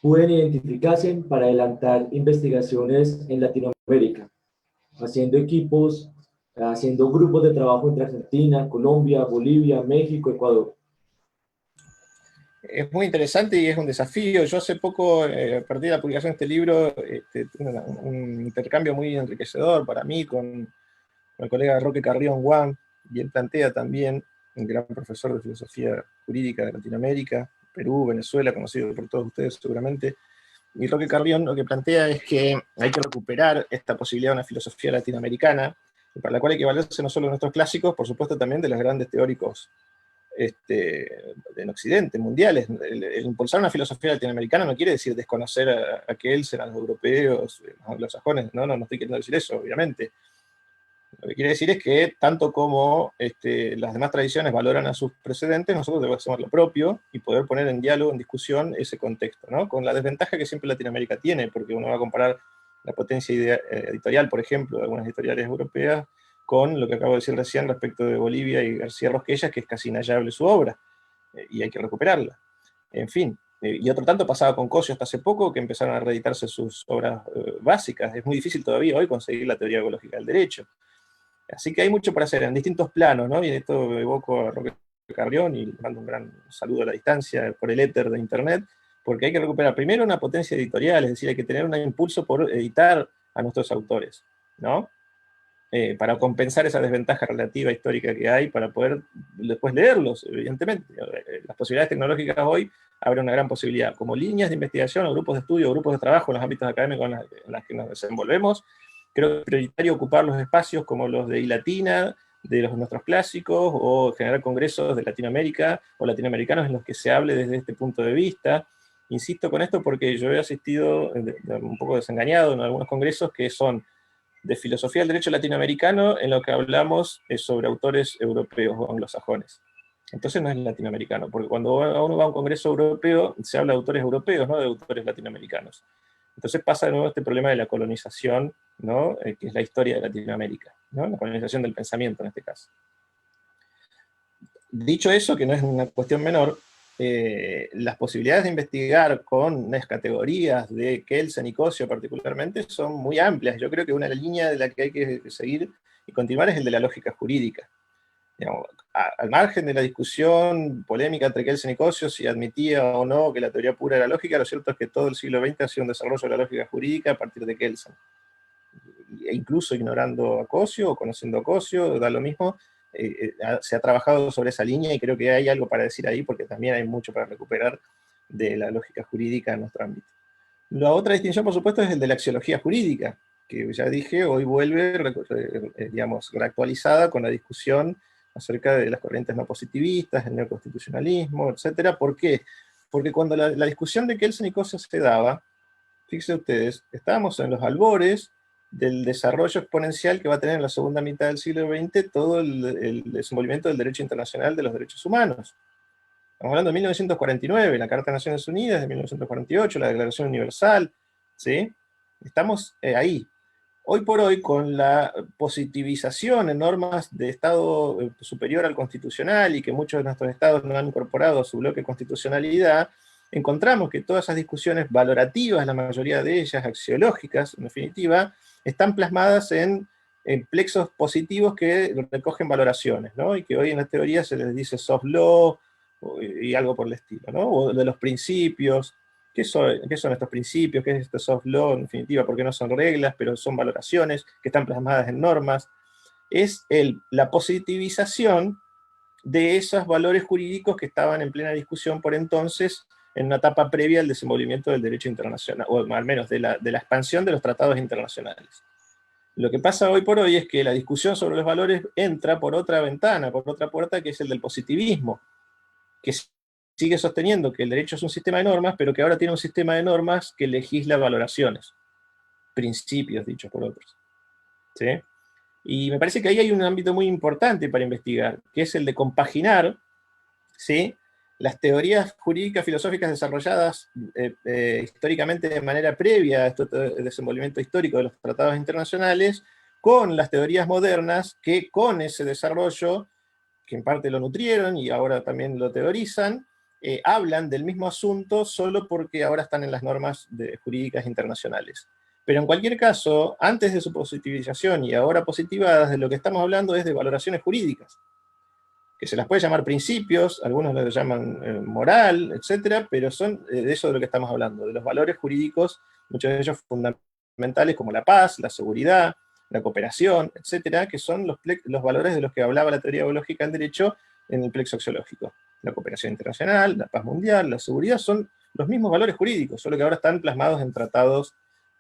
pueden identificarse para adelantar investigaciones en Latinoamérica? Haciendo equipos, haciendo grupos de trabajo entre Argentina, Colombia, Bolivia, México, Ecuador. Es muy interesante y es un desafío. Yo hace poco, a partir de la publicación de este libro, tuve un intercambio muy enriquecedor para mí con el colega Roque Carrión Guam, y él plantea también, un gran profesor de filosofía jurídica de Latinoamérica, Perú, Venezuela, conocido por todos ustedes seguramente, y Roque Carrión lo que plantea es que hay que recuperar esta posibilidad de una filosofía latinoamericana, para la cual hay que valerse no solo de nuestros clásicos, por supuesto también de los grandes teóricos en Occidente, mundiales. El impulsar una filosofía latinoamericana no quiere decir desconocer a Kelsen, a los europeos, a los anglosajones, no estoy queriendo decir eso, obviamente. Lo que quiere decir es que, tanto como las demás tradiciones valoran a sus precedentes, nosotros debemos hacer lo propio y poder poner en diálogo, en discusión, ese contexto, ¿no? Con la desventaja que siempre Latinoamérica tiene, porque uno va a comparar la potencia editorial, por ejemplo, de algunas editoriales europeas, con lo que acabo de decir recién respecto de Bolivia y García Rosquellas, que es casi inhallable su obra, y hay que recuperarla. en fin. Y otro tanto pasaba con Cosio hasta hace poco, que empezaron a reeditarse sus obras básicas. Es muy difícil todavía hoy conseguir la teoría ecológica del derecho. Así que hay mucho por hacer en distintos planos, ¿no? Y en esto evoco a Roque Carrión y le mando un gran saludo a la distancia por el éter de Internet, porque hay que recuperar primero una potencia editorial, es decir, hay que tener un impulso por editar a nuestros autores, ¿no? Para compensar esa desventaja relativa histórica que hay, para poder después leerlos, evidentemente. Las posibilidades tecnológicas hoy abren una gran posibilidad, como líneas de investigación o grupos de estudio o grupos de trabajo en los ámbitos académicos en los que nos desenvolvemos. Creo que es prioritario ocupar los espacios como los de iLatina, de nuestros clásicos, o generar congresos de Latinoamérica o latinoamericanos en los que se hable desde este punto de vista. Insisto con esto porque yo he asistido un poco desengañado en algunos congresos que son de filosofía del derecho latinoamericano, en lo que hablamos es sobre autores europeos o anglosajones. Entonces no es latinoamericano, porque cuando uno va a un congreso europeo, se habla de autores europeos, no de autores latinoamericanos. Entonces pasa de nuevo este problema de la colonización, ¿no? Que es la historia de Latinoamérica, ¿no? La colonización del pensamiento en este caso. Dicho eso, que no es una cuestión menor, las posibilidades de investigar con unas categorías de Kelsen y Cosio particularmente son muy amplias. Yo creo que una línea de la que hay que seguir y continuar es el de la lógica jurídica. Digamos, al margen de la discusión polémica entre Kelsen y Cosio, si admitía o no que la teoría pura era lógica, lo cierto es que todo el siglo XX ha sido un desarrollo de la lógica jurídica a partir de Kelsen. E incluso ignorando a Cosio o conociendo a Cosio, da lo mismo, se ha trabajado sobre esa línea y creo que hay algo para decir ahí porque también hay mucho para recuperar de la lógica jurídica en nuestro ámbito. La otra distinción, por supuesto, es el de la axiología jurídica, que ya dije, hoy vuelve, digamos, reactualizada con la discusión acerca de las corrientes no positivistas, el neoconstitucionalismo, etc. ¿Por qué? Porque cuando la discusión de Kelsen y Cosio se daba, fíjense ustedes, estábamos en los albores del desarrollo exponencial que va a tener en la segunda mitad del siglo XX todo el desenvolvimiento del derecho internacional de los derechos humanos. Estamos hablando de 1949, la Carta de Naciones Unidas de 1948, la Declaración Universal, ¿sí? Estamos ahí. Hoy por hoy, con la positivización en normas de Estado superior al constitucional y que muchos de nuestros estados no han incorporado a su bloque de constitucionalidad, encontramos que todas esas discusiones valorativas, la mayoría de ellas axiológicas, en definitiva, están plasmadas en plexos positivos que recogen valoraciones, ¿no? Y que hoy en la teoría se les dice soft law y algo por el estilo, ¿no? O de los principios. ¿Qué son estos principios? ¿Qué es este soft law? En definitiva, porque no son reglas, pero son valoraciones que están plasmadas en normas. Es la positivización de esos valores jurídicos que estaban en plena discusión por entonces, en una etapa previa al desenvolvimiento del derecho internacional, o al menos de la expansión de los tratados internacionales. Lo que pasa hoy por hoy es que la discusión sobre los valores entra por otra ventana, por otra puerta, que es el del positivismo, que sigue sosteniendo que el derecho es un sistema de normas, pero que ahora tiene un sistema de normas que legisla valoraciones, principios dichos por otros. ¿Sí? Y me parece que ahí hay un ámbito muy importante para investigar, que es el de compaginar, ¿sí?, las teorías jurídicas filosóficas desarrolladas históricamente de manera previa a este desenvolvimiento histórico de los tratados internacionales, con las teorías modernas que con ese desarrollo, que en parte lo nutrieron y ahora también lo teorizan, hablan del mismo asunto solo porque ahora están en las normas jurídicas internacionales. Pero en cualquier caso, antes de su positivización y ahora positivadas, de lo que estamos hablando es de valoraciones jurídicas, que se las puede llamar principios, algunos los llaman moral, etc., pero son de eso de lo que estamos hablando, de los valores jurídicos, muchos de ellos fundamentales como la paz, la seguridad, la cooperación, etcétera, que son los valores de los que hablaba la teoría biológica del derecho en el plexo axiológico. La cooperación internacional, la paz mundial, la seguridad son los mismos valores jurídicos, solo que ahora están plasmados en tratados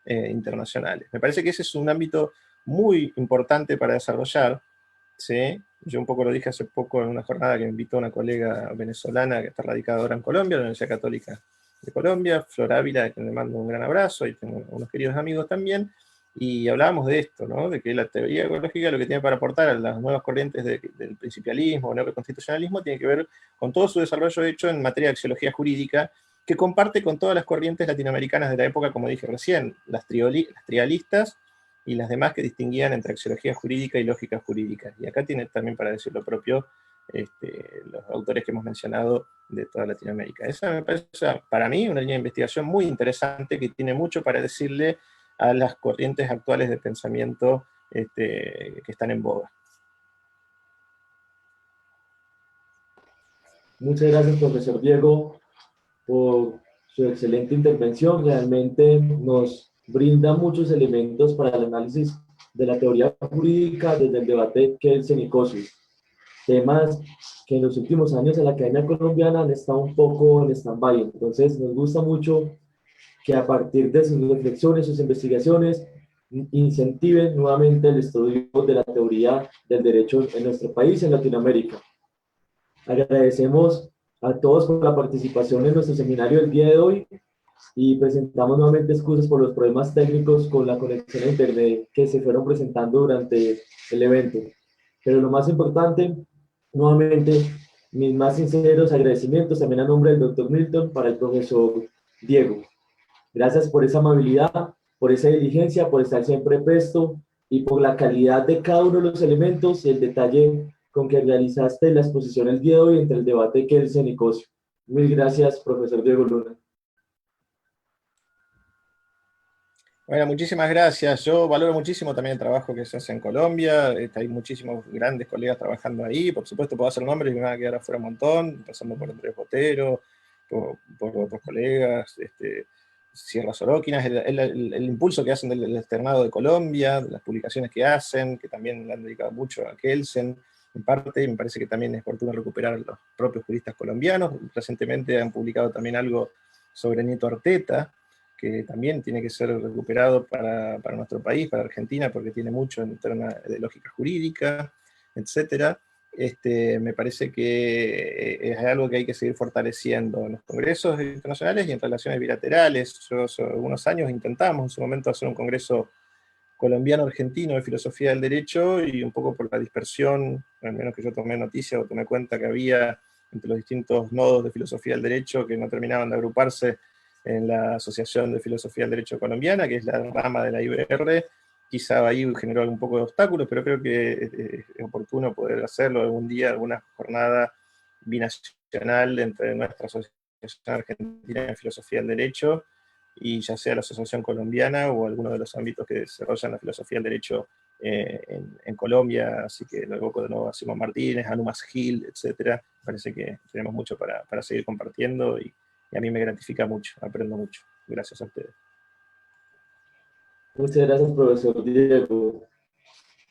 internacionales. Me parece que ese es un ámbito muy importante para desarrollar, ¿sí? Yo un poco lo dije hace poco en una jornada que me invitó una colega venezolana que está radicada ahora en Colombia, en la Universidad Católica de Colombia, Flor Ávila, a quien le mando un gran abrazo, y tengo unos queridos amigos también, y hablábamos de esto, ¿no? De que la teoría ecológica lo que tiene para aportar a las nuevas corrientes del principialismo o neoconstitucionalismo tiene que ver con todo su desarrollo hecho en materia de axiología jurídica, que comparte con todas las corrientes latinoamericanas de la época, como dije recién, las trialistas y las demás que distinguían entre axiología jurídica y lógica jurídica. Y acá tiene también para decir lo propio los autores que hemos mencionado de toda Latinoamérica. Esa me parece, para mí, una línea de investigación muy interesante que tiene mucho para decirle a las corrientes actuales de pensamiento que están en boga. Muchas gracias, profesor Diego, por su excelente intervención. Realmente nos brinda muchos elementos para el análisis de la teoría jurídica desde el debate Kelsen y Cosius. Temas que en los últimos años en la Academia Colombiana han estado un poco en stand-by. Entonces, nos gusta mucho que a partir de sus reflexiones, sus investigaciones, incentiven nuevamente el estudio de la teoría del derecho en nuestro país, en Latinoamérica. Agradecemos a todos por la participación en nuestro seminario el día de hoy y presentamos nuevamente excusas por los problemas técnicos con la conexión a internet que se fueron presentando durante el evento. Pero lo más importante, nuevamente, mis más sinceros agradecimientos también a nombre del doctor Milton para el profesor Diego. Gracias por esa amabilidad, por esa diligencia, por estar siempre presto y por la calidad de cada uno de los elementos y el detalle con que realizaste la exposición el día de hoy entre el debate Kelsen y Cosio. Mil gracias, profesor Diego Luna. Bueno, muchísimas gracias. Yo valoro muchísimo también el trabajo que se hace en Colombia. Hay muchísimos grandes colegas trabajando ahí. Por supuesto, puedo hacer nombres y me van a quedar afuera un montón, pasando por Andrés Botero, por otros colegas, Sierra Soroquinas, el impulso que hacen del externado de Colombia, de las publicaciones que hacen, que también le han dedicado mucho a Kelsen, en parte, y me parece que también es oportuno recuperar a los propios juristas colombianos. Recientemente han publicado también algo sobre Nieto Arteta, que también tiene que ser recuperado para nuestro país, para Argentina, porque tiene mucho en términos de lógica jurídica, etc. Me parece que es algo que hay que seguir fortaleciendo en los congresos internacionales y en relaciones bilaterales. Yo hace algunos años intentamos en su momento hacer un congreso colombiano-argentino de filosofía del derecho, y un poco por la dispersión, al menos que yo tomé noticia o tomé cuenta que había entre los distintos nodos de filosofía del derecho que no terminaban de agruparse en la Asociación de Filosofía del Derecho Colombiana, que es la rama de la IBR, quizá ahí generó un poco de obstáculos, pero creo que es oportuno poder hacerlo algún día, alguna jornada binacional entre nuestra Asociación Argentina de Filosofía del Derecho y ya sea la Asociación Colombiana o alguno de los ámbitos que desarrollan la filosofía del derecho en Colombia. Así que lo evoco de nuevo a Simón Martínez, a Numas Gil, etc. Parece que tenemos mucho para seguir compartiendo y a mí me gratifica mucho, aprendo mucho. Gracias a ustedes. Muchas gracias, profesor Diego.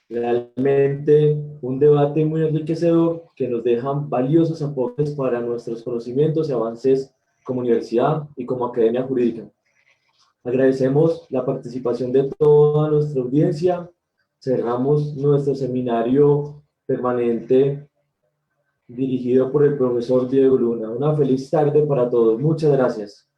Realmente un debate muy enriquecedor que nos deja valiosos aportes para nuestros conocimientos y avances como universidad y como academia jurídica. Agradecemos la participación de toda nuestra audiencia. Cerramos nuestro seminario permanente dirigido por el profesor Diego Luna. Una feliz tarde para todos. Muchas gracias.